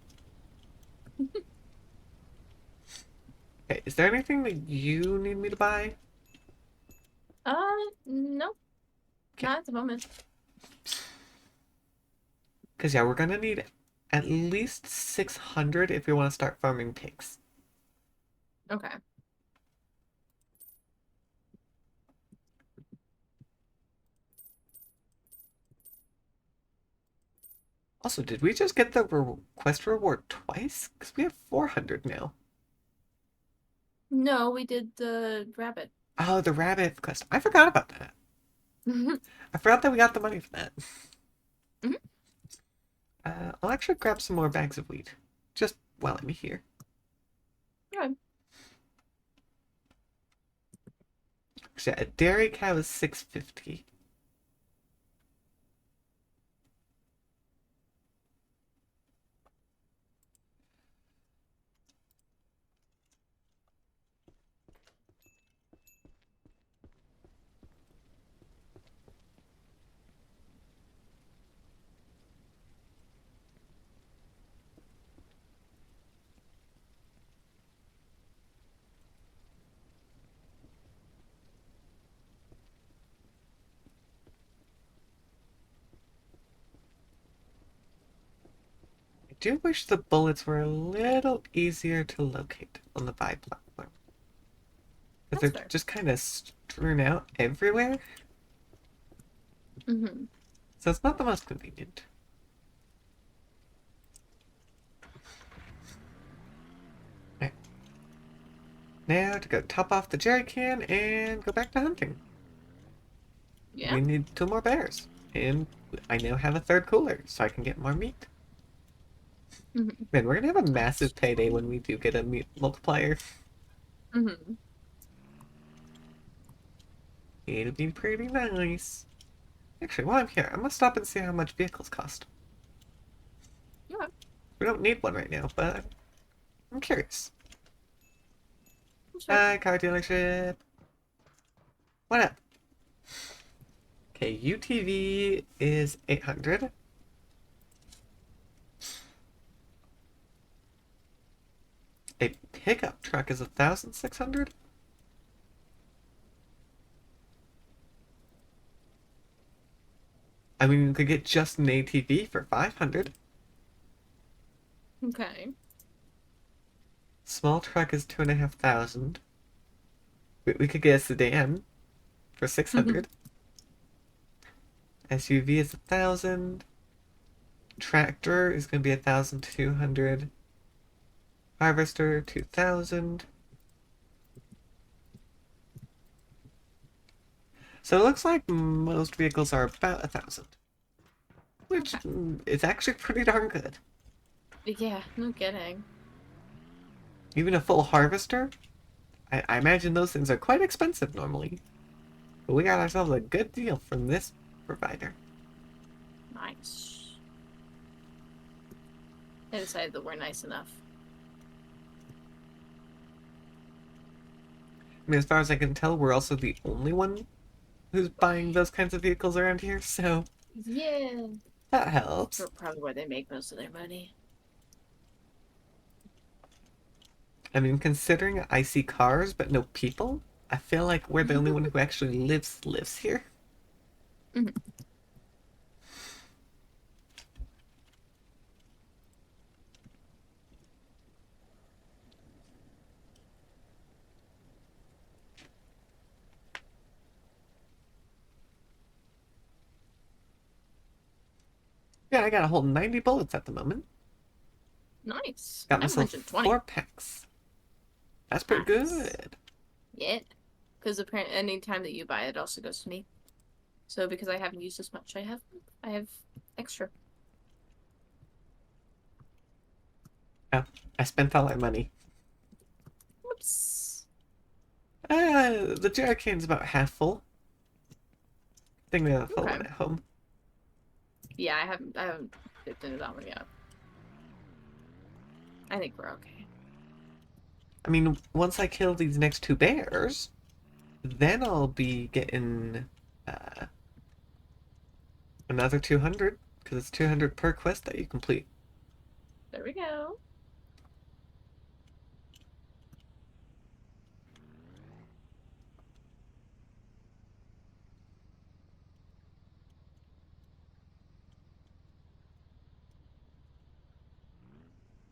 Okay, is there anything that you need me to buy? No, Okay, not at the moment. because yeah, we're gonna need at least 600 if we want to start farming pigs. Okay. Also, did we just get the quest reward twice? Because we have 400 now. No, we did the rabbit. Oh, the rabbit quest. I forgot about that. Mhm. I forgot that we got the money for that. I'll actually grab some more bags of wheat. Just while I'm here. Okay. So yeah, a dairy cow is 650. I do wish the bullets were a little easier to locate on the buy platform. Because That's they're fair. just kind of strewn out everywhere. Mm-hmm. So it's not the most convenient. Right. Now to go top off the jerry can and go back to hunting. Yeah. We need 2 more bears. And I now have a 3rd cooler, so I can get more meat. Mm-hmm. Man, we're gonna have a Nice. massive payday when we do get a meat multiplier. Mm-hmm. It'll be pretty nice. Actually, while I'm here, I'm gonna stop and see how much vehicles cost. Yeah. We don't need one right now, but I'm curious. That's fair. Hi, car dealership. What up? Okay, UTV is 800. A pickup truck is 1,600. I mean, you could get just an ATV for 500. Okay. Small truck is 2,500. We could get a sedan for 600. SUV is 1,000. Tractor is gonna be 1,200. Harvester 2,000. So it looks like most vehicles are about 1,000, which Okay. is actually pretty darn good. Yeah, no kidding. Even a full harvester, I imagine those things are quite expensive normally. But we got ourselves a good deal from this provider. Nice. I decided that we're nice enough. I mean, as far as I can tell, we're also the only one who's buying those kinds of vehicles around here, so Yeah. that helps. Probably where they make most of their money. I mean, considering I see cars but no people, I feel like we're the only one who actually lives here. Mhm. Yeah, I got a whole 90 bullets at the moment. Nice. Got I have myself 120. 4 packs. That's pretty Nice. good. Yeah. Because apparently any time that you buy it, it also goes to me. So because I haven't used as much, I have extra. Oh, I spent all our money. Whoops. The jerry can's about half full. I think we have a full Okay. one at home. Yeah, I haven't dipped into that one yet. I think we're okay. I mean, once I kill these next two bears, then I'll be getting uh, another 200, because it's 200 per quest that you complete. There we go.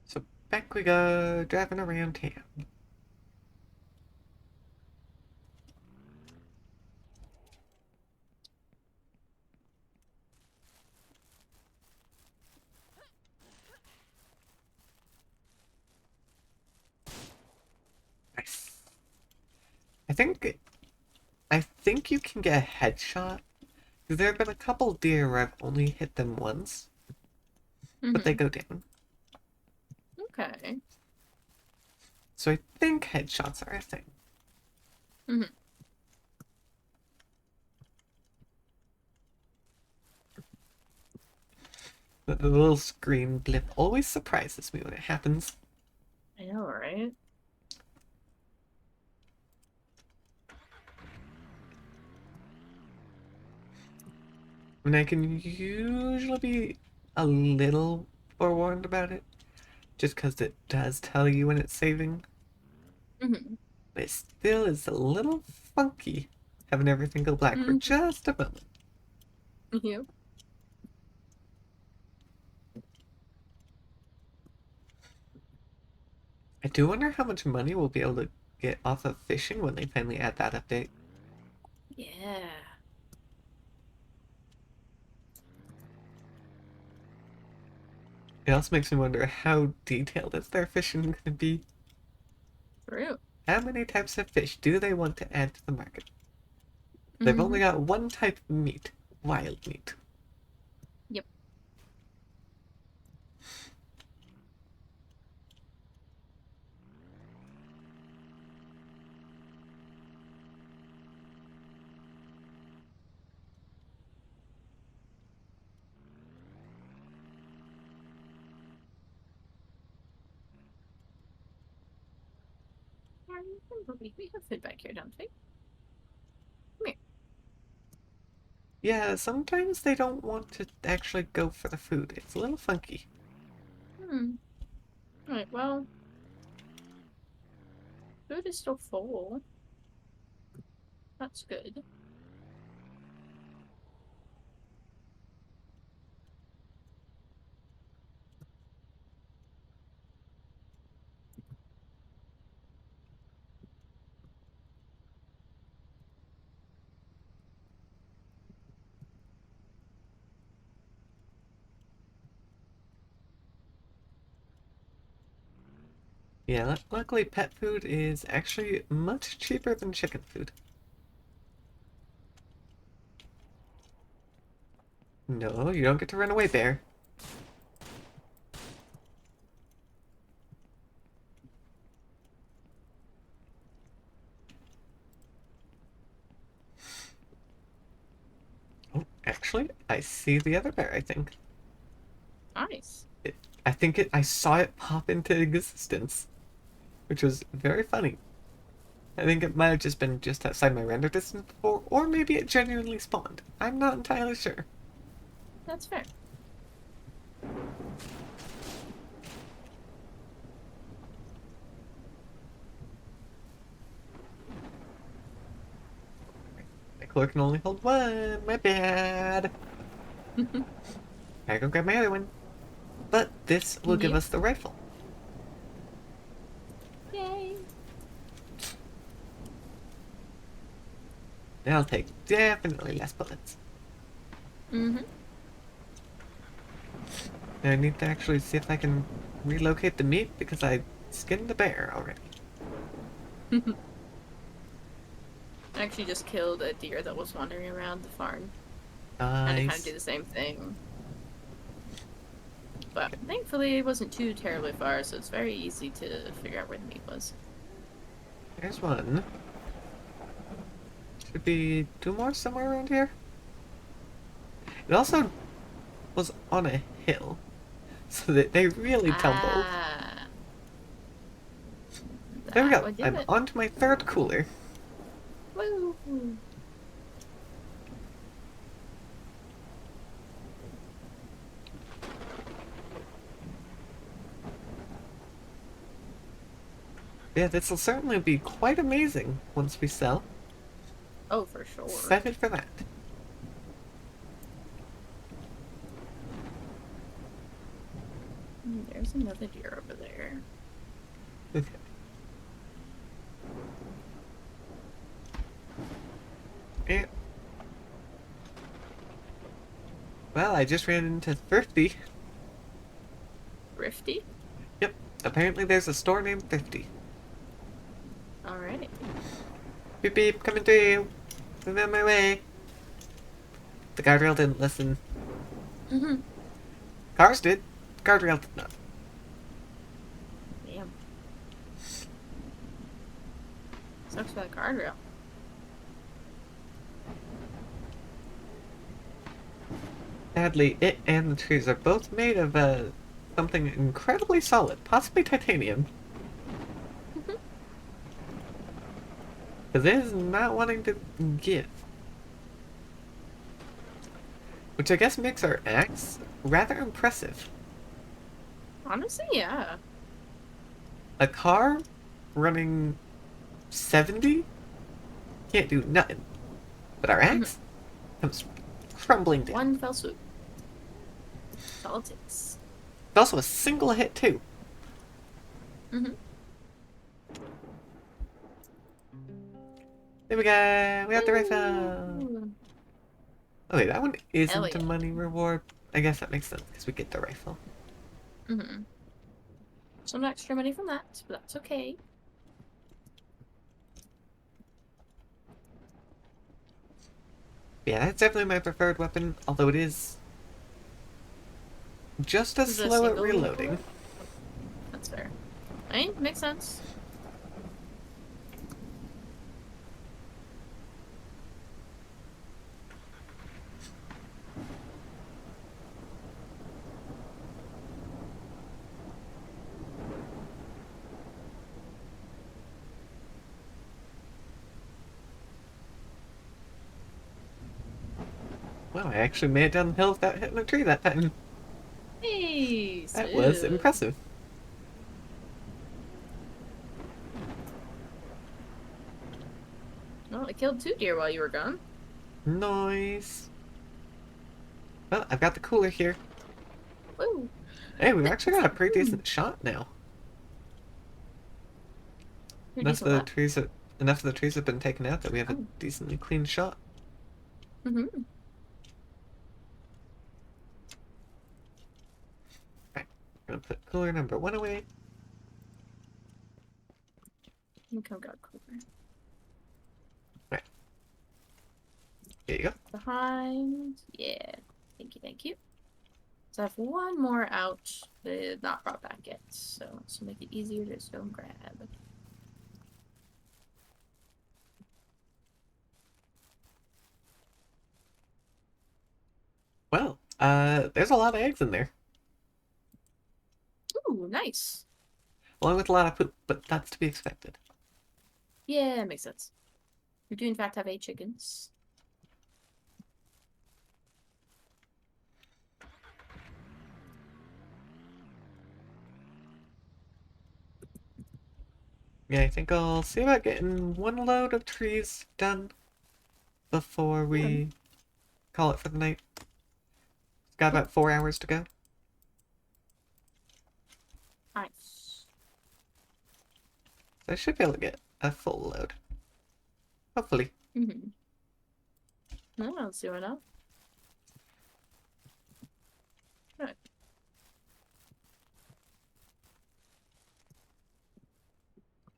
So back we go, driving around town. Nice. I think I think you can get a headshot. There have been a couple deer where I've only hit them once, but they Mm-hmm. go down. Okay. So I think headshots are a thing. Mm-hmm. The little screen blip always surprises me when it happens. I know, right? And I can usually be a little forewarned about it, just because it does tell you when it's saving. Mm-hmm. But it still is a little funky having everything go black for Mm-hmm. just a moment. Yep. I do wonder how much money we'll be able to get off of fishing when they finally add that update. Yeah. It also makes me wonder how detailed is their fishing going to be? True. How many types of fish do they want to add to the market? They've Mm-hmm. only got one type of meat, wild meat. Yep. I remember we have food back here, don't we? Come here. Yeah, sometimes they don't want to actually go for the food. It's a little funky. Hmm. Alright, well, food is still full. That's good. Yeah, luckily pet food is actually much cheaper than chicken food. No, you don't get to run away, bear. Oh, actually, I see the other bear, I think. Nice. It, I saw it pop into existence, which was very funny. I think it might have just been just outside my render distance before, or maybe it genuinely spawned. I'm not entirely sure. That's fair. My cooler can only hold one. My bad. I go grab my other one. But this will give Yep. us the rifle. Yay. That'll take definitely less bullets. Mm-hmm. Now I need to actually see if I can relocate the meat because I skinned the bear already. I actually just killed a deer that was wandering around the farm. And I kind of do Nice. the same thing. But thankfully it wasn't too terribly far, so it's very easy to figure out where the meat was. There's one. Should be two more somewhere around here. It also was on a hill, so that they really tumbled. Ah. There we That go. would do I'm it. on to my third cooler. Woo! Yeah, this will certainly be quite amazing once we sell. Oh, for sure. Excited for that. There's another deer over there. Okay. Yeah. Well, I just ran into Thrifty. Thrifty? Yep. Apparently there's a store named Thrifty. Alright. Beep beep, coming through. I'm on my way. The guardrail didn't listen. Mm-hmm. Cars did. Guardrail did not. Damn. Sucks for the guardrail. Sadly, it and the trees are both made of something incredibly solid, possibly titanium. Because it is not wanting to give. Which I guess makes our axe rather impressive. Honestly, yeah. A car running 70 can't do nothing. But our axe comes crumbling down. One fell swoop. That's all it takes. It's also a single hit, too. Mm-hmm. There we go. We got the rifle. Oh wait, that one isn't yeah. a money reward. I guess that makes sense because we get the rifle. Mm-hmm. Some extra money from that, but that's okay. Yeah, that's definitely my preferred weapon, although it is just as Is it a slow at single reloading. bullet? That's fair. I mean, makes sense. Wow, I actually made it down the hill without hitting a tree that time. Hey, That was smooth. impressive. Well, I killed 2 deer while you were gone. Nice. Well, I've got the cooler here. Woo. Hey, we've actually got a pretty decent shot now. Pretty Enough of decent the what? trees have, enough of the trees have been taken out that we have a Oh. decently clean shot. Mm-hmm. Right, gonna put cooler number 1 away. Come got cooler. Right. Here you go. Behind. Yeah. Thank you, thank you. So I have one more out that not brought back yet. So to make it easier, just go and grab. Well, there's a lot of eggs in there. Ooh, nice. Along with a lot of poop, but that's to be expected. Yeah, makes sense. We do in fact have 8 chickens. Yeah, I think I'll see about getting 1 load of trees done before we call it for the night. Got about 4 hours to go. Nice. So I should be able to get a full load. Hopefully. Mm-hmm. No, I don't see why not. Right.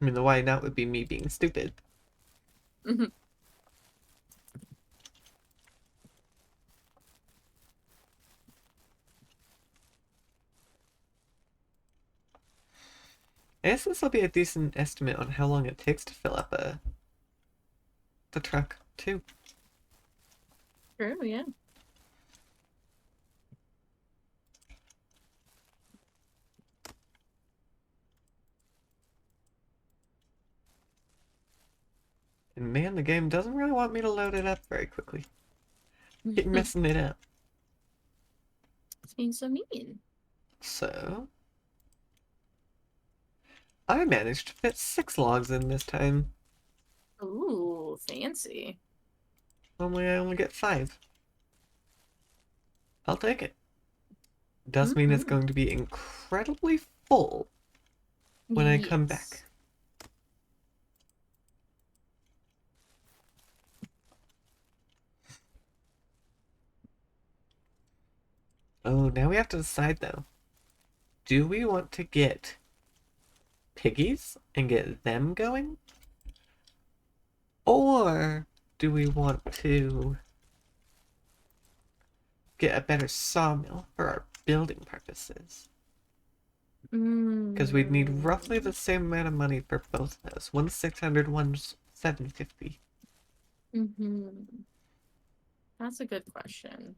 I mean, the why not would be me being stupid. Mm-hmm. I guess this will be a decent estimate on how long it takes to fill up the truck, too. True, yeah. Man, the game doesn't really want me to load it up very quickly. Keep messing it up. It's being so mean. So, I managed to fit 6 logs in this time. Ooh, fancy. Normally I only get 5. I'll take it. Does mean it's going to be incredibly full when I come back. Oh, now we have to decide though. Do we want to get piggies and get them going? Or do we want to get a better sawmill for our building purposes? Because we'd need roughly the same amount of money for both of those. One's 600, one's 750. That's a good question.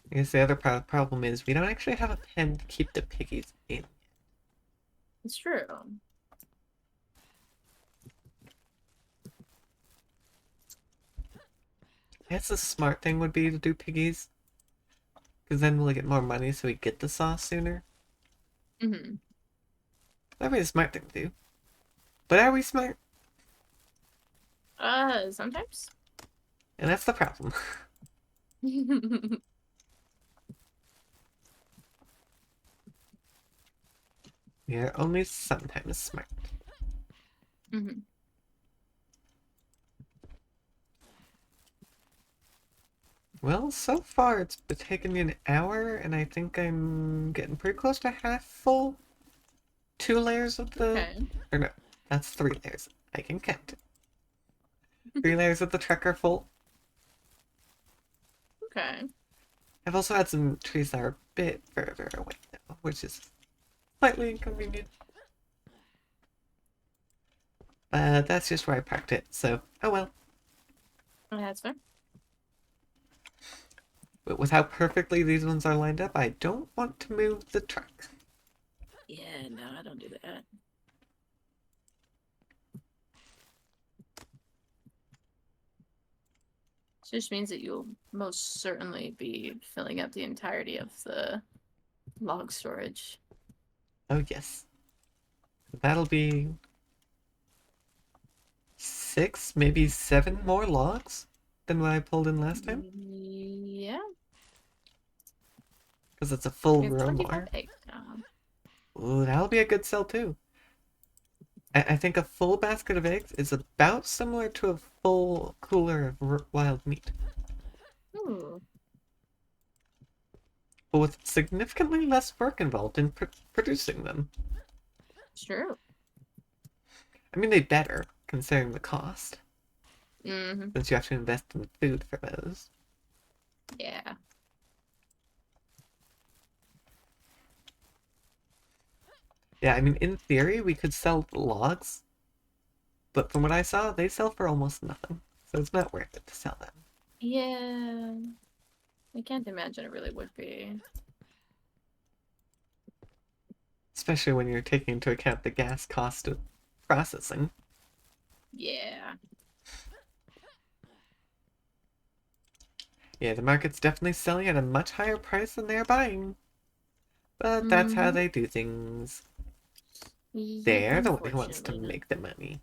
I guess the other problem is we don't actually have a pen to keep the piggies in. It's true. I guess the smart thing would be to do piggies. Because then we'll get more money so we get the saw sooner. That'd be a smart thing to do. But are we smart? Sometimes. And that's the problem. We are only sometimes smart. Well, so far it's been taking me an hour, and I think I'm getting pretty close to half full. 2 layers of the... Okay. Or no, that's 3 layers. I can count it. 3 layers of the truck are full. Okay. I've also had some trees that are a bit further away though, which is slightly inconvenient. But that's just where I parked it, so oh well. Oh, that's fair. But with how perfectly these ones are lined up, I don't want to move the truck. Yeah, no, I don't do that. It just means that you'll most certainly be filling up the entirety of the log storage. Oh yes. That'll be 6, maybe 7 more logs than what I pulled in last time. Yeah. Because it's a full We have row 25 more. eggs now. Ooh, that'll be a good sell too. I think a full basket of eggs is about similar to a full cooler of wild meat. Ooh. But with significantly less work involved in producing them. True. I mean, they better, considering the cost. Mm-hmm. Since you have to invest in food for those. Yeah. Yeah, I mean, in theory, we could sell logs. But from what I saw, they sell for almost nothing. So it's not worth it to sell them. Yeah. I can't imagine it really would be. Especially when you're taking into account the gas cost of processing. Yeah. Yeah, the market's definitely selling at a much higher price than they're buying. But that's how they do things. They're the one who wants to make the money.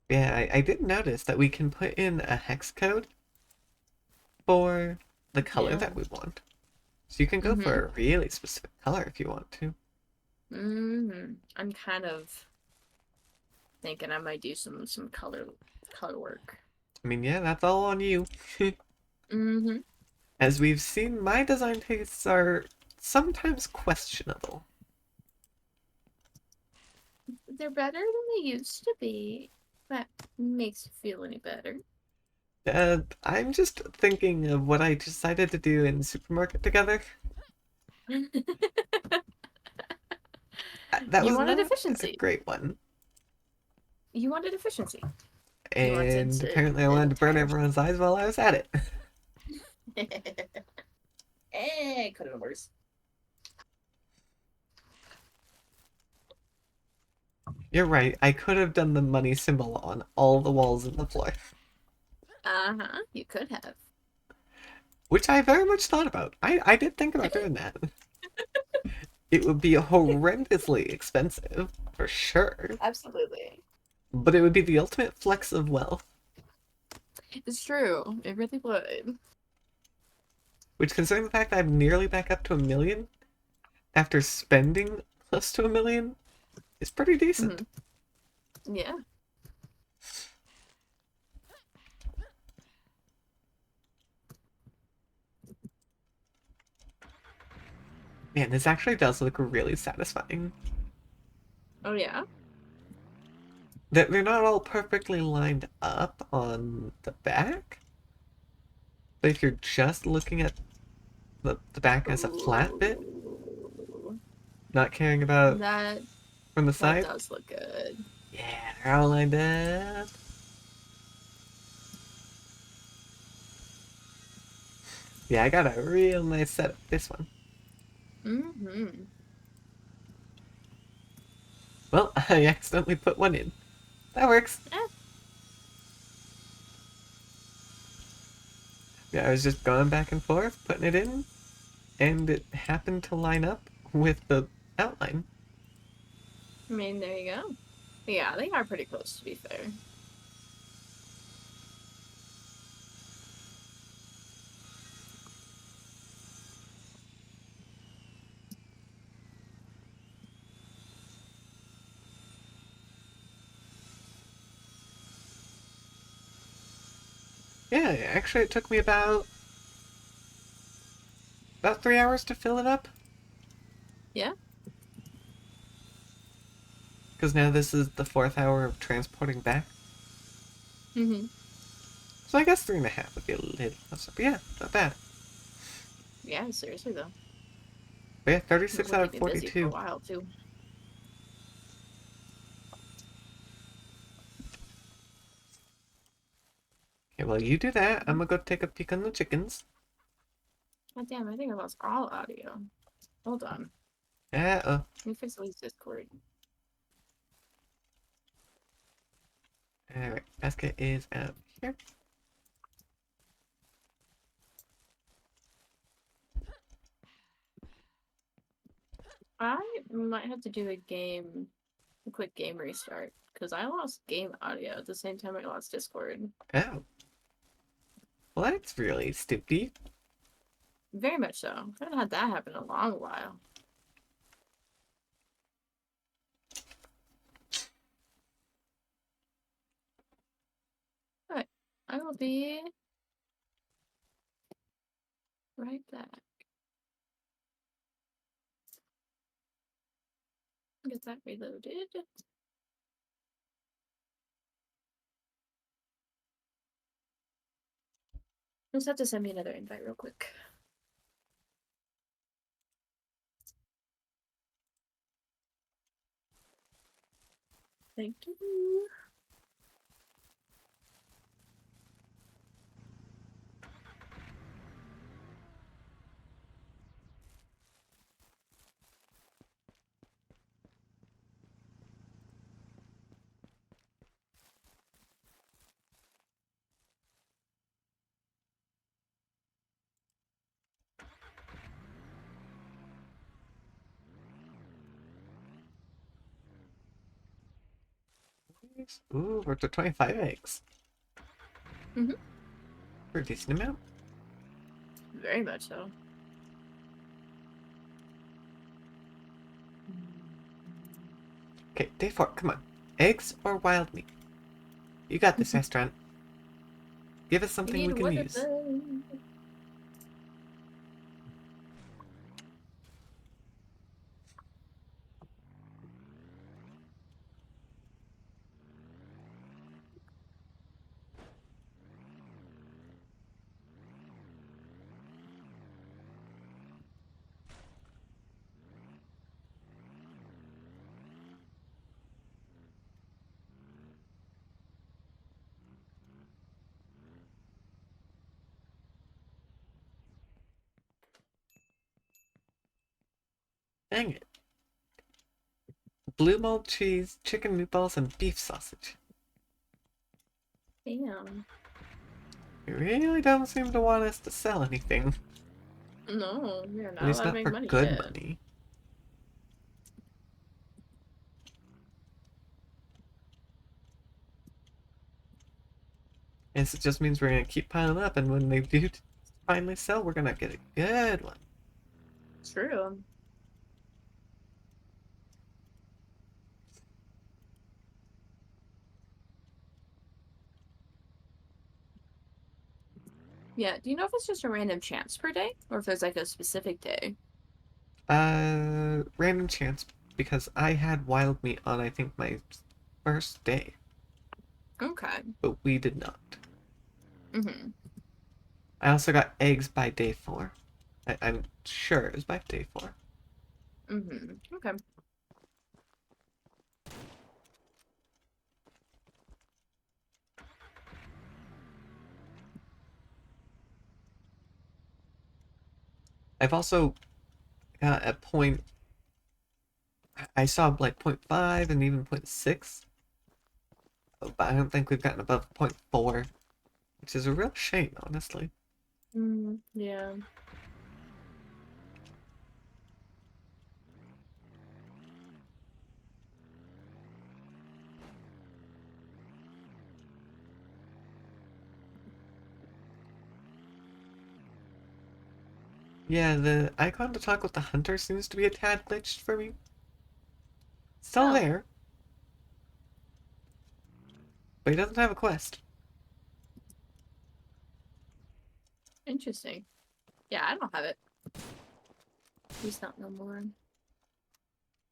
Yeah, I did notice that we can put in a hex code for the color that we want. So you can go for a really specific color if you want to. I'm kind of thinking I might do some color work. I mean, yeah, that's all on you. As we've seen, my design tastes are sometimes questionable. They're better than they used to be. That makes you feel any better. I'm just thinking of what I decided to do in the supermarket together. That You was wanted not a efficiency. great one. You wanted efficiency. You wanted And to apparently I the wanted to burn entire. everyone's eyes while I was at it. Could have been worse. You're right, I could have done the money symbol on all the walls in the floor. Uh-huh. You could have. Which I very much thought about. I did think about doing that. It would be horrendously expensive, for sure. Absolutely. But it would be the ultimate flex of wealth. It's true. It really would. Which, considering the fact that I'm nearly back up to 1 million, after spending close to 1 million, is pretty decent. Yeah. Man, this actually does look really satisfying. Oh, yeah? That they're not all perfectly lined up on the back, but if you're just looking at the back as a flat bit, Ooh. not caring about That from the that side, does look good. yeah, they're all lined up. Yeah, I got a real nice setup. This one. Mm-hmm. Well, I accidentally put one in. That works. Eh. Yeah, I was just going back and forth, putting it in, and it happened to line up with the outline. I mean, there you go. Yeah, they are pretty close, to be fair. Yeah, actually, it took me about 3 hours to fill it up. Yeah. Because now this is the fourth hour of transporting back. Mm-hmm. So I guess 3.5 would be a little closer. But yeah, not bad. Yeah, seriously, though. But yeah, It 36 will out keep of me busy for a 42. while, too. Okay, well, you do that. I'm gonna go take a peek on the chickens. God damn, I think I lost all audio. Hold on. Yeah, Let me fix Lee's Discord. alright. Basket is out here. I might have to do a quick game restart, because I lost game audio at the same time I lost Discord. Oh. Well, that's really stupid. Very much so. I haven't had that happen in a long while. Alright, I will be right back. Get that reloaded. Just have to send me another invite real quick. Thank you. Ooh, we're up to 25 eggs. Mm-hmm. For a decent amount. Very much so. Okay, day 4, come on. Eggs or wild meat? You got this, restaurant. Give us We something need we can one of use. them. Dang it. Blue mold cheese, chicken meatballs, and beef sausage. Damn. You really don't seem to want us to sell anything. No, we're At not least allowed to not make for money good yet. money. Guess it just means we're gonna keep piling up, and when they do finally sell, we're gonna get a good one. True. Yeah, do you know if it's just a random chance per day? Or if there's like a specific day? Random chance, because I had wild meat on, I think, my first day, Okay. but we did not. Mm-hmm. I also got eggs by day 4. I'm sure it was by day 4. Mm-hmm. Okay. I've also got a point. I saw like point 0.5 and even point 0.6, but I don't think we've gotten above point 0.4, which is a real shame, honestly. Mm, yeah. Yeah, the icon to talk with the hunter seems to be a tad glitched for me. Still Oh, there, but he doesn't have a quest. interesting. Yeah, I don't have it. He's not no more.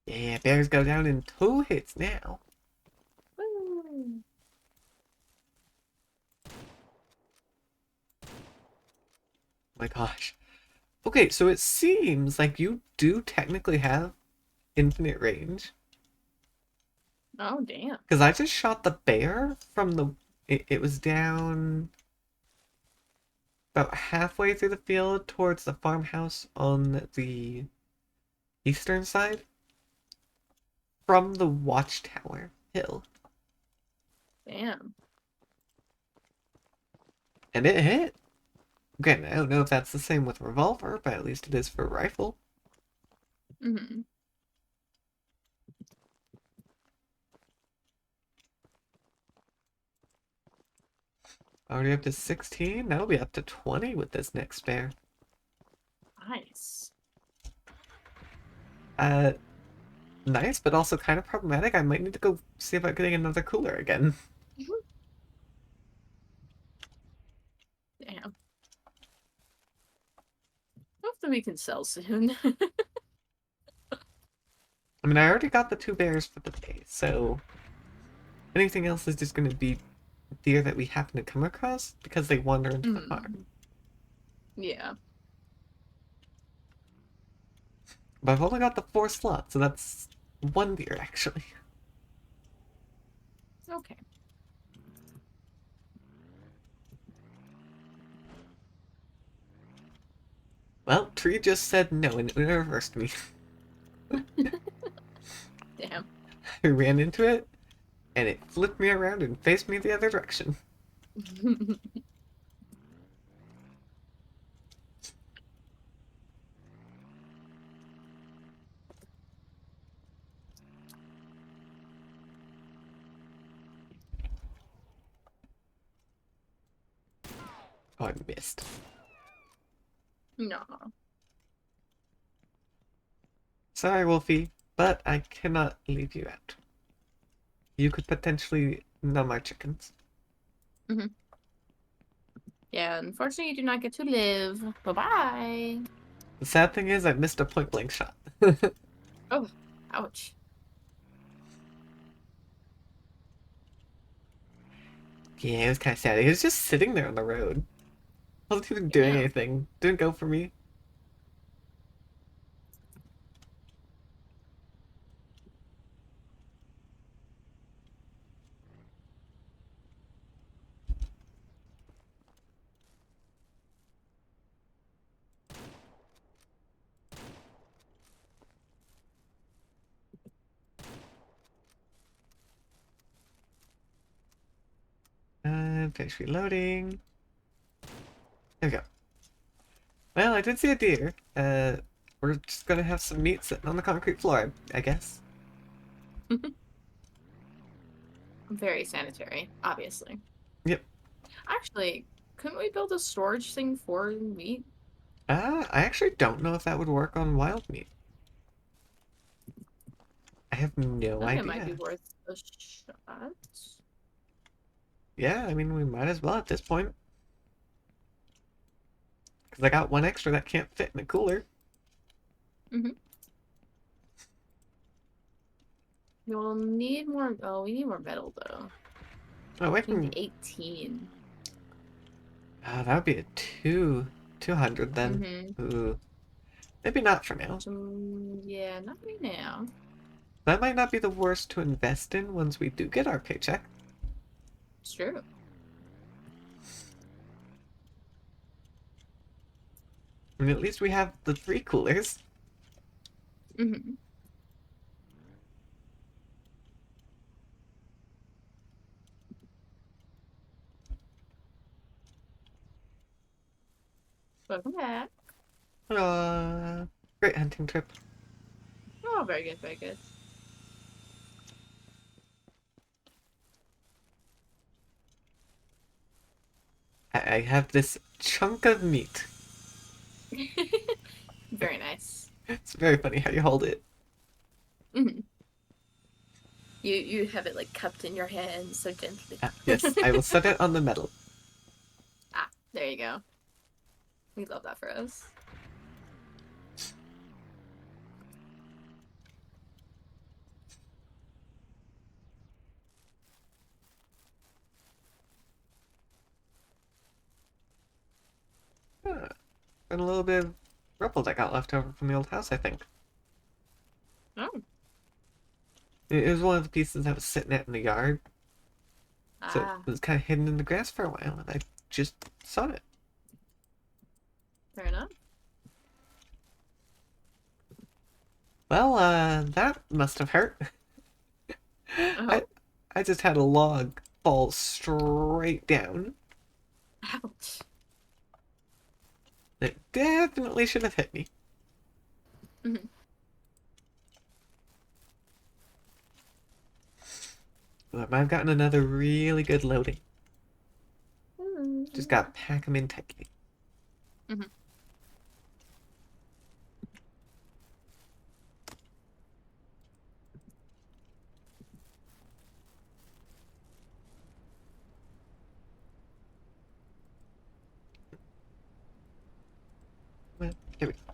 Yeah, bears go down in 2 hits now. Woo. My gosh. Okay, so it seems like you do technically have infinite range. Oh, damn. Because I just shot the bear from the. It was down about halfway through the field towards the farmhouse on the eastern side from the watchtower hill. Damn. And it hit. Again, I don't know if that's the same with revolver, but at least it is for rifle. Mm-hmm. Already up to 16. Now we'll be up to 20 with this next bear. Nice. Uh, nice, but also kind of problematic. I might need to go see about getting another cooler again. Damn. Hopefully we can sell soon. I mean, I already got the 2 bears for the day, so anything else is just going to be deer that we happen to come across because they wander into the farm. Mm. Yeah. But I've only got the 4 slots, so that's 1 deer actually. Okay. Well, Tree just said no and it reversed me. Damn. I ran into it and it flipped me around and faced me the other direction. Oh, I missed. No. Sorry, Wolfie, but I cannot leave you out. You could potentially numb our chickens. Mm-hmm. Yeah, unfortunately you do not get to live. Bye-bye. The sad thing is I missed a point blank shot. Oh, ouch. Yeah, it was kind of sad. He was just sitting there on the road. Wasn't even doing Damn. anything. Didn't go for me. finish reloading. There we go. Well, I did see a deer. We're just gonna have some meat sitting on the concrete floor, I guess. Very sanitary, obviously. Yep. Actually, couldn't we build a storage thing for meat? I actually don't know if that would work on wild meat. I have no I think it might be idea. worth a shot. Yeah, I mean, we might as well at this point. Because I got one extra that can't fit in a cooler. Mm-hmm. We'll need more. Oh, we need more metal though. Oh, I We can. need 18. That would be a 200 then. Mm-hmm. Ooh. Maybe not for now. Yeah, not right now. That might not be the worst to invest in once we do get our paycheck. It's true. I mean, at least we have the 3 coolers. Mm-hmm. Welcome back. Great hunting trip. Oh, very good, very good. I have this chunk of meat. Very nice. It's very funny how you hold it. Mm-hmm. You have it like cupped in your hand so gently. Yes, I will set it on the metal. Ah, there you go. We love that for us. And a little bit of rubble that got left over from the old house, I think. Oh. It was one of the pieces that was sitting out in the yard. So Ah, it was kind of hidden in the grass for a while, and I just saw it. fair enough. Well, that must have hurt. Oh, I just had a log fall straight down. ouch. It definitely should have hit me. Mm-hmm. But I've gotten another really good loading. Mm-hmm. Just gotta pack them in tightly. Mm-hmm. Well, here we go.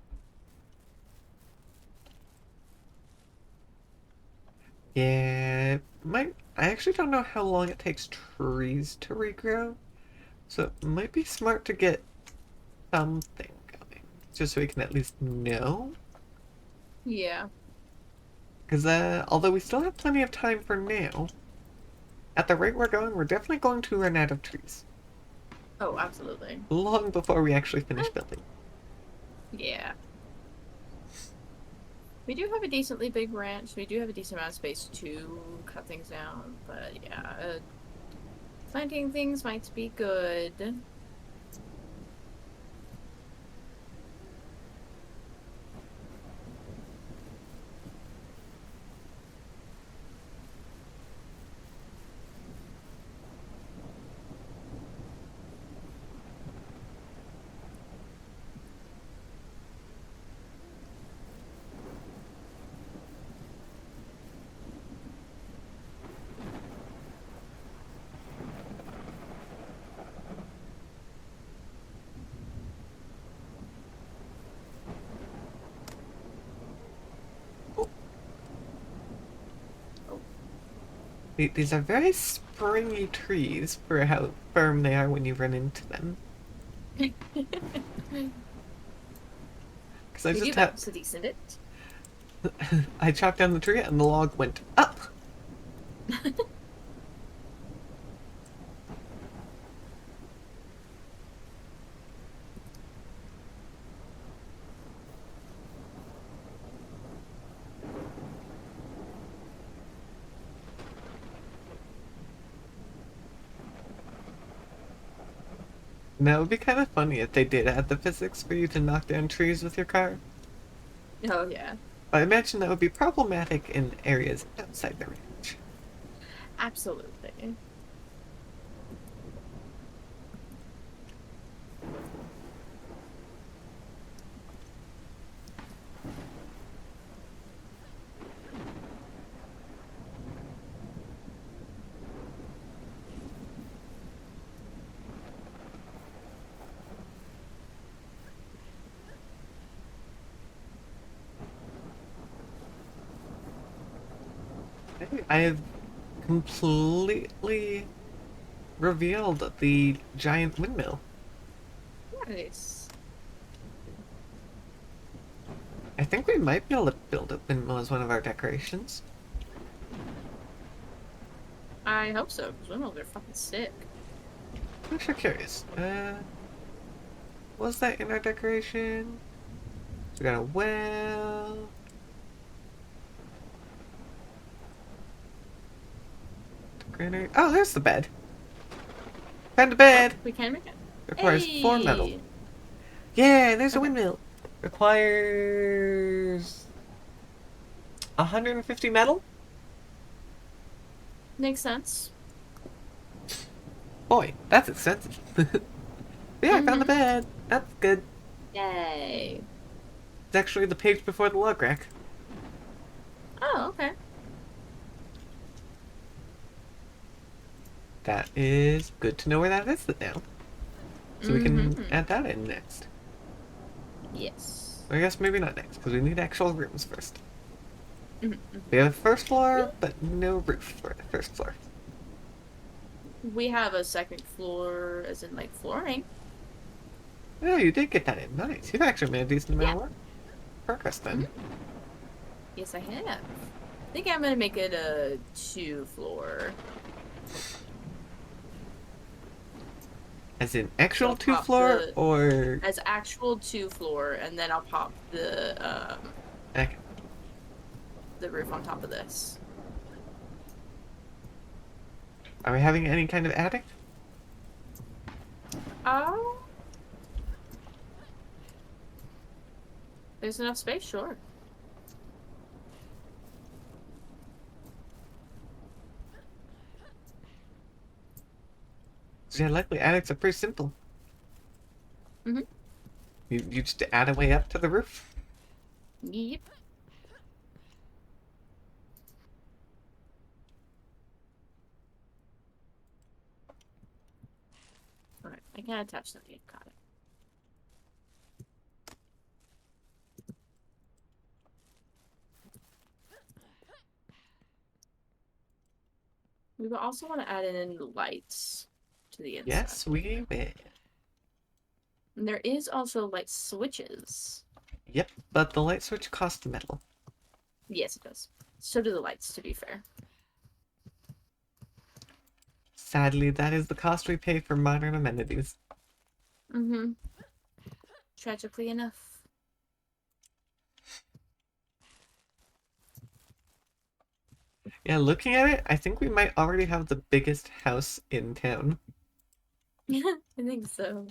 Yeah, I actually don't know how long it takes trees to regrow, so it might be smart to get something going, just so we can at least know. Yeah. Because although we still have plenty of time for now, at the rate we're going, we're definitely going to run out of trees Oh, absolutely. long before we actually finish building. Yeah. We do have a decently big ranch. We do have a decent amount of space to cut things down. But yeah, planting things might be good. Oh, Oh. these are very springy trees for how firm they are when you run into them. Because I We do just had bounce a decent it. I chopped down the tree and the log went up. Now it would be kind of funny if they did add the physics for you to knock down trees with your car. Oh yeah, I imagine that would be problematic in areas outside the range. absolutely. I have completely revealed the giant windmill. Nice. I think we might be able to build a windmill as one of our decorations. I hope so, because windmills are fucking sick. I'm actually curious. Was that in our decoration? So we got a well. Granary. Oh, there's the bed. Found a bed. We can make it. Requires 4 metal. Yeah, there's a windmill. Requires 150 metal. Makes sense. Boy, that's expensive. Yeah, I found the bed. That's good. Yay. It's actually the page before the log rack. Oh, okay. That is good to know where that is now. So we can add that in next. Yes. Or I guess maybe not next, because we need actual rooms first. We have a first floor, but no roof for the first floor. We have a second floor, as in like flooring. Oh, you did get that in. Nice. You've actually made a decent amount of work. Progress then. Yes, I have. I think I'm gonna make it a 2-floor. As in actual So 2-floor, or... As actual 2-floor, and then I'll pop Okay. the roof on top of this. Are we having any kind of attic? Oh. There's enough space, sure. Yeah, likely attics are pretty simple. Mm-hmm. You just add a way up to the roof. Yep. Alright, I can attach something. Got it. We will also want to add in lights to the inside. Yes, we will. And there is also light switches. Yep, but the light switch costs metal. Yes, it does. So do the lights, to be fair. Sadly, that is the cost we pay for modern amenities. Mm-hmm. Tragically enough. Yeah, looking at it, I think we might already have the biggest house in town. I think so.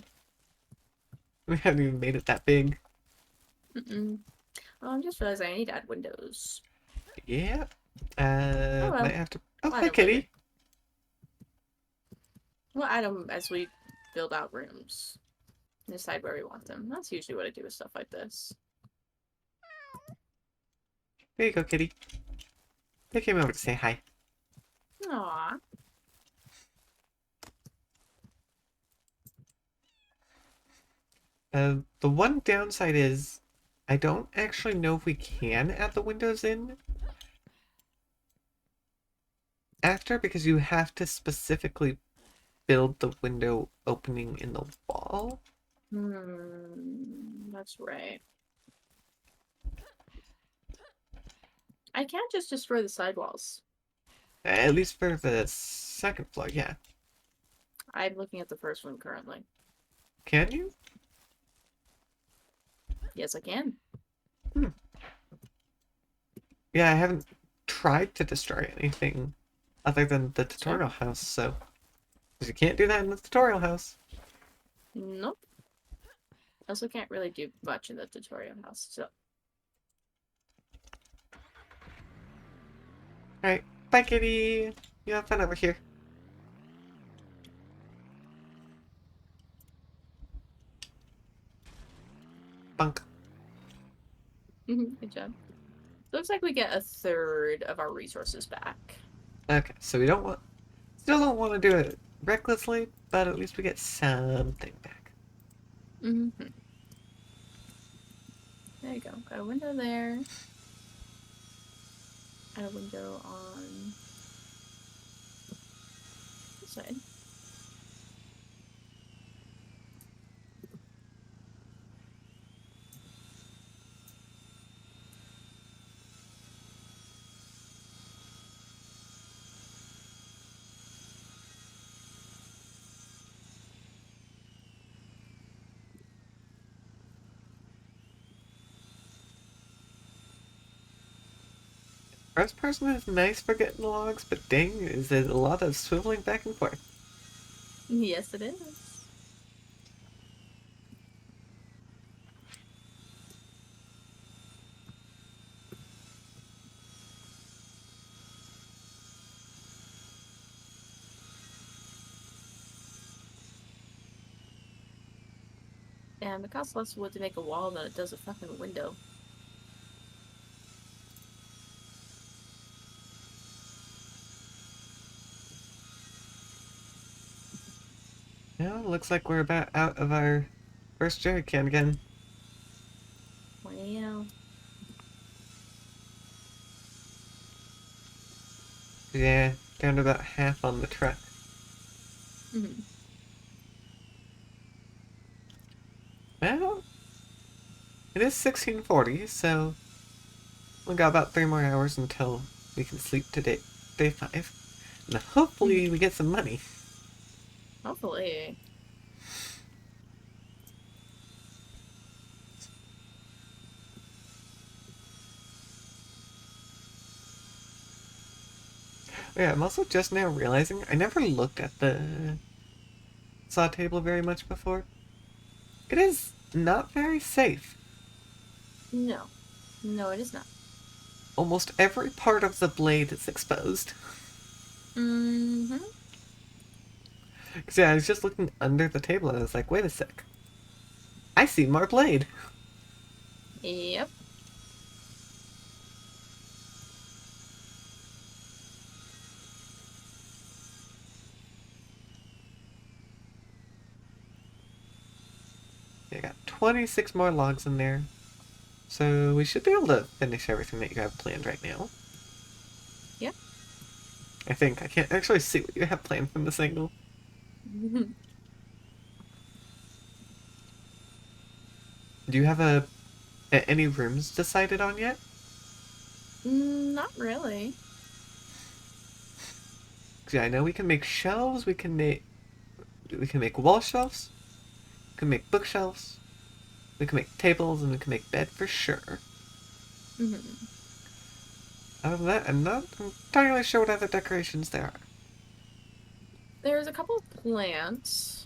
We haven't even made it that big. Mm-mm. Oh, I'm just realizing I need to add windows. Yeah. well. Might have to... Oh, I'll hi, add kitty. later. We'll add them as we build out rooms. And decide where we want them. That's usually what I do with stuff like this. There you go, kitty. They came over to say hi. Aww. The one downside is I don't actually know if we can add the windows in after, because you have to specifically build the window opening in the wall. That's right. I can't just destroy the sidewalls. At least for the second floor, yeah. I'm looking at the first one currently. Can you? Yes, I can. Yeah, I haven't tried to destroy anything other than the tutorial house, so... Because you can't do that in the tutorial house. Nope. I also can't really do much in the tutorial house, so. Alright, bye kitty! You have fun over here. Bunk. Good job. Looks like we get a third of our resources back. Okay, so we don't want... Still don't want to do it recklessly, but at least we get something back. Mm-hmm. There you go. Got a window there. And a window on this side. First person is nice for getting the logs, but dang, is it a lot of swiveling back and forth. Yes, it is. And it costs less wood to make a wall than it does a fucking window. Yeah, looks like we're about out of our first jerry can again. Wow. Yeah, down to about half on the truck. Mm-hmm. Well, it is 1640, so we got about 3 more hours until we can sleep to day 5. And hopefully we get some money. Hopefully. Yeah, I'm also just now realizing I never looked at the saw table very much before. It is not very safe. No. No, it is not. Almost every part of the blade is exposed. Mm-hmm. Because yeah, I was just looking under the table and I was like, wait a sec. I see more blade. Yep. I got 26 more logs in there. So we should be able to finish everything that you have planned right now. Yep. I think. I can't actually see what you have planned from this angle. Do you have any rooms decided on yet? Not really. 'Cause yeah, I know we can make shelves, we can make wall shelves, we can make bookshelves, we can make tables, and we can make bed for sure. Mm-hmm. Other than that, I'm not entirely sure what other decorations there are. There's a couple of plants.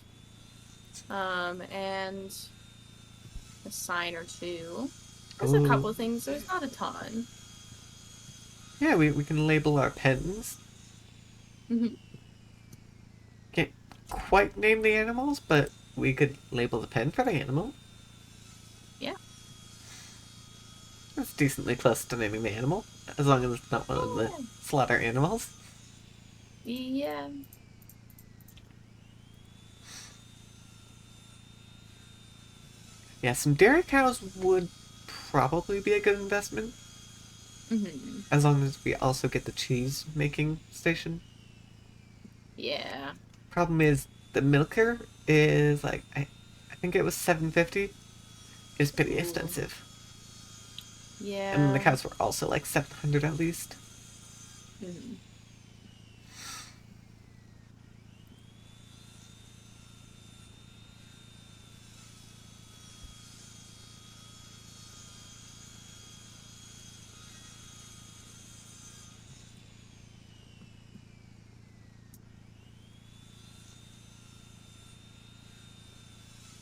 And a sign or two. There's a Ooh. couple of things. There's not a ton. Yeah, we can label our pens. Mm-hmm. Can't quite name the animals, but we could label the pen for the animal. Yeah. That's decently close to naming the animal, as long as it's not one of the Yeah. slaughter animals. Yeah. Yeah, some dairy cows would probably be a good investment, Mm-hmm. as long as we also get the cheese making station. Yeah. Problem is, the milker is like, I think it was 750. Is pretty Ooh. expensive. And the Yeah. cows were also like 700 at least. Mm-hmm.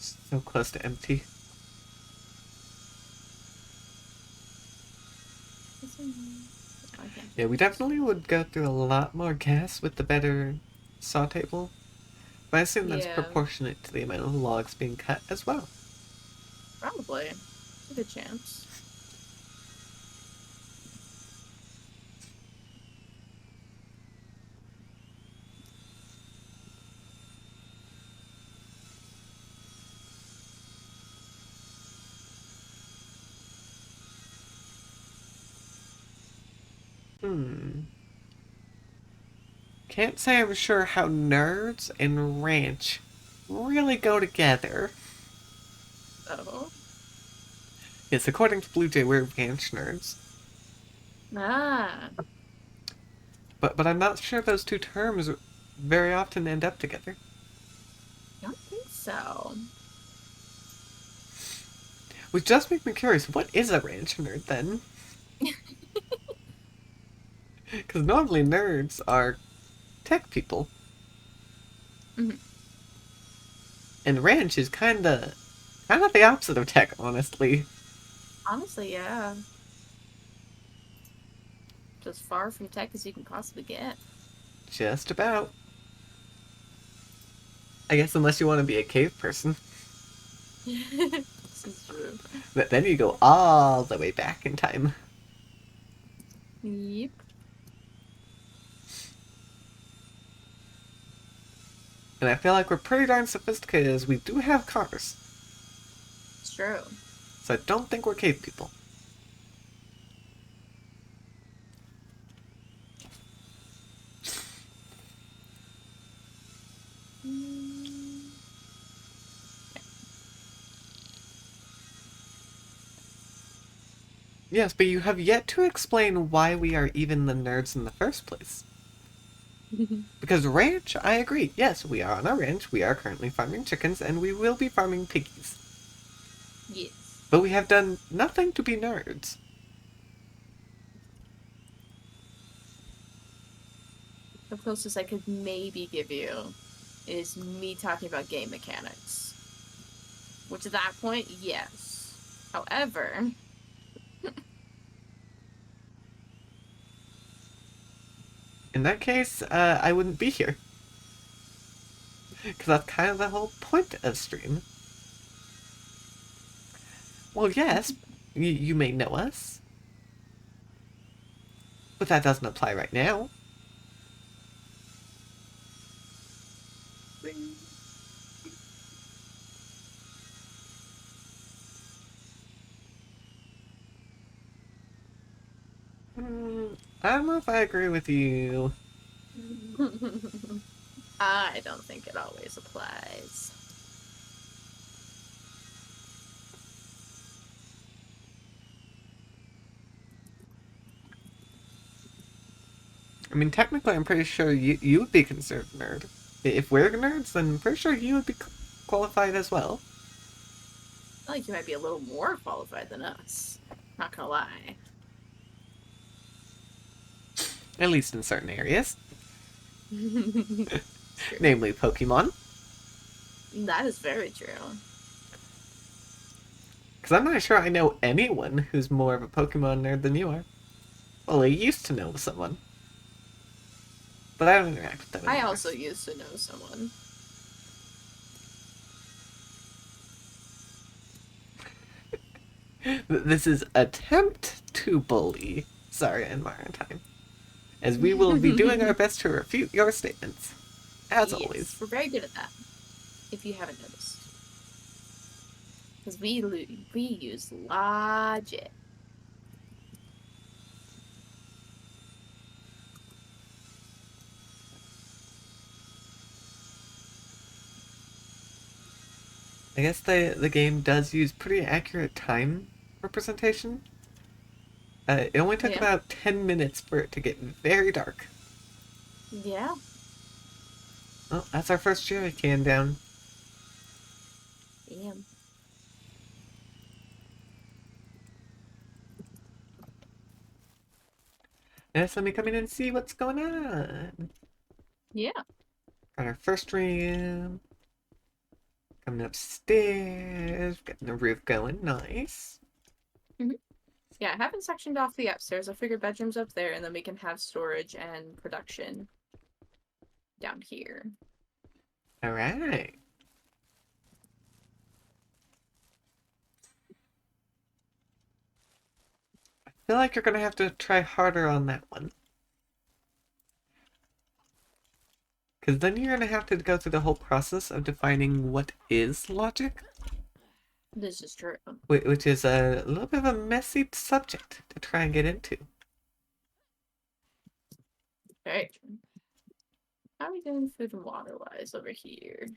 So close to empty. Okay. Yeah, we definitely would go through a lot more gas with the better saw table. But I assume that's Yeah, proportionate to the amount of logs being cut as well. probably. It's a good chance. Hmm. Can't say I'm sure how nerds and ranch really go together. Oh. Yes, according to Blue Jay, we're ranch nerds. Ah, But I'm not sure those two terms very often end up together. I don't think so. Which just makes me curious, what is a ranch nerd then? Because normally nerds are tech people. Mhm. And ranch is kinda the opposite of tech, honestly. Honestly, yeah. Just far from tech as you can possibly get. Just about. I guess unless you want to be a cave person. This is true. But then you go all the way back in time. Yep. And I feel like we're pretty darn sophisticated as we do have cars. It's true. So I don't think we're cave people. Mm. Yes, but you have yet to explain why we are even the nerds in the first place. Because ranch, I agree. Yes, we are on a ranch. We are currently farming chickens, and we will be farming piggies. Yes. But we have done nothing to be nerds. The closest I could maybe give you is me talking about game mechanics. Which at that point, yes. However, In that case, I wouldn't be here. Because that's kind of the whole point of stream. Well, yes, you may know us. But that doesn't apply right now. I don't know if I agree with you. I don't think it always applies. I mean, technically, I'm pretty sure you would be considered a nerd. If we're nerds, then I'm pretty sure you would be qualified as well. I feel like you might be a little more qualified than us. Not gonna lie. At least in certain areas. It's true. Namely Pokemon. That is very true. Because I'm not sure I know anyone who's more of a Pokemon nerd than you are. Well, I used to know someone. But I don't interact with them I anymore. also used to know someone. This is attempt to bully Zarya and Marantine. As we will be doing our best to refute your statements. As Yes, always. we're very good at that. If you haven't noticed, because we use logic. I guess the game does use pretty accurate time representation. It only took Yeah. about 10 minutes for it to get very dark. Yeah. Well, that's our first jerry can down. Damn. Yes, let me come in and see what's going on. Yeah. Got our first room. Coming upstairs, getting the roof going. Nice. Yeah, I haven't sectioned off the upstairs. I figured bedrooms up there, and then we can have storage and production down here. All right. I feel like you're gonna have to try harder on that one. Because then you're gonna have to go through the whole process of defining what is logic, This is true. which is a little bit of a messy subject to try and get into. Very true. How are we doing food and water wise over here?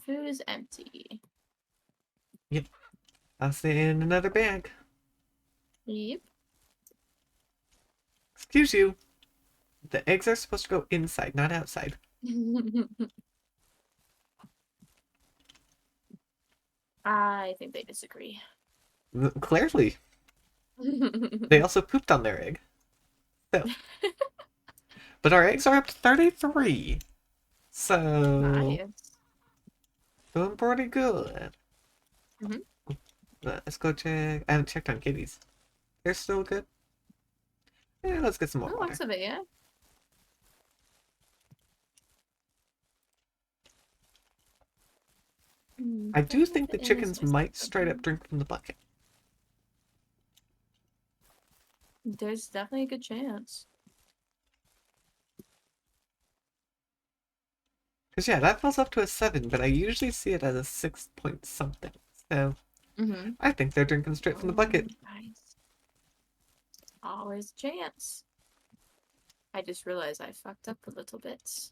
Food is empty. I'll say in another bag. Yep. Excuse you. The eggs are supposed to go inside, not outside. I think they disagree. Clearly. They also pooped on their egg. So. But our eggs are up to 33. So. Nice. Doing pretty good. Mhm. Let's go check. I haven't checked on kitties. They're still good. Yeah, let's get some more Oh, water. looks of it, yeah. I do think the chickens might straight up drink from the bucket. There's definitely a good chance. Because, yeah, that falls up to a 7, but I usually see it as a 6 point something. So, I think they're drinking straight from the bucket. Nice. Always a chance. I just realized I fucked up a little bit.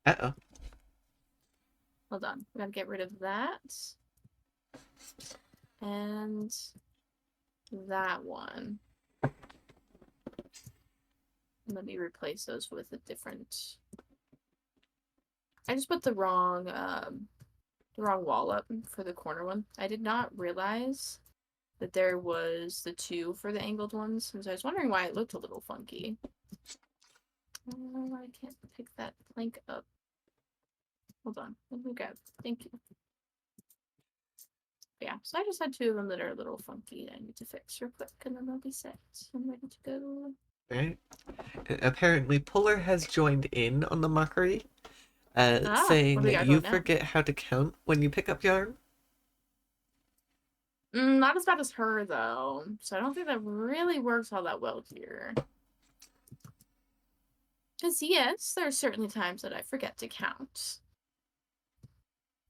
Uh-oh. Hold on. We gotta get rid of that. And that one. Let me replace those with a different. I just put the wrong wall up for the corner one. I did not realize that there was the 2 for the angled ones, and so I was wondering why it looked a little funky. Oh, I can't pick that plank up. Hold on. Let me grab. Thank you. Yeah, so I just had 2 of them that are a little funky that I need to fix real quick, and then they'll be set. I'm ready to go. Right? Apparently, Puller has joined in on the mockery, What saying do we that got you going now? forget how to count when you pick up yarn. Not as bad as her, though. So I don't think that really works all that well here. Because, yes, there are certainly times that I forget to count.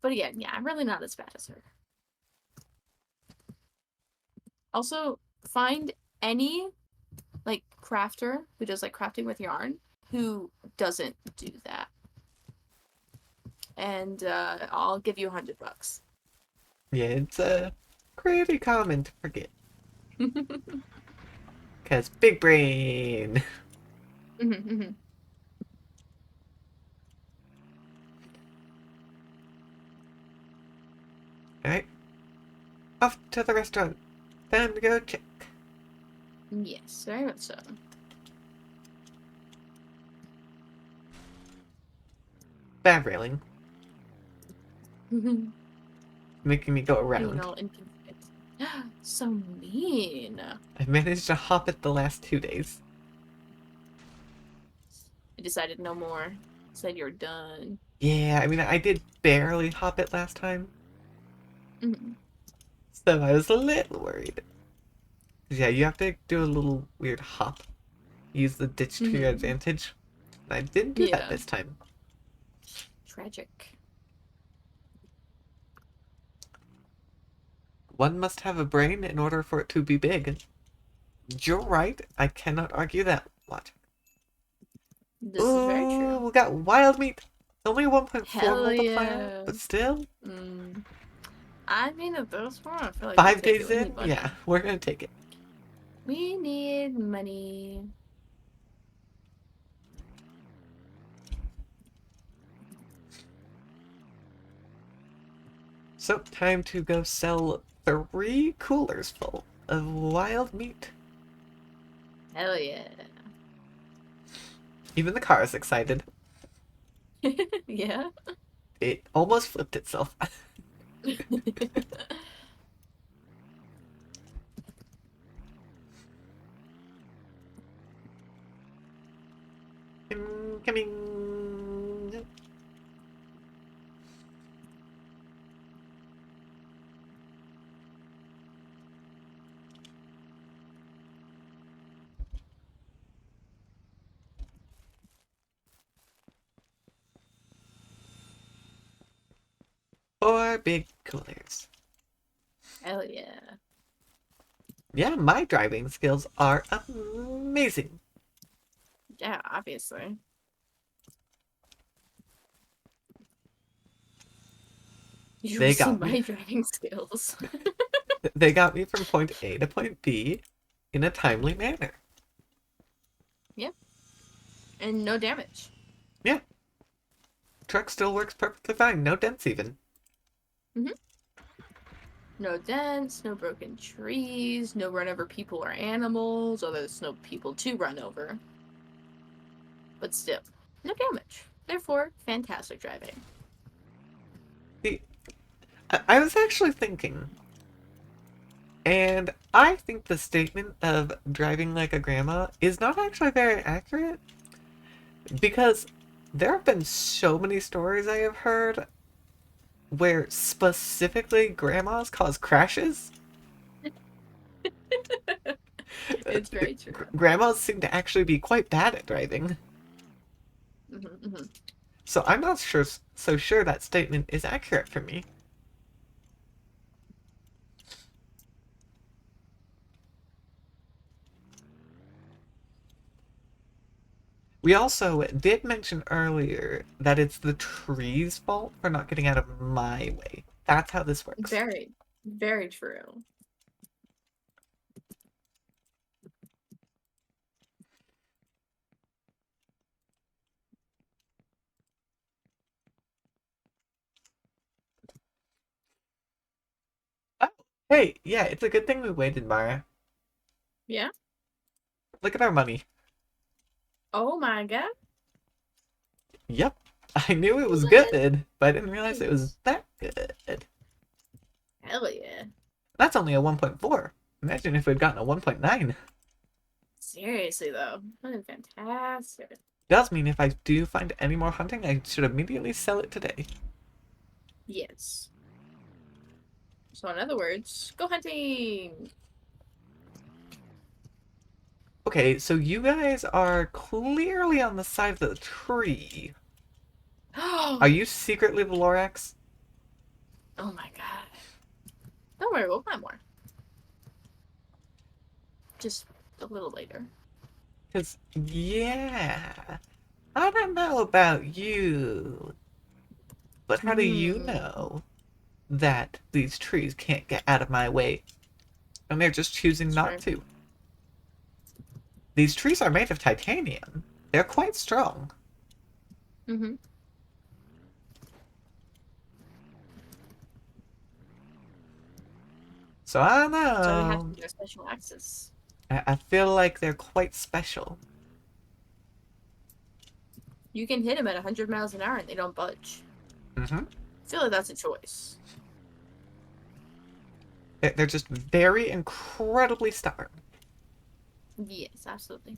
But again, yeah, I'm really not as bad as her. Also, find any, like, crafter who does, like, crafting with yarn who doesn't do that. And I'll give you $100. Yeah, it's pretty common to forget. Because big brain. Alright. Off to the restaurant. Time to go check. Yes, very much so. Bad railing. Making me go around. Being all inconvenient. So mean. I've managed to hop it the last 2 days. I decided no more. Said you're done. Yeah, I mean, I did barely hop it last time. Mhm. So I was a little worried. Yeah, you have to do a little weird hop. Use the ditch to your advantage. And I didn't do that this time. Tragic. One must have a brain in order for it to be big. You're right. I cannot argue that logic. This is very true. We got wild meat. Only 1.4 Hell multiplier, yeah. but still. I mean, at this point, I feel like 5 days in? Yeah, we're gonna take it. We need money. So, time to go sell 3 coolers full of wild meat. Hell yeah. Even the car is excited. Yeah. It almost flipped itself. Incoming. Four big coolers. Hell yeah. Yeah, my driving skills are amazing. Yeah, obviously. You They should see got me. my driving skills. They got me from point A to point B in a timely manner. Yep. And no damage. Yeah, truck still works perfectly fine. No dents even. Hmm. No dents, no broken trees, no run over people or animals, although there's no people to run over. But still, no damage. Therefore, fantastic driving. See, I was actually thinking, and I think the statement of driving like a grandma is not actually very accurate because there have been so many stories I have heard where specifically grandmas cause crashes. It's very true. Grandmas seem to actually be quite bad at driving. Hmm. So I'm not so sure that statement is accurate for me. We also did mention earlier that it's the tree's fault for not getting out of my way. That's how this works. Very, very true. Oh, hey, yeah, it's a good thing we waited, Mara. Yeah. Look at our money. Oh my god. Yep, I knew it was What? good, but I didn't realize it was that good. Hell yeah. That's only a 1.4. Imagine if we'd gotten a 1.9. Seriously though, that is fantastic. Does mean if I do find any more hunting, I should immediately sell it today. Yes. So in other words, go hunting. Okay, so you guys are clearly on the side of the tree. Are Oh you secretly the Lorax? my god. Don't worry, we'll find more. Just a little later. Because, yeah, I don't know about you, but how do you Hmm. know that these trees can't get out of my way? And they're just choosing not Sure. to. These trees are made of titanium. They're quite strong. Mm-hmm. So I don't So we have to know. get our special access. I feel like they're quite special. You can hit them at 100 miles an hour and they don't budge. Hmm. I feel like that's a choice. They're just very incredibly stubborn. Yes, absolutely.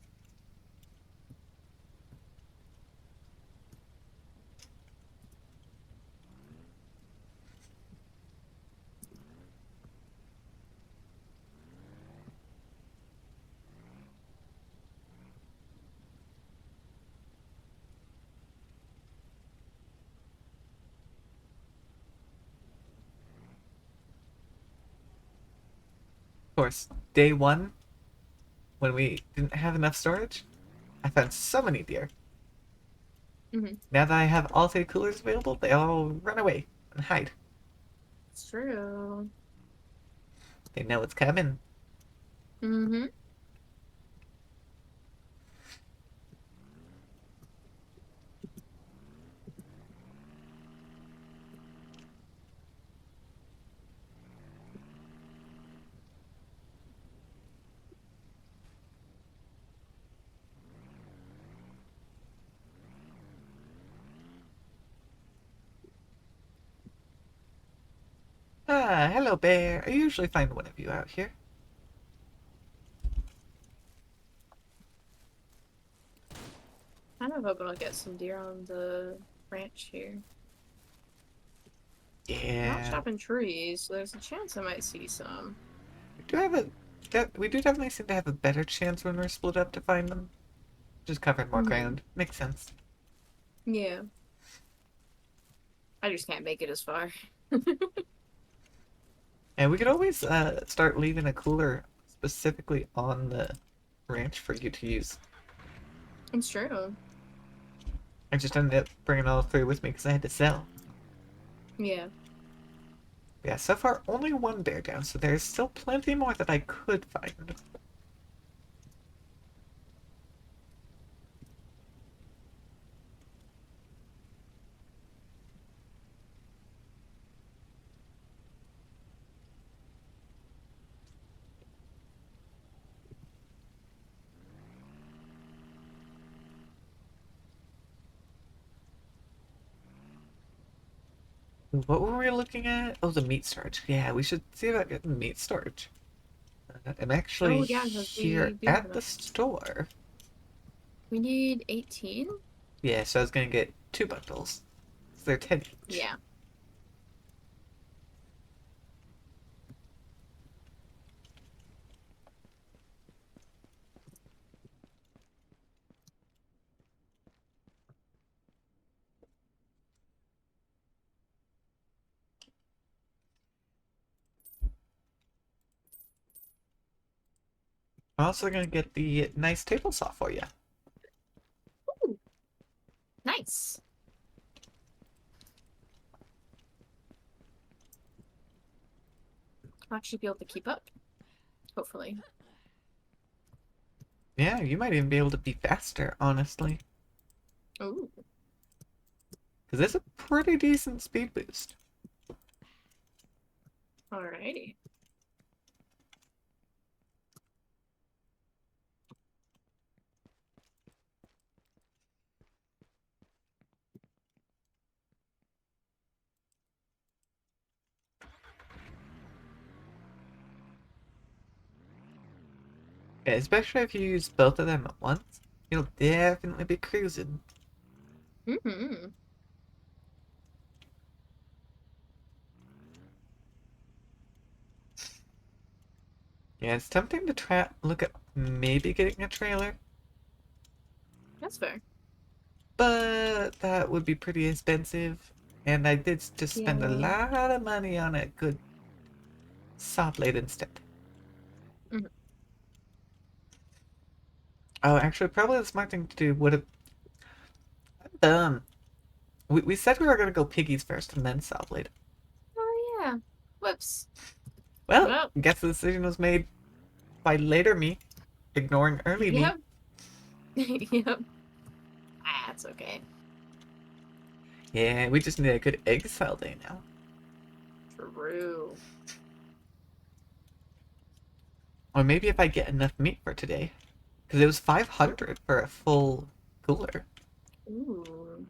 Of course, day one, when we didn't have enough storage, I found so many deer. Mm-hmm. Now that I have all three coolers available, they all run away and hide. It's true. They know it's coming. Mm-hmm. Ah, hello, bear. I usually find one of you out here. Kind of hoping I'll get some deer on the ranch here. Not Yeah, chopping trees, so there's a chance I might see some. we do have a we do definitely seem to have a better chance when we're split up to find them. Just covering more Mm-hmm. ground. Makes sense. Yeah. I just can't make it as far. And we could always start leaving a cooler specifically on the ranch for you to use. It's true. I just ended up bringing all three with me because I had to sell. Yeah. Yeah, so far only one bear down, so there's still plenty more that I could find. What were we looking at? Oh, the meat storage. Yeah, we should see about getting meat storage. I'm actually Oh yeah, because we here do have at the enough. store. We need 18? Yeah, so I was gonna get two bundles. So they're 10 each. Yeah. I'm also gonna get the nice table saw for you. Ooh, nice. I'll actually be able to keep up. Hopefully. Yeah, you might even be able to be faster, honestly. Ooh, Because it's a pretty decent speed boost. alrighty. Yeah, especially if you use both of them at once. You'll definitely be cruising. Mm-hmm. Yeah, it's tempting to try look at maybe getting a trailer, That's fair. but that would be pretty expensive. And I did just spend a Yeah. lot of money on a good saw blade instead. Mhm. Oh, actually, probably the smart thing to do would have um we said we were gonna go piggies first and then saw blade. Oh yeah. Whoops. Well, Well, guess the decision was made by later me, ignoring early me. yep. Yep. Ah, that's okay. Yeah, we just need a good egg cell day now. True. Or maybe if I get enough meat for today. Because it was 500 for a full cooler. Ooh.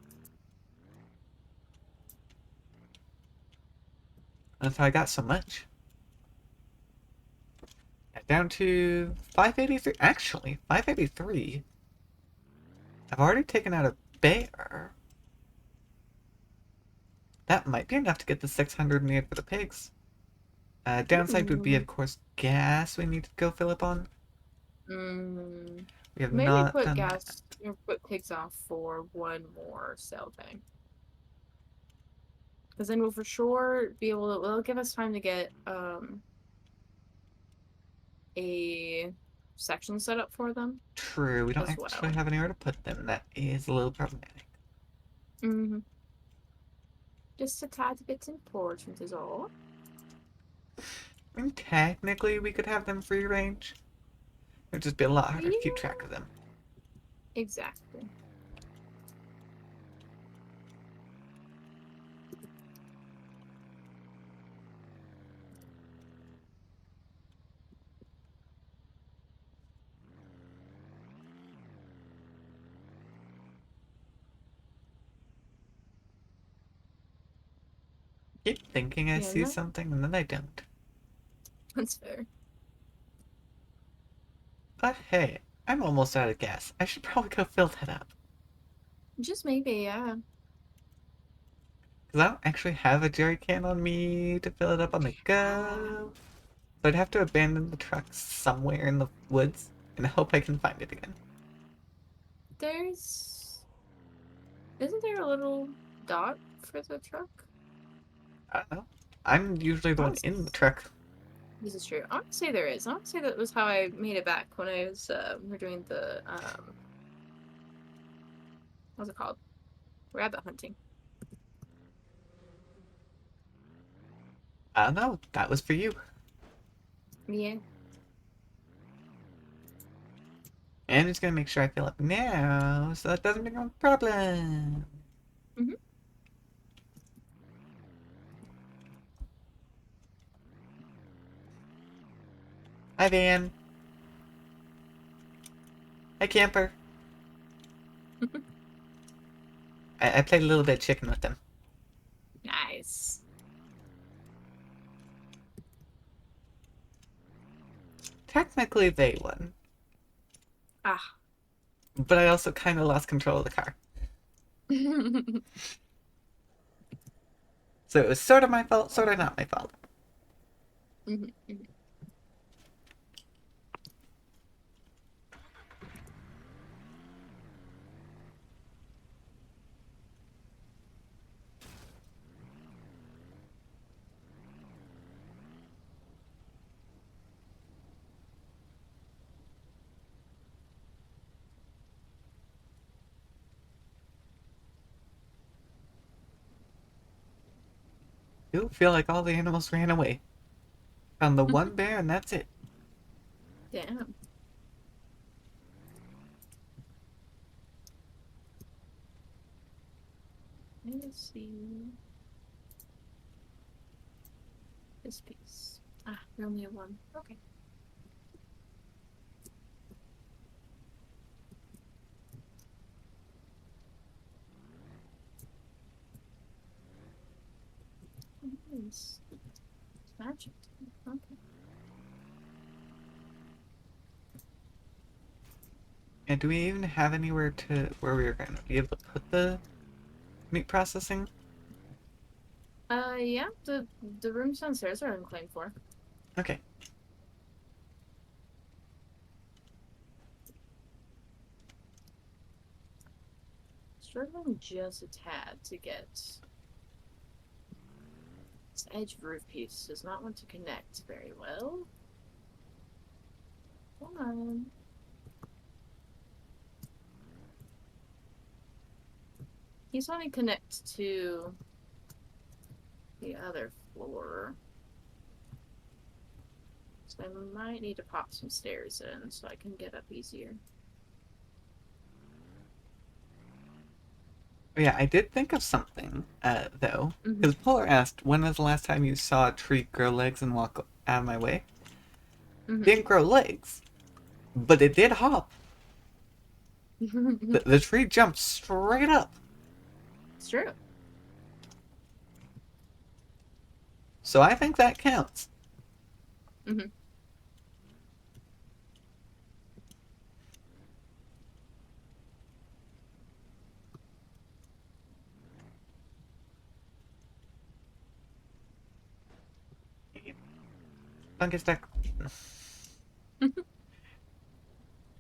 That's how I got so much. Down to 583. Actually, 583. I've already taken out a bear. That might be enough to get the 600 needed for the pigs. Downside would be, Ooh. of course, gas we need to go fill up on. Mm. We have Maybe not put done that. gas or put pigs off for one more sale thing. Because then we'll for sure be able to, it'll give us time to get a section set up for them True, we don't as actually well. have anywhere to put them. That is a little problematic. Hmm. Just a tad bit important is all. I mean, technically, we could have them free range. It would just be a lot harder to keep Yeah, track of them. exactly. Keep thinking I Yeah, see no, something and then I don't. that's fair. But hey, I'm almost out of gas. I should probably go fill that up. Just maybe, yeah. Because I don't actually have a jerry can on me to fill it up on the go. So I'd have to abandon the truck somewhere in the woods and hope I can find it again. There's. Isn't there a little dot for the truck? I don't know. I'm usually the one in the truck. This is true. I want to say there is. I want to say that was how I made it back when I was we were doing the what's it called? Rabbit hunting. I don't know. That was for you. Yeah. And I'm just gonna make sure I fill up now so that doesn't become a problem. Mhm. Hi, Van. Hi, Camper. I played a little bit of chicken with them. Nice. Technically, they won. Ah. But I also kind of lost control of the car. So it was sort of my fault, sort of not my fault. Mhm, mhm. You feel like all the animals ran away. Found the one bear and that's it. Damn. Let's see this piece. Ah, we only have one. Okay. Nice. Magic. Okay. And do we even have anywhere to where we are going to be able to put the meat processing? Yeah, the rooms downstairs are unclaimed for. Okay. Struggling just a tad to get this edge roof piece. Does not want to connect very well. Come on. He's want to connect to the other floor. So I might need to pop some stairs in so I can get up easier. Yeah, I did think of something, though. Mm-hmm. Because Polar asked, when was the last time you saw a tree grow legs and walk out of my way? Didn't grow legs, but it did hop. Mm-hmm. The tree jumped straight up. It's true. So I think that counts. Mm-hmm. Fungus duck.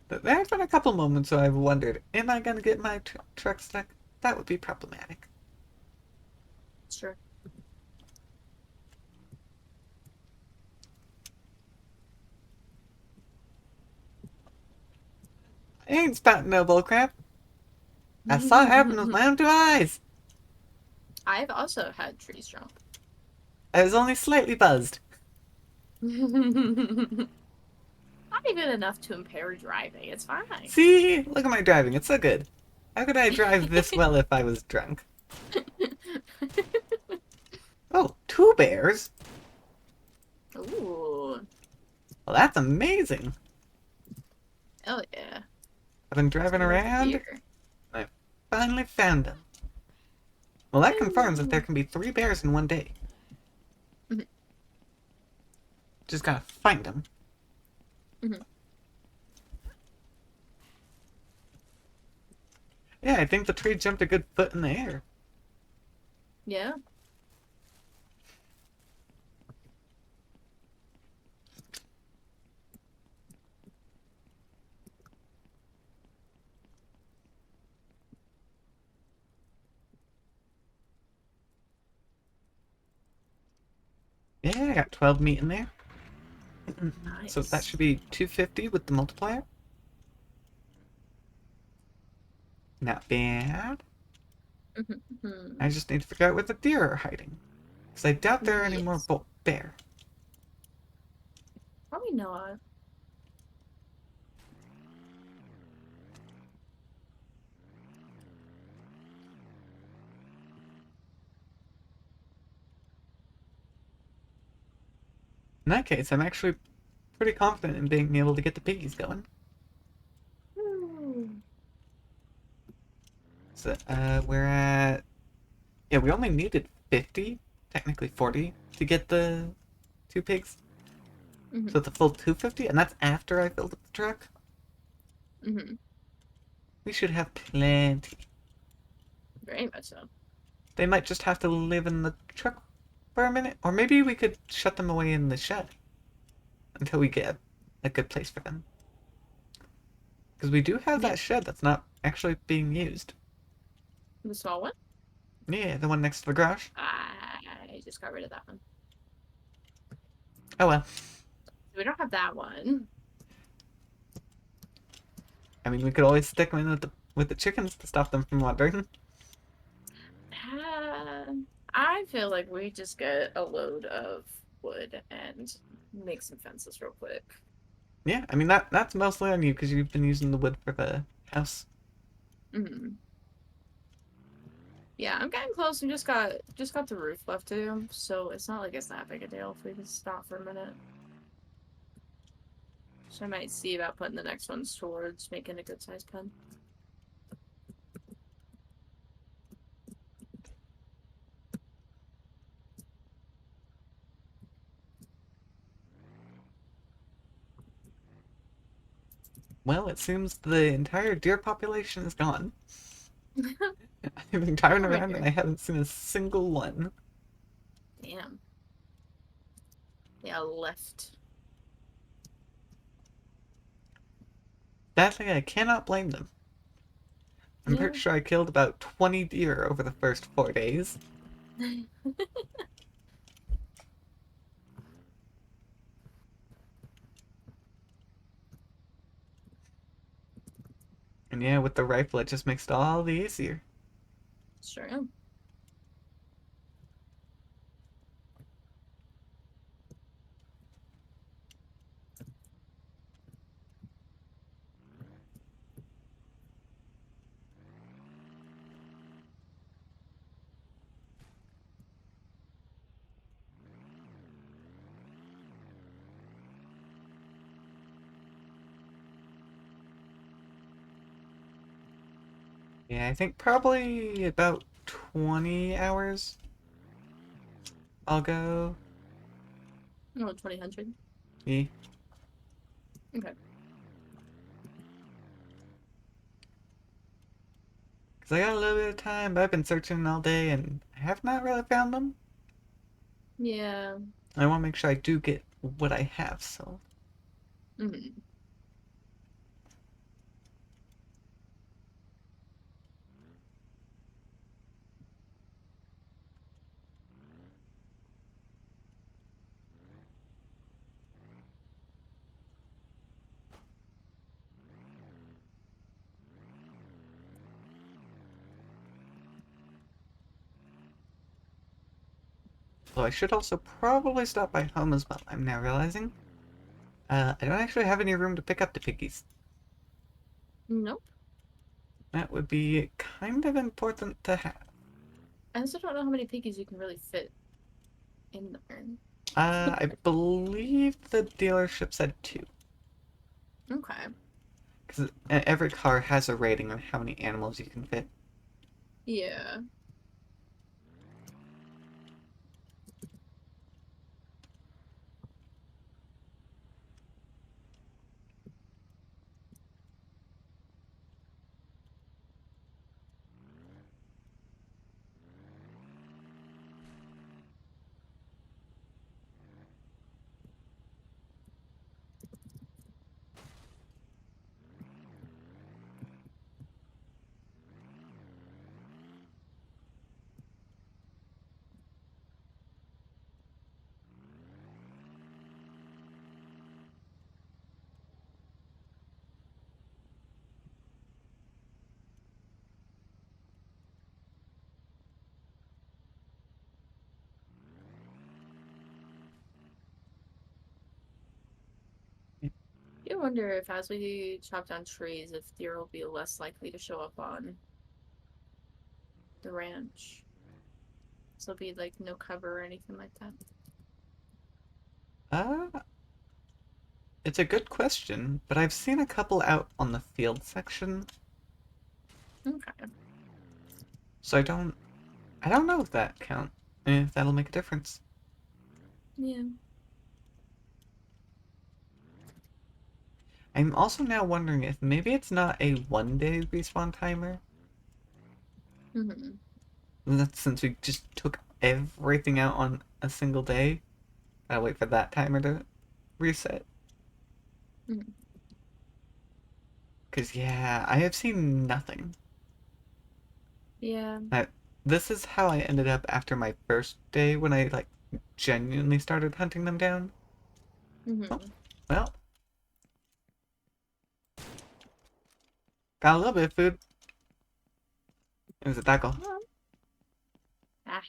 There have been a couple moments where I've wondered, am I gonna get my truck stuck? That would be problematic. Sure. I ain't spouting no bullcrap. I saw it happen with my own two eyes. I've also had trees jump. I was only slightly buzzed. Not even enough to impair driving. It's fine. See? Look at my driving. It's so good. How could I drive this well if I was drunk? Oh, two bears? Ooh. Well, that's amazing. Hell yeah. I've been driving around. Beer. I finally found them. Well, that confirms that there can be three bears in one day. Just gotta find them. Mhm. Yeah, I think the tree jumped a good foot in the air. Yeah. Yeah, I got 12 meat in there. So that Nice. should be 250 with the multiplier. Not bad. Mhm. I just need to figure out where the deer are hiding. Because I doubt there are any more Yes. bear. Probably not. In that case, I'm actually pretty confident in being able to get the piggies going. Hmm. So, we're at... Yeah, we only needed 50, technically 40, to get the 2 pigs. Mhm. So the full 250, and that's after I filled up the truck. Mhm. We should have plenty. Very much so. They might just have to live in the truck for a minute, or maybe we could shut them away in the shed until we get a good place for them. Because we do have Yeah. that shed that's not actually being used. The small one. Yeah, the one next to the garage. I just got rid of that one. Oh well. We don't have that one. I mean, we could always stick them in with the chickens to stop them from wandering. Uh, I feel like we just get a load of wood and make some fences real quick. Yeah, I mean that's mostly on you because you've been using the wood for the house. Hmm. Yeah, I'm getting close. We just got the roof left to do, so it's not like it's that big a deal if we can stop for a minute. So I might see about putting the next ones towards making a good sized pen. Well, it seems the entire deer population is gone. I've been driving Over around and here. I haven't seen a single one. Damn. Yeah, left. Sadly, I cannot blame them. I'm Yeah. pretty sure I killed about 20 deer over the first 4 days. And yeah, with the rifle, it just makes it all the easier. Sure am. Yeah, I think probably about 20 hours I'll go. Oh, 2000. Yeah. Okay. Because I got a little bit of time, but I've been searching all day and I have not really found them. Yeah. I want to make sure I do get what I have, so. Hmm. So I should also probably stop by home as well, I'm now realizing. I don't actually have any room to pick up the piggies. Nope. That would be kind of important to have. I also don't know how many piggies you can really fit in there. I believe the dealership said 2. Okay. Because every car has a rating on how many animals you can fit. Yeah. wonder if as we chop down trees, if deer will be less likely to show up on the ranch. So there'll be like no cover or anything like that. Uh, it's a good question, but I've seen a couple out on the field section, Okay. so I don't know if that count, if that'll make a difference. Yeah. I'm also now wondering if maybe it's not a 1 day respawn timer. Mm-hmm. That's since we just took everything out on a single day. Gotta wait for that timer to reset. Mm-hmm. Cause yeah, I have seen nothing. Yeah. I, this is how I ended up after my first day when I like genuinely started hunting them down. Oh, Mm-hmm. well, got a little bit of food. It was a taco. Well, ah,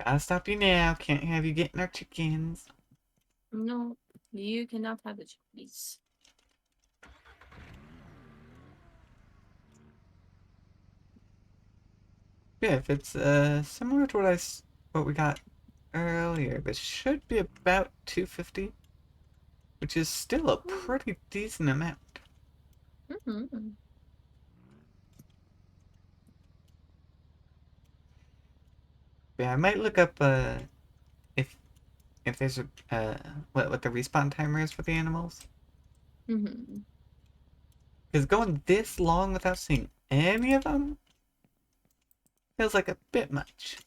Gotta stop you now. Can't have you getting our chickens. no, you cannot have the chippies. Yeah, if it's similar to what we got earlier, this should be about 250, which is still a pretty decent amount. Mm-hmm. Yeah, I might look up if if there's a what the respawn timer is for the animals. Mm-hmm. Because going this long without seeing any of them feels like a bit much.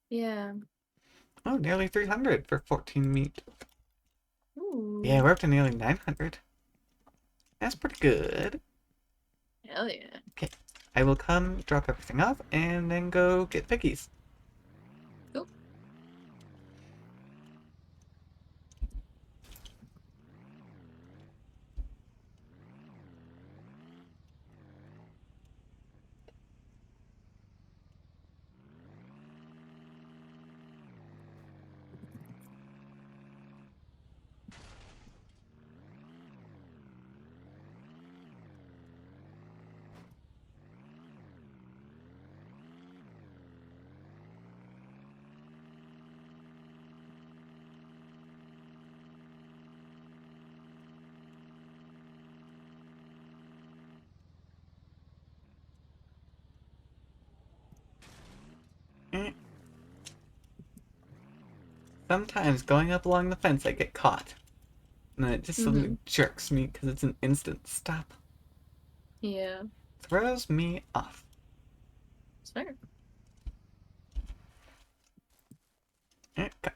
Yeah. Oh, nearly 300 for 14 meat. Yeah, Ooh. we're up to nearly 900. That's pretty good. Hell yeah. Okay, I will come drop everything off and then go get piggies. Cool. Eh. Sometimes going up along the fence I get caught. And then it just Mm-hmm. suddenly jerks me because it's an instant stop. Yeah. Throws me off. It's fair.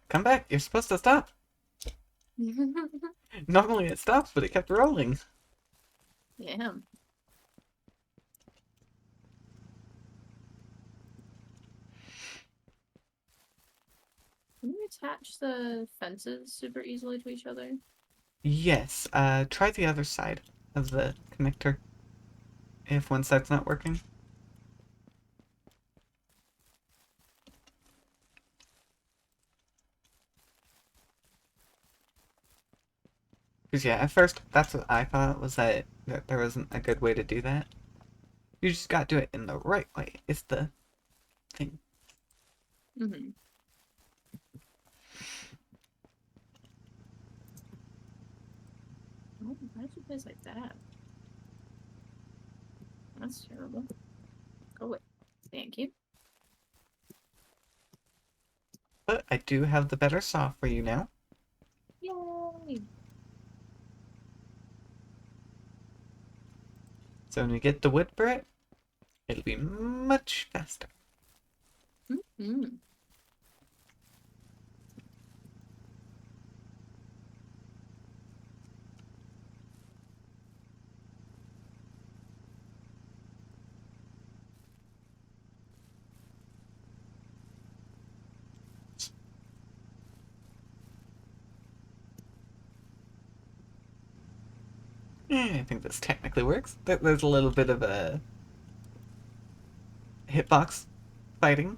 Come back, you're supposed to stop. Normally it stops, but it kept rolling. Yeah. Can you attach the fences super easily to each other? Yes, try the other side of the connector if one side's not working. Because yeah, at first that's what I thought was that there wasn't a good way to do that. You just gotta do it in the right way. It's the thing. Mm-hmm. Oh, why did you place like that? That's terrible. Go away. Thank you. But I do have the better saw for you now. Yay! So when we get the wood for it, it'll be much faster. Mm-hmm. I think this technically works. There's a little bit of a hitbox fighting.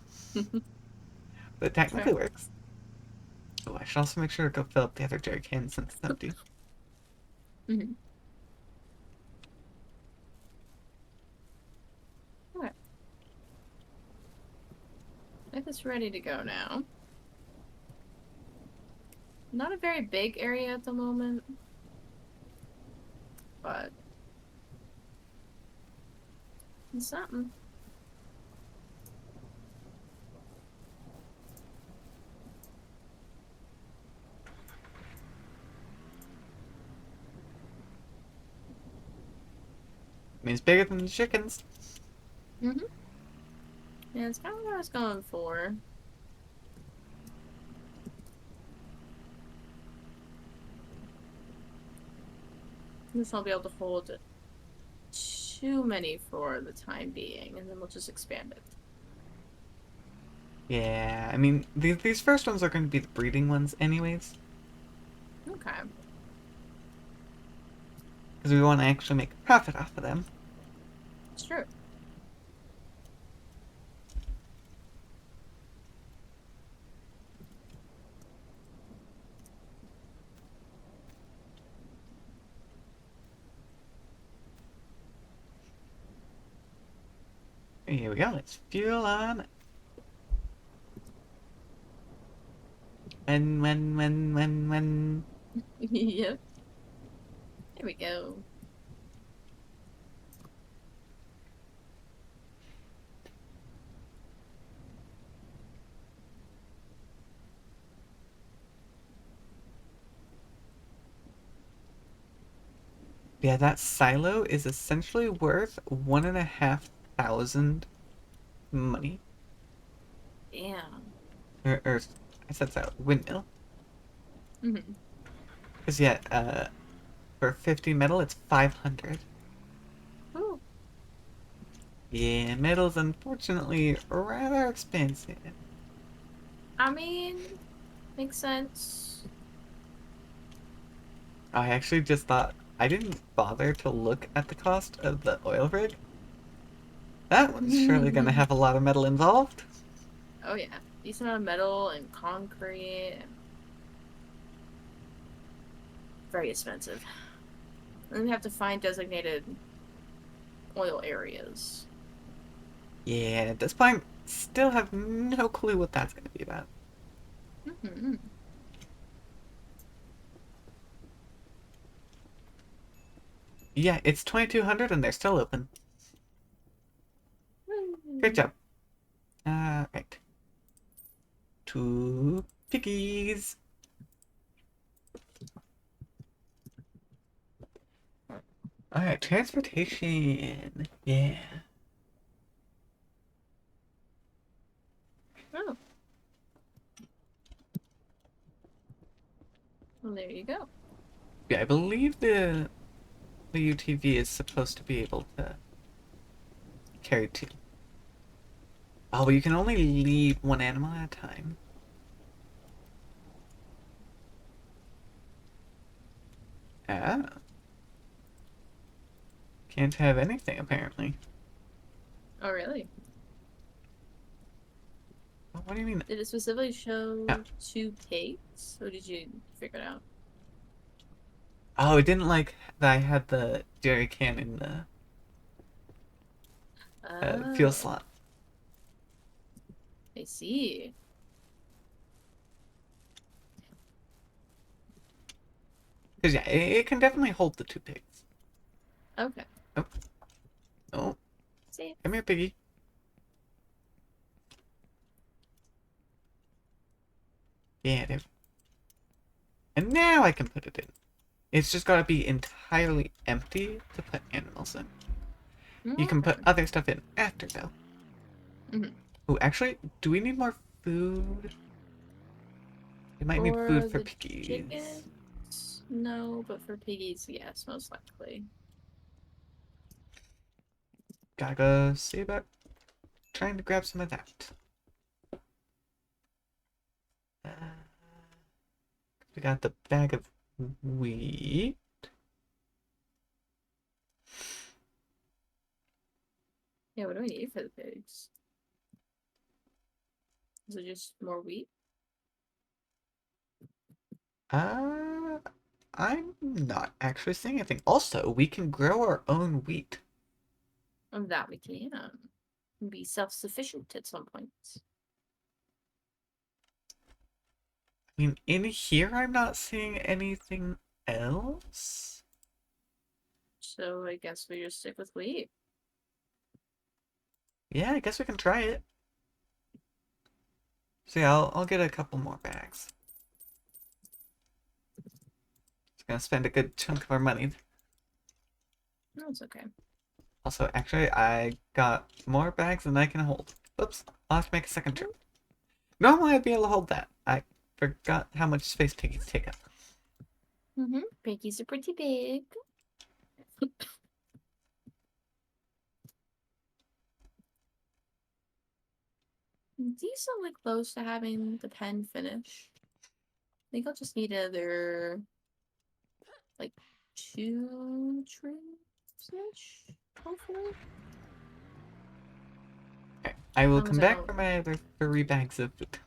That technically works. Oh, I should also make sure to go fill up the other jerry can since it's empty. Mm-hmm. Okay. I think it's ready to go now. Not a very big area at the moment, but it's something. I mean, it's bigger than the chickens. Mm-hmm. Yeah, it's kind of what I was going for. This won't be able to hold too many for the time being, and then we'll just expand it. Yeah, I mean, these first ones are going to be the breeding ones anyways. Okay. Because we want to actually make a profit off of them. Sure. Here we go, let's fuel on. When. Yep. There we go. Yeah, that silo is essentially worth 1,500 money. Damn. Or I said silo, windmill. Mm-hmm. Because yeah, for 50 metal, it's 500. Ooh. Yeah, metal's unfortunately rather expensive. I mean, makes sense. I actually just thought I didn't bother to look at the cost of the oil rig. That one's surely gonna have a lot of metal involved. Oh yeah. Decent amount of metal and concrete. Very expensive. And then we have to find designated oil areas. Yeah, at this point, still have no clue what that's gonna be about. Mm-hmm. Yeah, it's 2,200 and they're still open. Great job. Right. Two piggies. Alright, transportation. Yeah. Oh, well, there you go. Yeah, I believe the UTV is supposed to be able to carry two. Oh, but you can only leave one animal at a time. Ah. Can't have anything, apparently. Oh, really? What do you mean? Did it specifically Yeah. show two pigs, or did you figure it out? Oh, it didn't like that I had the jerry can in the fuel Oh, slot. I see. Because, yeah, it can definitely hold the two pigs. Okay. Oh, oh, See? come here, piggy. Yeah, there. And now I can put it in. It's just gotta be entirely empty to put animals in. You can put Okay. other stuff in after, though. Mm-hmm. Oh, actually, do we need more food? We might need food For for the piggies. chickens, no, but for piggies, yes, most likely. Gotta go see about trying to grab some of that. Uh, we got the bag of wheat. Yeah, what do we need for the pigs? Is it just more wheat? Uh, I'm not actually seeing anything. Also, we can grow our own wheat. And that we can be self-sufficient at some point. I mean, in here, I'm not seeing anything else. So I guess we just stick with wheat. Yeah, I guess we can try it. So yeah, I'll get a couple more bags. It's gonna spend a good chunk of our money. No, it's okay. Also, actually, I got more bags than I can hold. Oops, I'll have to make a second trip. Normally, I'd be able to hold that. I forgot how much space piggies take up. Piggies are pretty big. Decently close to having the pen finish. I think I'll just need another, like, 2 trees-ish, hopefully. Okay, I will As long come as I back don't... for my other 3 bags of food.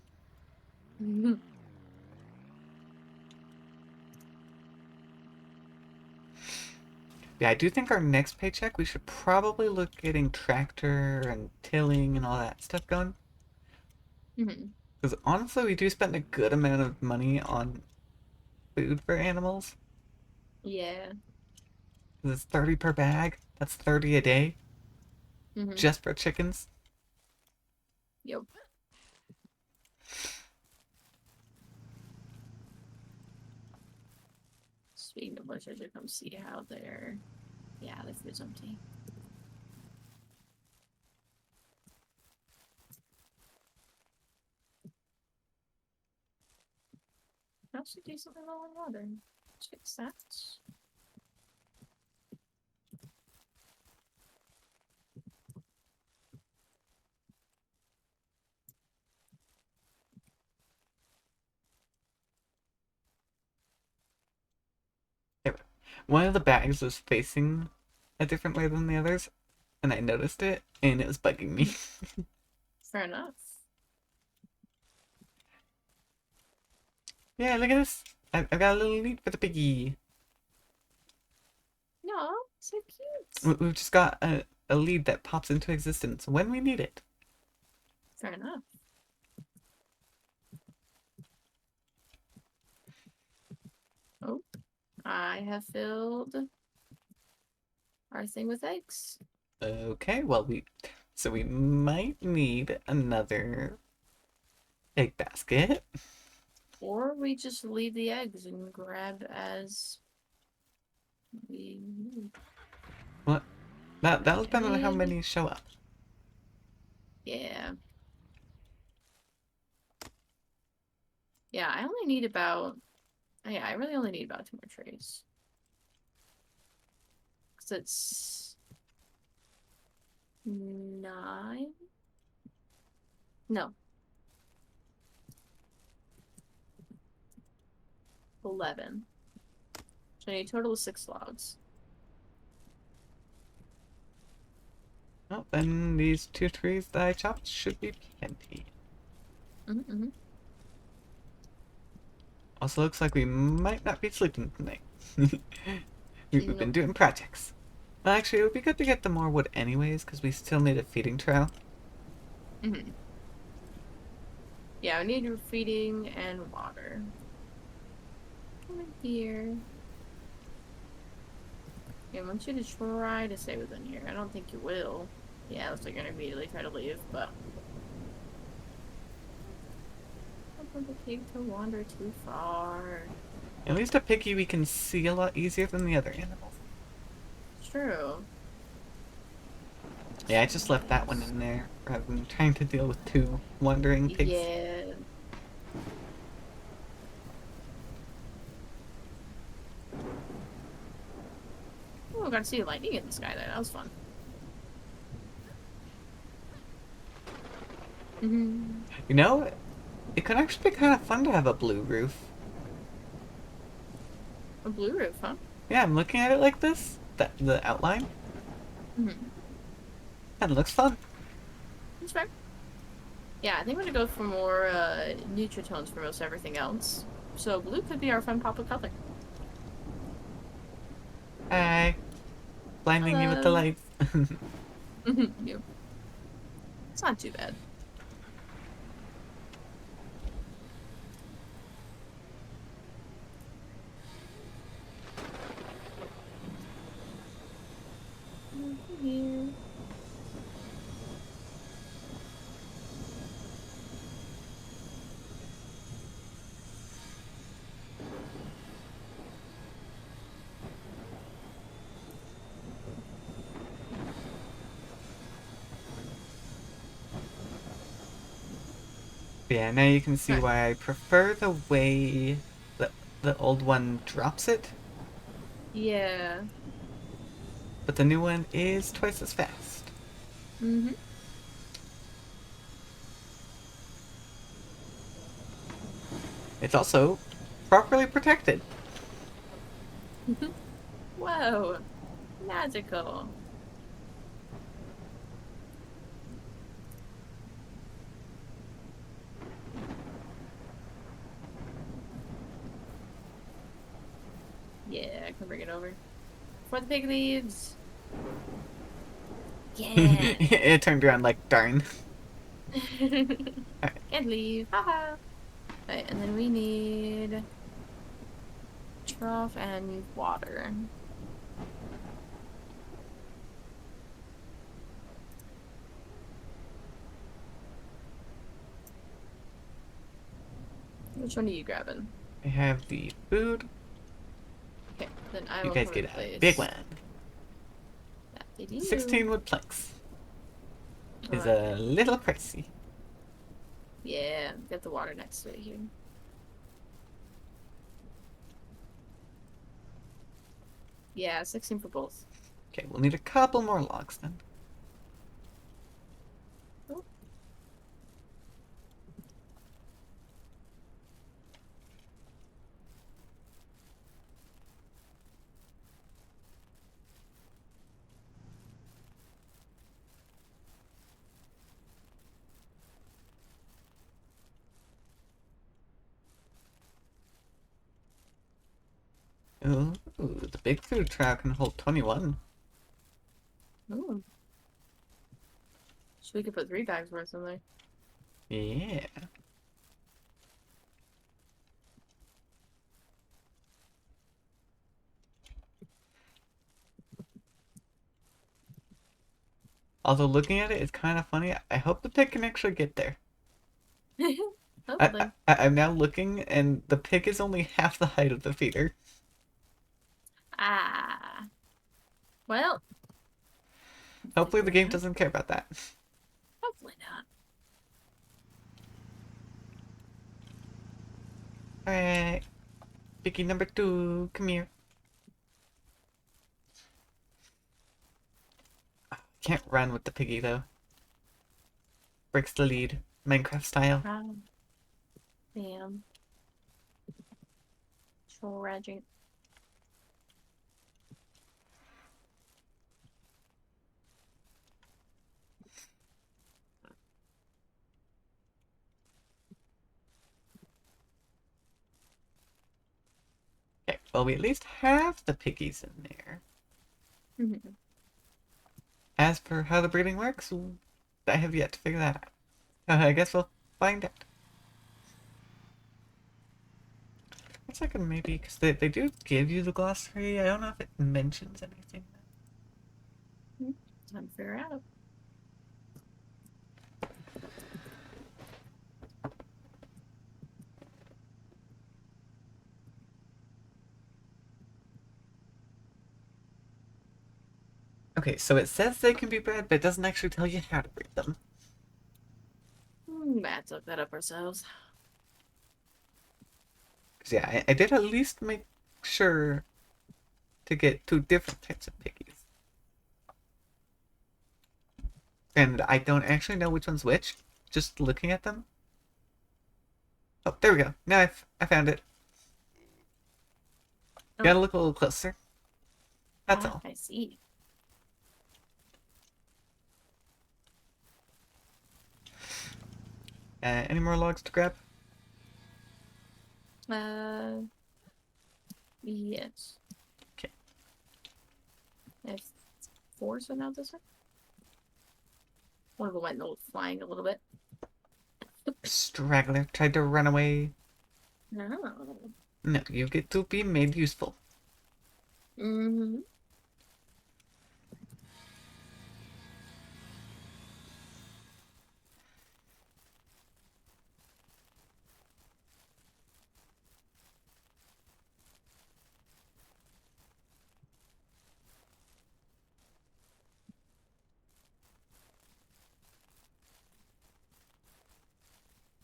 Yeah, I do think our next paycheck we should probably look getting tractor and tilling and all that stuff going. Because honestly, we do spend a good amount of money on food for animals. Yeah. 'Cause it's 30 per bag. That's 30 a day just for chickens. Yep. Speaking of which, I should come see how they're... Yeah, the food's empty. Also decently low in water. Let's fix that. Anyway, one of the bags was facing a different way than the others, and I noticed it, and it was bugging me. Fair enough. Yeah, look at this. I've got a little lead for the piggy. No, so cute. We've just got a lead that pops into existence when we need it. Fair enough. Oh, I have filled our thing with eggs. Okay, well we might need another egg basket. Or we just leave the eggs and grab as we need. What? That'll depend on how Okay. many show up. Yeah. Yeah, I only need about... Yeah, I really only need about 2 more trays. Because it's... 9? No. 11. So I need a total of 6 logs. Well, then these 2 trees that I chopped should be plenty. Also, looks like we might not be sleeping tonight. We've been Nope. doing projects. Well, actually, it would be good to get the more wood anyways, because we still need a feeding trough. Yeah, I need feeding and water. Come in here. Yeah, I want you to try to stay within here. I don't think you will. Yeah, looks like you're gonna immediately try to leave, but... I don't want the pig to wander too far. At least a piggy we can see a lot easier than the other animals. It's true. Yeah, I just left that one in there rather than trying to deal with 2 wandering pigs. Yeah. Oh, I got to see lightning in the sky there. That was fun. You know, it could actually be kind of fun to have a blue roof. A blue roof, huh? Yeah, I'm looking at it like this. The outline. That looks fun. That's fair. Yeah, I think we're gonna go for more neutral tones for most everything else. So blue could be our fun pop of color. Hi. Blinding you with the Hello. lights. Yep. It's not too bad. Here. Yeah, now you can see Right. why I prefer the way the old one drops it, Yeah. but the new one is twice as fast. Mm-hmm. It's also properly protected. Whoa. Magical. Yeah, I can bring it over. For the big leaves. Yeah. It turned around like darn. Can't leave. Haha. Right, and then we need trough and water. Which one are you grabbing? I have the food. Okay, then I You will guys come get in a big place. one. That did you. 16 wood planks is a Okay. little pricey. Yeah, get the water next to it here. Yeah, 16 for both. Okay, we'll need a couple more logs then. Oh. Ooh, the big food truck can hold 21. Ooh. So we could put 3 bags worth in there. Yeah. Although looking at it, it's kind of funny. I hope the pig can actually get there. Hopefully. I'm now looking, and the pig is only half the height of the feeder. Ah. Well, Hopefully the figure it game out. doesn't care about that. Hopefully not. Alright. Piggy number 2, come here. Can't run with the piggy though. Breaks the lead. Minecraft style. Damn. Tragic. Okay, well we at least have the piggies in there. Mhm. As for how the breeding works, I have yet to figure that out. I guess we'll find out. It's like maybe, because they do give you the glossary. I don't know if it mentions anything. Time to figure it out. Okay, so it says they can be bred, but it doesn't actually tell you how to breed them. Let's look that up ourselves. Because yeah, I did at least make sure to get 2 different types of piggies. And I don't actually know which one's which, just looking at them. Oh, there we go. Now I found it. Oh. Gotta look a little closer. That's all. I see. Any more logs to grab? Yes. Okay. I have 4, so now this one. One of them went flying a little bit. Straggler tried to run away. No. No, you get to be made useful. Mm-hmm.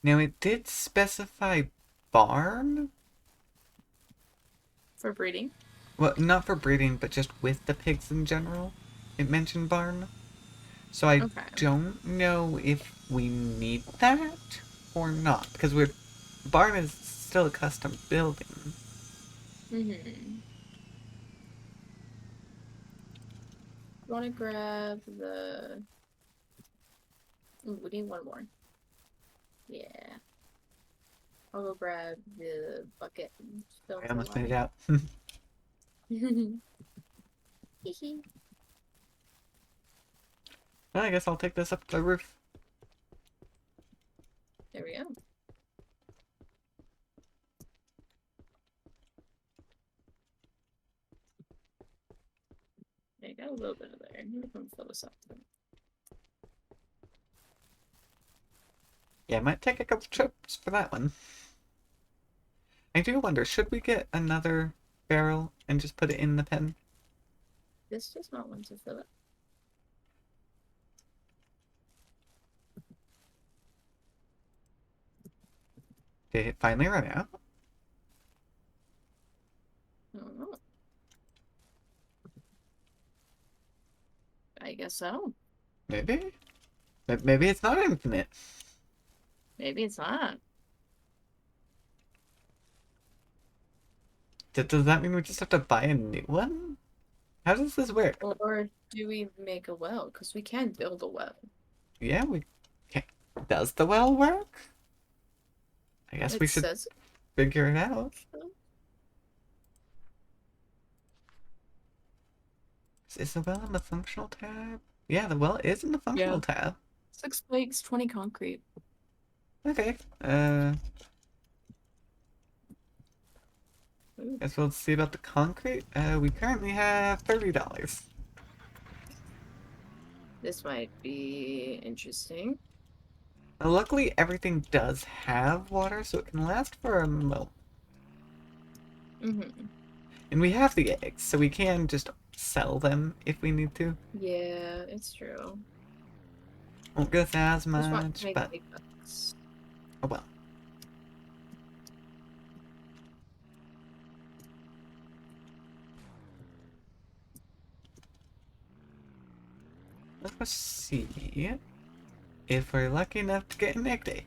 Now it did specify barn? For breeding. Well, not for breeding, but just with the pigs in general. It mentioned barn. So I Okay. don't know if we need that or not. Because barn is still a custom building. Mm-hmm. Want to grab the... Ooh, we need one more. Yeah. I'll go grab the bucket and fill I the almost made it water. out. Hee. Well, I guess I'll take this up the roof. There we go. I got a little bit of there. I'm gonna fill this up. Yeah, it might take a couple trips for that one. I do wonder, should we get another barrel and just put it in the pen? This does not want to fill it. Did it finally run out? I don't know. I guess so. Maybe? Maybe it's not infinite. Maybe it's not. Does that mean we just have to buy a new one? How does this work? Or do we make a well? Because we can build a well. Yeah, we can. Does the well work? I guess we It should says figure it out. so. Is the well in the functional tab? Yeah, the well is in the functional Yeah. tab. 6 plates, 20 concrete. Okay. Ooh, Guess we'll see about the concrete. We currently have $30. this might be interesting. Now, luckily, everything does have water, so it can last for a moment. Mm-hmm. And we have the eggs, so we can just sell them if we need to. Yeah, it's true. Won't go as Just want much, to make but big bucks. oh well. Let's see if we're lucky enough to get an egg day.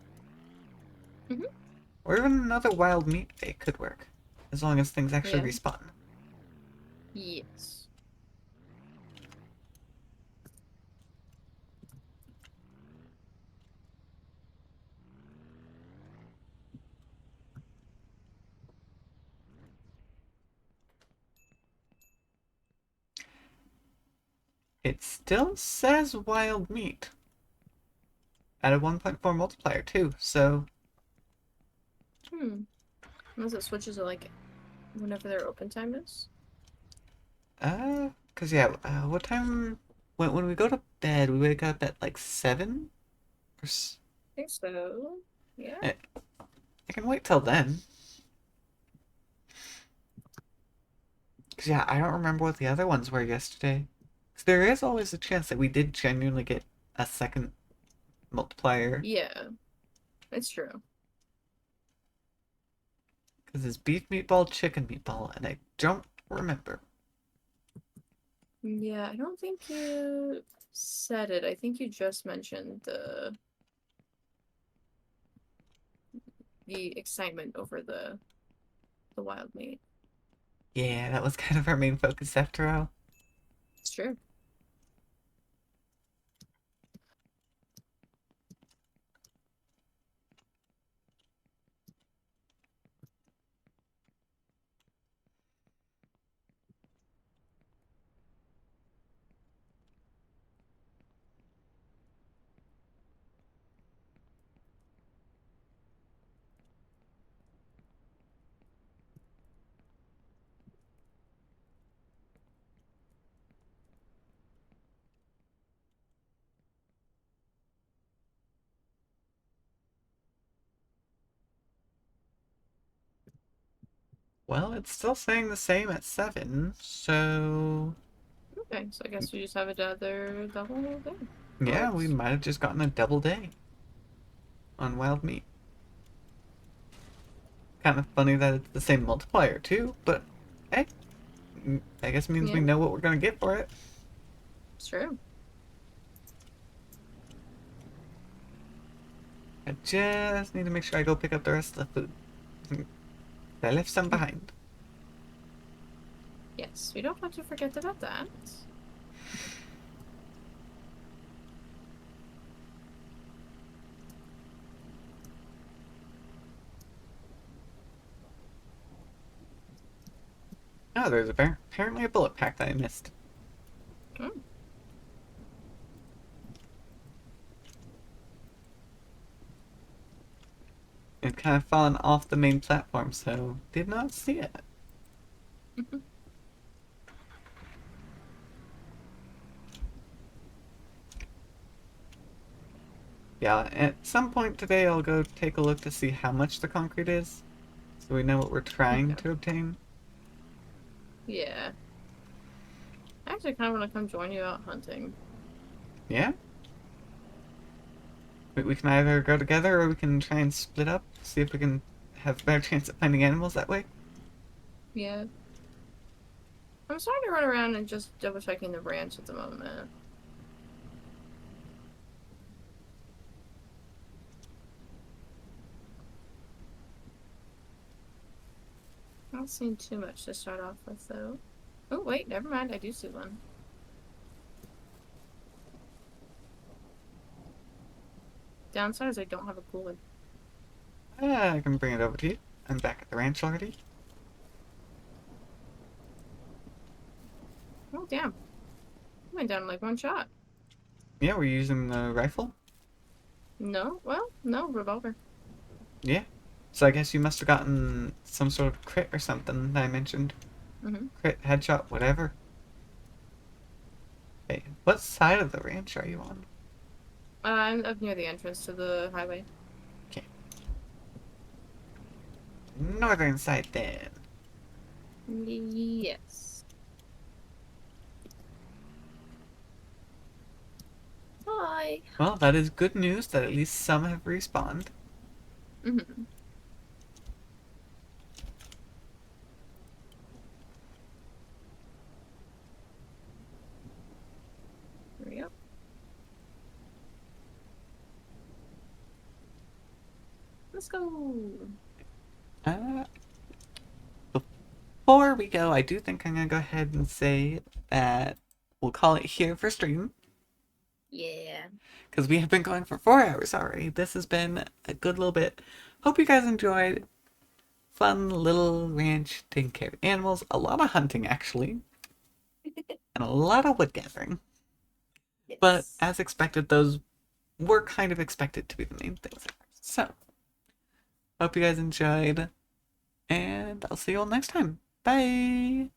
Mm-hmm. Or even another wild meat day could work, as long as things actually Yeah. respawn. Yes. It still says wild meat at a 1.4 multiplier too, so Hmm. Unless it switches to like whenever their open time is. cause yeah, what time when we go to bed, we wake up at like 7? I think so. Yeah. I can wait till then. Cause yeah, I don't remember what the other ones were yesterday. Cause there is always a chance that we did genuinely get a second multiplier. Yeah. It's true. Cause it's beef meatball, chicken meatball, and I don't remember. Yeah, I don't think you said it. I think you just mentioned the excitement over the wild meat. Yeah, that was kind of our main focus after all. It's true. Well, it's still saying the same at 7, so Okay, so I guess we just have another double day. yeah, we Works. might have just gotten a double day on wild meat. Kind of funny that it's the same multiplier too, but hey, I guess it means we Yeah, know what we're gonna get for it. it's true. I just need to make sure I go pick up the rest of the food. I left some behind. Yes, we don't want to forget about that. Oh, there's apparently a bullet pack that I missed. Oh, It kind of fallen off the main platform, so did not see it. Yeah, at some point today I'll go take a look to see how much the concrete is, so we know what we're trying okay. to obtain. Yeah. I actually kind of want to come join you out hunting. Yeah? We can either go together or we can try and split up, see if we can have a better chance at finding animals that way. Yeah. I'm starting to run around and just double checking the ranch at the moment. Not seeing too much to start off with, though. Oh, wait, never mind. I do see one. Downside is I don't have a cooler. I can bring it over to you. I'm back at the ranch already. Oh, damn. I went down in like one shot. Yeah, we're using the rifle. No? Well, no, revolver. Yeah. So I guess you must have gotten some sort of crit or something that I mentioned. Mm-hmm. Crit, headshot, whatever. Hey, what side of the ranch are you on? I'm up near the entrance to the highway. Okay. Northern side then. Yes. Hi. Well, that is good news that at least some have respawned. Mm-hmm. There we go. Let's go. Uh, Before we go, I do think I'm gonna go ahead and say that we'll call it here for stream. Yeah. Because we have been going for 4 hours already. This has been a good little bit. Hope you guys enjoyed. Fun little ranch taking care of animals. A lot of hunting, actually. And a lot of wood gathering. But Yes. as expected, those were kind of expected to be the main things. So, hope you guys enjoyed. And I'll see you all next time. Bye!